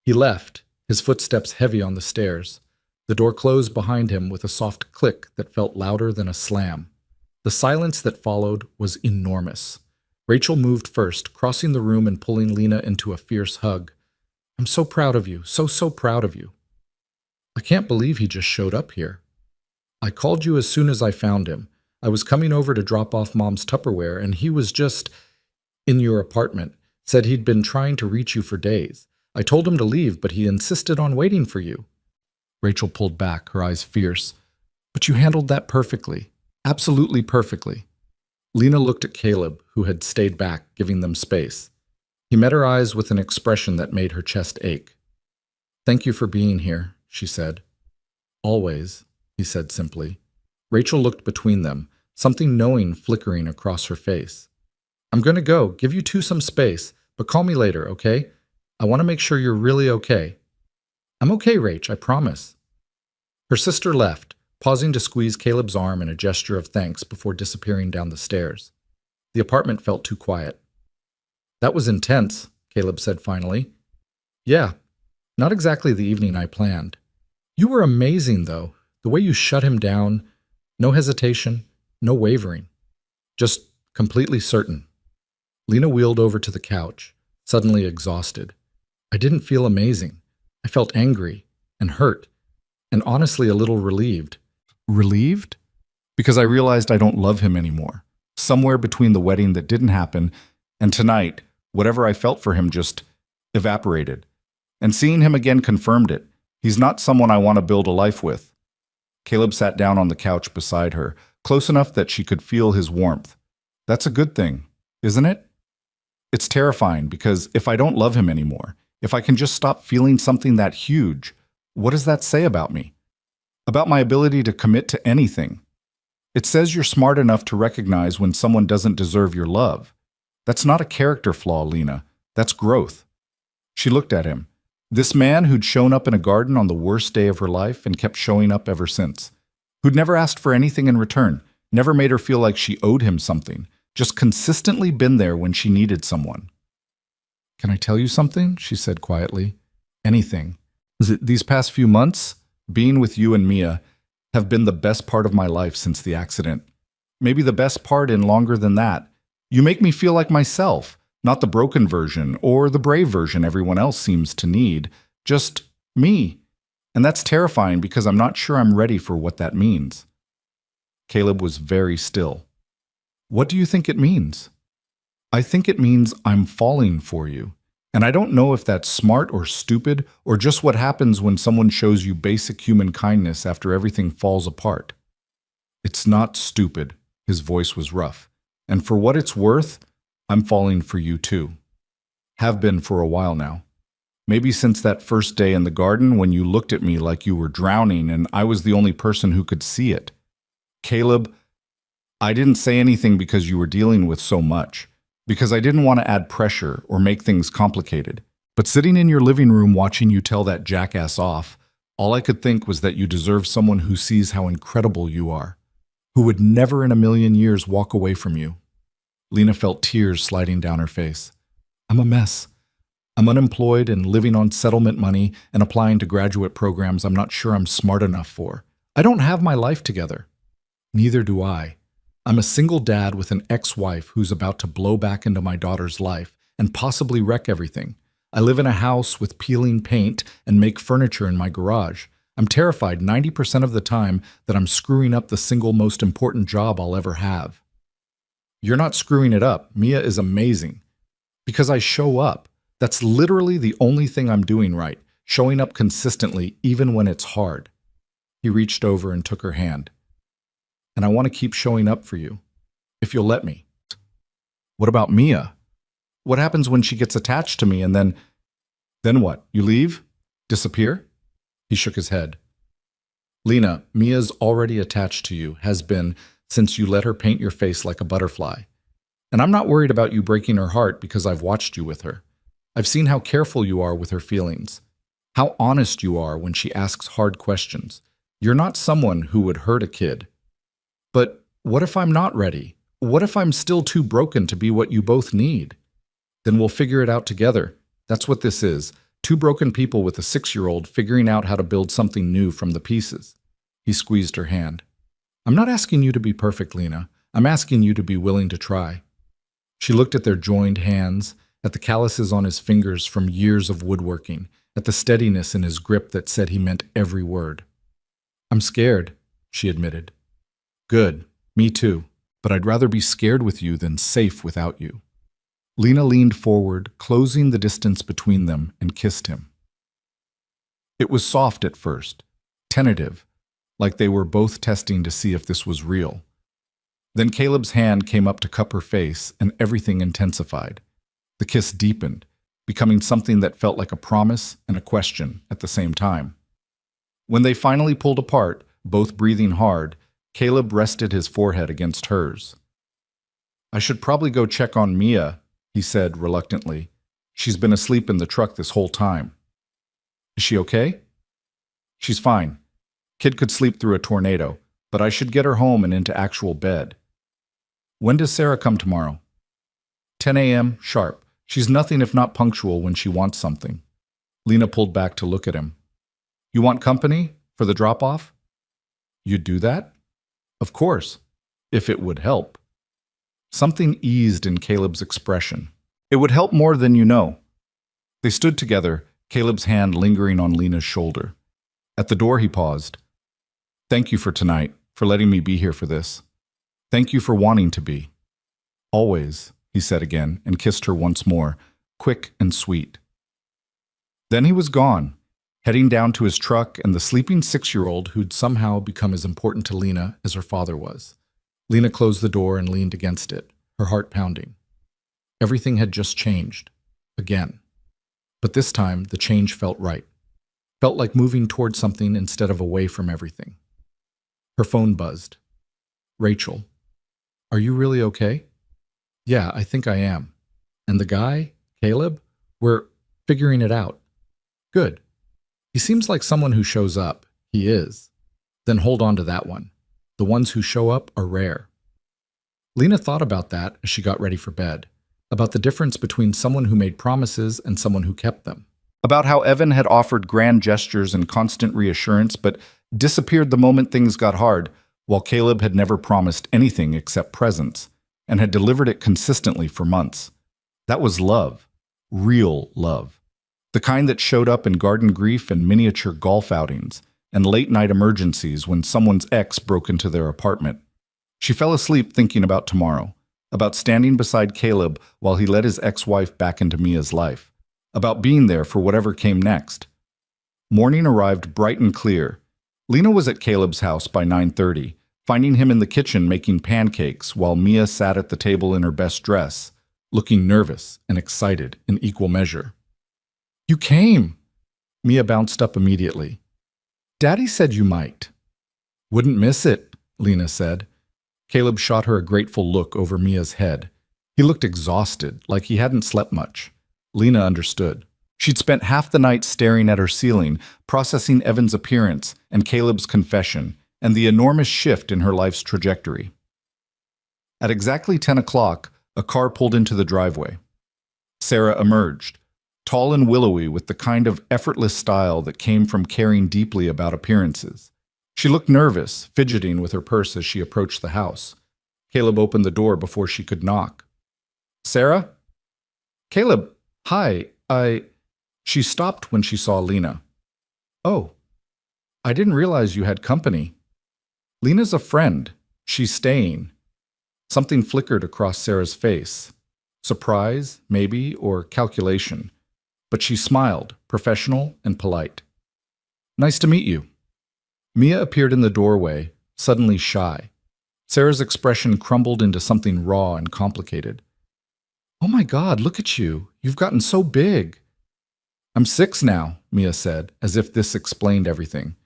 He left, his footsteps heavy on the stairs. The door closed behind him with a soft click that felt louder than a slam. The silence that followed was enormous. Rachel moved first, crossing the room and pulling Lena into a fierce hug. I'm so proud of you, so proud of you. I can't believe he just showed up here. I called you as soon as I found him. I was coming over to drop off Mom's Tupperware, and he was just in your apartment, said he'd been trying to reach you for days. I told him to leave, but he insisted on waiting for you. Rachel pulled back, her eyes fierce. But you handled that perfectly. Absolutely perfectly. Lena looked at Caleb, who had stayed back, giving them space. He met her eyes with an expression that made her chest ache. Thank you for being here, she said. Always, he said simply. Rachel looked between them, something knowing flickering across her face. I'm going to go, give you two some space, but call me later, okay? I want to make sure you're really okay. I'm okay, Rach, I promise. Her sister left, pausing to squeeze Caleb's arm in a gesture of thanks before disappearing down the stairs. The apartment felt too quiet. That was intense, Caleb said finally. Yeah, not exactly the evening I planned. You were amazing, though, the way you shut him down. No hesitation, no wavering. Just completely certain. Lena wheeled over to the couch, suddenly exhausted. I didn't feel amazing. I felt angry and hurt, and honestly a little relieved. Relieved? Because I realized I don't love him anymore. Somewhere between the wedding that didn't happen and tonight, whatever I felt for him just evaporated. And seeing him again confirmed it. He's not someone I want to build a life with. Caleb sat down on the couch beside her, close enough that she could feel his warmth. That's a good thing, isn't it? It's terrifying because if I don't love him anymore, if I can just stop feeling something that huge, what does that say about me? About my ability to commit to anything? It says you're smart enough to recognize when someone doesn't deserve your love. That's not a character flaw, Lena. That's growth. She looked at him. This man who'd shown up in a garden on the worst day of her life and kept showing up ever since. Who'd never asked for anything in return, never made her feel like she owed him something, just consistently been there when she needed someone. "Can I tell you something?" she said quietly. "Anything. These past few months, being with you and Mia, have been the best part of my life since the accident. Maybe the best part in longer than that. You make me feel like myself, not the broken version or the brave version everyone else seems to need. Just me. And that's terrifying because I'm not sure I'm ready for what that means." Caleb was very still. "What do you think it means?" "I think it means I'm falling for you. And I don't know if that's smart or stupid or just what happens when someone shows you basic human kindness after everything falls apart." "It's not stupid." His voice was rough. "And for what it's worth, I'm falling for you too. Have been for a while now. Maybe since that first day in the garden when you looked at me like you were drowning and I was the only person who could see it. Caleb, I didn't say anything because you were dealing with so much, because I didn't want to add pressure or make things complicated. But sitting in your living room watching you tell that jackass off, all I could think was that you deserve someone who sees how incredible you are, who would never in a million years walk away from you." Lena felt tears sliding down her face. "I'm a mess. I'm unemployed and living on settlement money and applying to graduate programs I'm not sure I'm smart enough for. I don't have my life together." "Neither do I. I'm a single dad with an ex-wife who's about to blow back into my daughter's life and possibly wreck everything. I live in a house with peeling paint and make furniture in my garage. I'm terrified 90% of the time that I'm screwing up the single most important job I'll ever have." "You're not screwing it up. Mia is amazing. Because I show up. That's literally the only thing I'm doing right, showing up consistently even when it's hard." He reached over and took her hand. "And I want to keep showing up for you, if you'll let me." "What about Mia? What happens when she gets attached to me and then what? You leave? Disappear?" He shook his head. "Lena, Mia's already attached to you, has been, since you let her paint your face like a butterfly. And I'm not worried about you breaking her heart because I've watched you with her. I've seen how careful you are with her feelings, how honest you are when she asks hard questions. You're not someone who would hurt a kid. But what if I'm not ready? What if I'm still too broken to be what you both need? Then we'll figure it out together. That's what this is. Two broken people with a 6-year-old figuring out how to build something new from the pieces." He squeezed her hand. "I'm not asking you to be perfect, Lena. I'm asking you to be willing to try." She looked at their joined hands, at the calluses on his fingers from years of woodworking, at the steadiness in his grip that said he meant every word. "I'm scared," she admitted. "Good. Me too. But I'd rather be scared with you than safe without you." Lena leaned forward, closing the distance between them, and kissed him. It was soft at first, tentative, like they were both testing to see if this was real. Then Caleb's hand came up to cup her face, and everything intensified. The kiss deepened, becoming something that felt like a promise and a question at the same time. When they finally pulled apart, both breathing hard, Caleb rested his forehead against hers. "I should probably go check on Mia," he said reluctantly. "She's been asleep in the truck this whole time." "Is she okay?" "She's fine. Kid could sleep through a tornado, but I should get her home and into actual bed." "When does Sarah come tomorrow?" 10 a.m. sharp. She's nothing if not punctual when she wants something." Lena pulled back to look at him. "You want company for the drop-off?" "You'd do that?" "Of course, if it would help." Something eased in Caleb's expression. "It would help more than you know." They stood together, Caleb's hand lingering on Lena's shoulder. At the door he paused. "Thank you for tonight, for letting me be here for this. Thank you for wanting to be." "Always," he said again, and kissed her once more, quick and sweet. Then he was gone, heading down to his truck and the sleeping 6-year-old who'd somehow become as important to Lena as her father was. Lena closed the door and leaned against it, her heart pounding. Everything had just changed. Again. But this time, the change felt right. Felt like moving toward something instead of away from everything. Her phone buzzed. Rachel. Are you really okay? Yeah, I think I am. And the guy, Caleb? We're figuring it out. Good. He seems like someone who shows up. He is. Then hold on to that one. The ones who show up are rare. Lena thought about that as she got ready for bed, about the difference between someone who made promises and someone who kept them. About how Evan had offered grand gestures and constant reassurance, but disappeared the moment things got hard, while Caleb had never promised anything except presence, and had delivered it consistently for months. That was love. Real love. The kind that showed up in garden grief and miniature golf outings, and late-night emergencies when someone's ex broke into their apartment. She fell asleep thinking about tomorrow, about standing beside Caleb while he led his ex-wife back into Mia's life, about being there for whatever came next. Morning arrived bright and clear. Lena was at Caleb's house by 9:30, finding him in the kitchen making pancakes while Mia sat at the table in her best dress, looking nervous and excited in equal measure. You came! Mia bounced up immediately. Daddy said you might. Wouldn't miss it, Lena said. Caleb shot her a grateful look over Mia's head. He looked exhausted, like he hadn't slept much. Lena understood. She'd spent half the night staring at her ceiling, processing Evan's appearance and Caleb's confession, and the enormous shift in her life's trajectory. At exactly 10 o'clock, a car pulled into the driveway. Sarah emerged, tall and willowy with the kind of effortless style that came from caring deeply about appearances. She looked nervous, fidgeting with her purse as she approached the house. Caleb opened the door before she could knock. Sarah? Caleb, hi, She stopped when she saw Lena. Oh, I didn't realize you had company. Lena's a friend. She's staying. Something flickered across Sarah's face. Surprise, maybe, or calculation. But she smiled, professional and polite. Nice to meet you. Mia appeared in the doorway, suddenly shy. Sarah's expression crumbled into something raw and complicated. Oh my God, look at you. You've gotten so big. I'm 6 now, Mia said, as if this explained everything.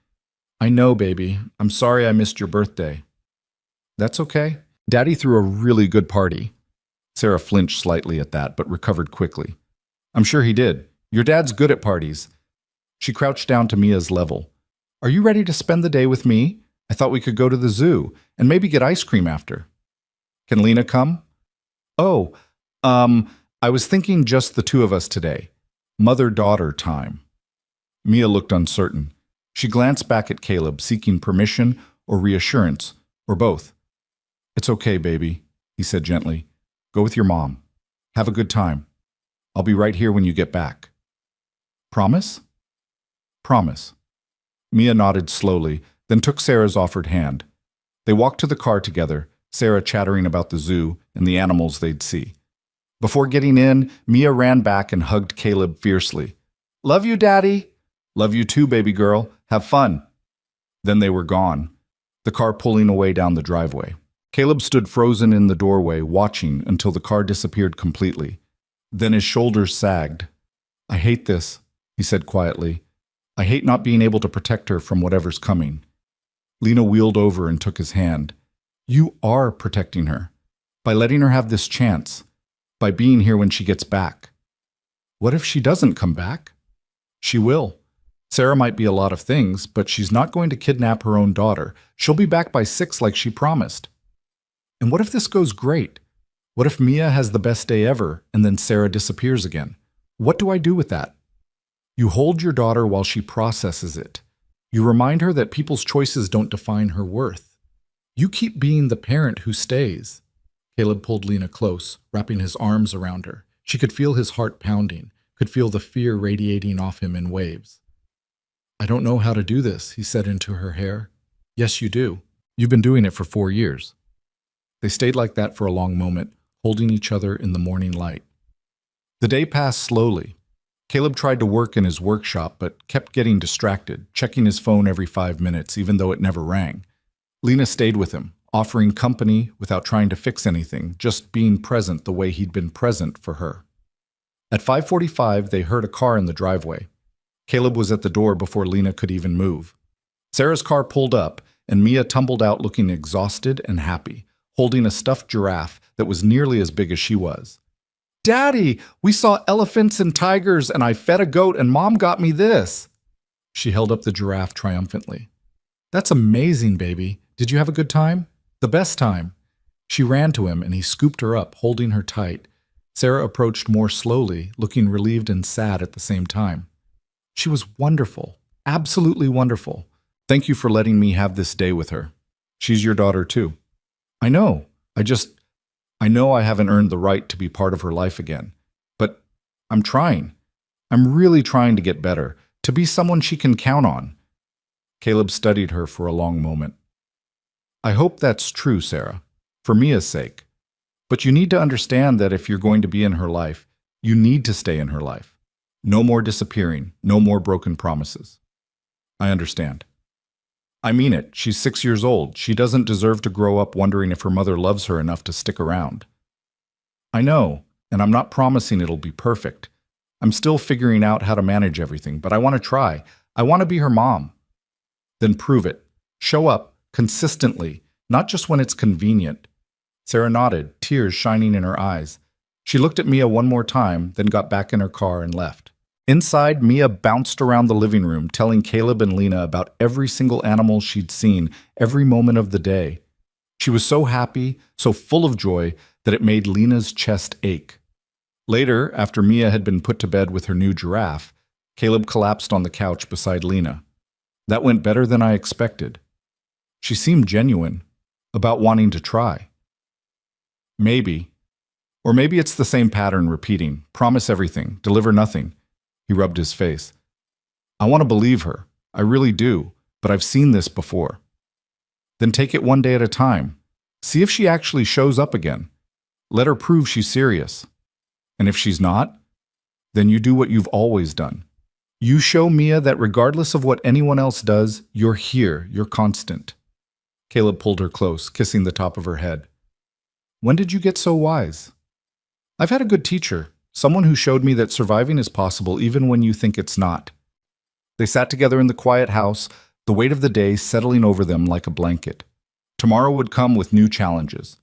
I know, baby. I'm sorry I missed your birthday. That's okay. Daddy threw a really good party. Sarah flinched slightly at that, but recovered quickly. I'm sure he did. Your dad's good at parties. She crouched down to Mia's level. Are you ready to spend the day with me? I thought we could go to the zoo and maybe get ice cream after. Can Lena come? Oh, I was thinking just the two of us today. Mother-daughter time. Mia looked uncertain. She glanced back at Caleb, seeking permission or reassurance, or both. It's okay, baby, he said gently. Go with your mom. Have a good time. I'll be right here when you get back. Promise? Promise. Mia nodded slowly, then took Sarah's offered hand. They walked to the car together, Sarah chattering about the zoo and the animals they'd see. Before getting in, Mia ran back and hugged Caleb fiercely. Love you, Daddy. Love you too, baby girl. Have fun. Then they were gone, the car pulling away down the driveway. Caleb stood frozen in the doorway, watching until the car disappeared completely. Then his shoulders sagged. I hate this, he said quietly. I hate not being able to protect her from whatever's coming. Lena wheeled over and took his hand. You are protecting her, by letting her have this chance, by being here when she gets back. What if she doesn't come back? She will. Sarah might be a lot of things, but she's not going to kidnap her own daughter. She'll be back by 6 like she promised. And what if this goes great? What if Mia has the best day ever and then Sarah disappears again? What do I do with that? You hold your daughter while she processes it. You remind her that people's choices don't define her worth. You keep being the parent who stays. Caleb pulled Lena close, wrapping his arms around her. She could feel his heart pounding, could feel the fear radiating off him in waves. I don't know how to do this, he said into her hair. Yes, you do. You've been doing it for 4 years. They stayed like that for a long moment, holding each other in the morning light. The day passed slowly. Caleb tried to work in his workshop, but kept getting distracted, checking his phone every 5 minutes, even though it never rang. Lena stayed with him, offering company without trying to fix anything, just being present the way he'd been present for her. At 5:45, they heard a car in the driveway. Caleb was at the door before Lena could even move. Sarah's car pulled up, and Mia tumbled out looking exhausted and happy, holding a stuffed giraffe that was nearly as big as she was. "Daddy, we saw elephants and tigers, and I fed a goat, and Mom got me this." She held up the giraffe triumphantly. "That's amazing, baby. Did you have a good time?" "The best time." She ran to him, and he scooped her up, holding her tight. Sarah approached more slowly, looking relieved and sad at the same time. "She was wonderful. Absolutely wonderful. Thank you for letting me have this day with her. She's your daughter, too." "I know. I know I haven't earned the right to be part of her life again. But I'm trying. I'm really trying to get better, to be someone she can count on." Caleb studied her for a long moment. "I hope that's true, Sarah, for Mia's sake. But you need to understand that if you're going to be in her life, you need to stay in her life. No more disappearing, no more broken promises." "I understand." "I mean it. She's 6 years old. She doesn't deserve to grow up wondering if her mother loves her enough to stick around." "I know, and I'm not promising it'll be perfect. I'm still figuring out how to manage everything, but I want to try. I want to be her mom." "Then prove it. Show up, consistently, not just when it's convenient." Sarah nodded, tears shining in her eyes. She looked at Mia one more time, then got back in her car and left. Inside, Mia bounced around the living room, telling Caleb and Lena about every single animal she'd seen, every moment of the day. She was so happy, so full of joy, that it made Lena's chest ache. Later, after Mia had been put to bed with her new giraffe, Caleb collapsed on the couch beside Lena. "That went better than I expected." She seemed genuine, about wanting to try. "Maybe. Or maybe it's the same pattern repeating. Promise everything, deliver nothing." He rubbed his face. "I want to believe her. I really do, but I've seen this before." "Then take it one day at a time. See if she actually shows up again. Let her prove she's serious. And if she's not, then you do what you've always done. You show Mia that regardless of what anyone else does, you're here, you're constant." Caleb pulled her close, kissing the top of her head. "When did you get so wise?" "I've had a good teacher. Someone who showed me that surviving is possible even when you think it's not." They sat together in the quiet house, the weight of the day settling over them like a blanket. Tomorrow would come with new challenges.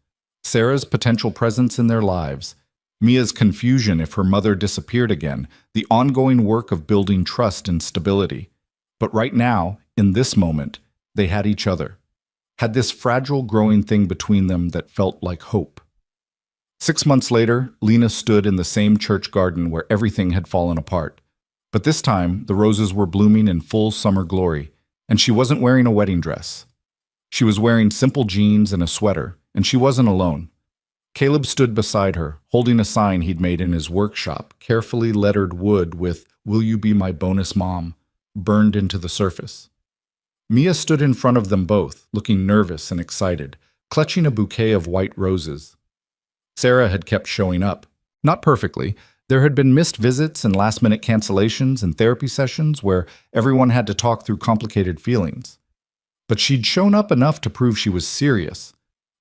Sarah's potential presence in their lives, Mia's confusion if her mother disappeared again, the ongoing work of building trust and stability. But right now, in this moment, they had each other, had this fragile growing thing between them that felt like hope. 6 months later, Lena stood in the same church garden where everything had fallen apart. But this time, the roses were blooming in full summer glory, and she wasn't wearing a wedding dress. She was wearing simple jeans and a sweater, and she wasn't alone. Caleb stood beside her, holding a sign he'd made in his workshop, carefully lettered wood with "Will you be my bonus mom?" burned into the surface. Mia stood in front of them both, looking nervous and excited, clutching a bouquet of white roses. Sarah had kept showing up. Not perfectly. There had been missed visits and last-minute cancellations and therapy sessions where everyone had to talk through complicated feelings. But she'd shown up enough to prove she was serious.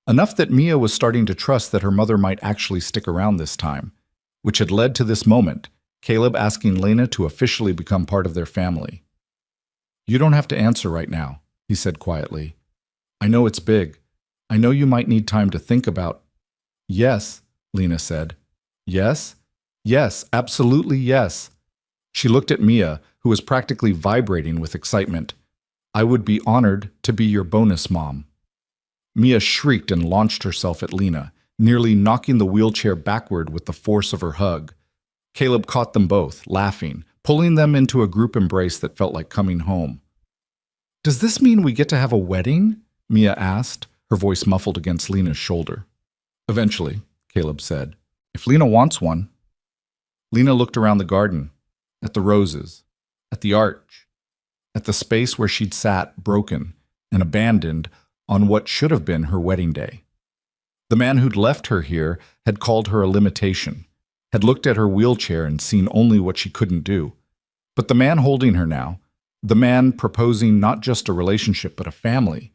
Enough that Mia was starting to trust that her mother might actually stick around this time, which had led to this moment, Caleb asking Lena to officially become part of their family. "You don't have to answer right now," he said quietly. "I know it's big. I know you might need time to think about—" "Yes," Lena said. "Yes? Yes, absolutely yes." She looked at Mia, who was practically vibrating with excitement. "I would be honored to be your bonus mom." Mia shrieked and launched herself at Lena, nearly knocking the wheelchair backward with the force of her hug. Caleb caught them both, laughing, pulling them into a group embrace that felt like coming home. "Does this mean we get to have a wedding?" Mia asked, her voice muffled against Lena's shoulder. "Eventually," Caleb said, "if Lena wants one." Lena looked around the garden, at the roses, at the arch, at the space where she'd sat, broken and abandoned, on what should have been her wedding day. The man who'd left her here had called her a limitation, had looked at her wheelchair and seen only what she couldn't do. But the man holding her now, the man proposing not just a relationship but a family,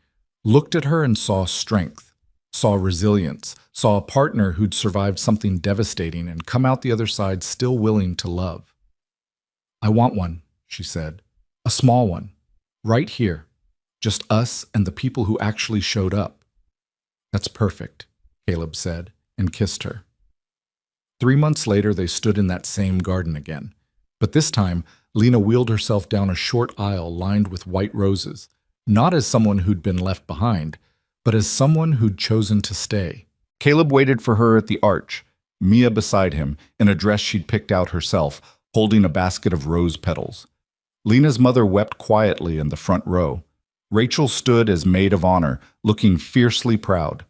looked at her and saw strength, saw resilience, saw a partner who'd survived something devastating and come out the other side still willing to love. "I want one," she said. "A small one. Right here. Just us and the people who actually showed up." "That's perfect," Caleb said, and kissed her. 3 months later, they stood in that same garden again. But this time, Lena wheeled herself down a short aisle lined with white roses, not as someone who'd been left behind, but as someone who'd chosen to stay. Caleb waited for her at the arch, Mia beside him, in a dress she'd picked out herself, holding a basket of rose petals. Lena's mother wept quietly in the front row. Rachel stood as maid of honor, looking fiercely proud.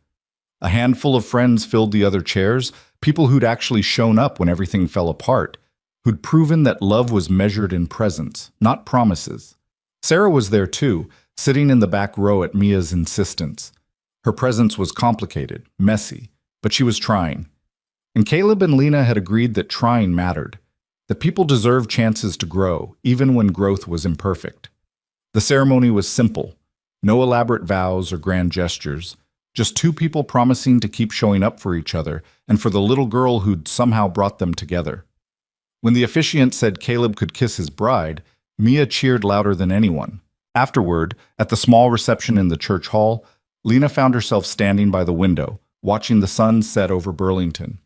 A handful of friends filled the other chairs, people who'd actually shown up when everything fell apart, who'd proven that love was measured in presence, not promises. Sarah was there too, sitting in the back row at Mia's insistence. Her presence was complicated, messy, but she was trying. And Caleb and Lena had agreed that trying mattered, that people deserved chances to grow, even when growth was imperfect. The ceremony was simple, no elaborate vows or grand gestures, just two people promising to keep showing up for each other and for the little girl who'd somehow brought them together. When the officiant said Caleb could kiss his bride, Mia cheered louder than anyone. Afterward, at the small reception in the church hall, Lena found herself standing by the window, watching the sun set over Burlington.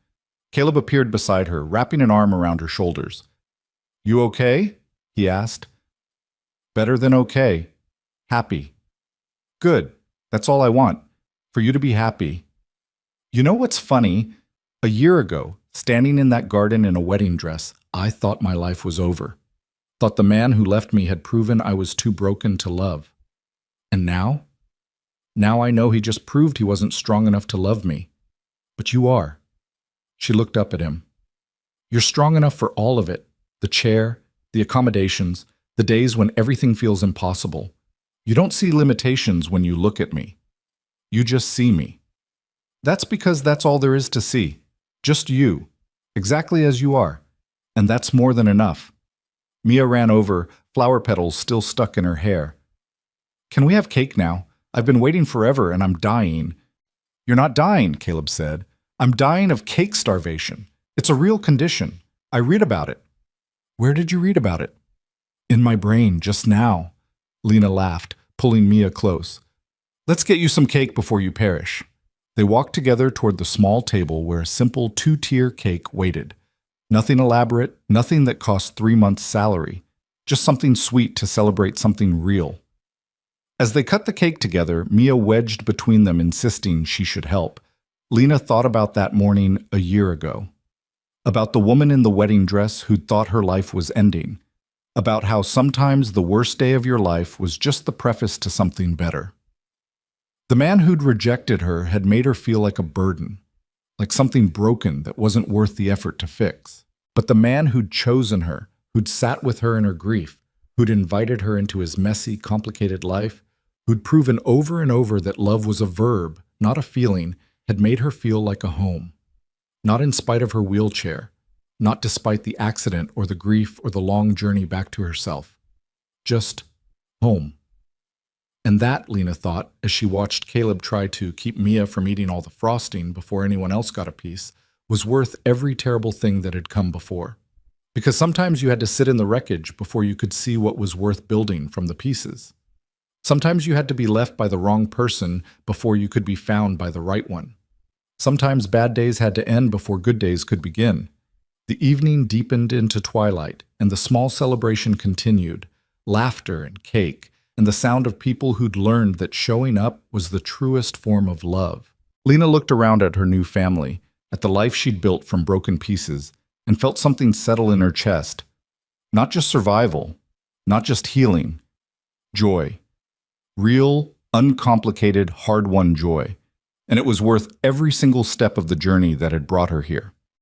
Caleb appeared beside her, wrapping an arm around her shoulders. "You okay?" he asked. "Better than okay. Happy." "Good. That's all I want. For you to be happy." "You know what's funny? A year ago, standing in that garden in a wedding dress, I thought my life was over. Thought the man who left me had proven I was too broken to love. And now? Now I know he just proved he wasn't strong enough to love me. But you are." She looked up at him. "You're strong enough for all of it. The chair, the accommodations, the days when everything feels impossible. You don't see limitations when you look at me. You just see me. That's because that's all there is to see. Just you, exactly as you are. And that's more than enough." Mia ran over, flower petals still stuck in her hair. "Can we have cake now? I've been waiting forever and I'm dying." "You're not dying," Caleb said. "I'm dying of cake starvation. It's a real condition. I read about it." "Where did you read about it?" "In my brain, just now." Lena laughed, pulling Mia close. "Let's get you some cake before you perish." They walked together toward the small table where a simple 2-tier cake waited. Nothing elaborate, nothing that cost 3 months' salary. Just something sweet to celebrate something real. As they cut the cake together, Mia wedged between them, insisting she should help. Lena thought about that morning a year ago. About the woman in the wedding dress who'd thought her life was ending. About how sometimes the worst day of your life was just the preface to something better. The man who'd rejected her had made her feel like a burden, like something broken that wasn't worth the effort to fix. But the man who'd chosen her, who'd sat with her in her grief, who'd invited her into his messy, complicated life, who'd proven over and over that love was a verb, not a feeling, had made her feel like a home. Not in spite of her wheelchair, not despite the accident or the grief or the long journey back to herself. Just home. And that, Lena thought, as she watched Caleb try to keep Mia from eating all the frosting before anyone else got a piece, was worth every terrible thing that had come before. Because sometimes you had to sit in the wreckage before you could see what was worth building from the pieces. Sometimes you had to be left by the wrong person before you could be found by the right one. Sometimes bad days had to end before good days could begin. The evening deepened into twilight, and the small celebration continued, laughter and cake, and the sound of people who'd learned that showing up was the truest form of love. Lena looked around at her new family, at the life she'd built from broken pieces, and felt something settle in her chest. Not just survival, not just healing, joy. Real, uncomplicated, hard-won joy. And it was worth every single step of the journey that had brought her here.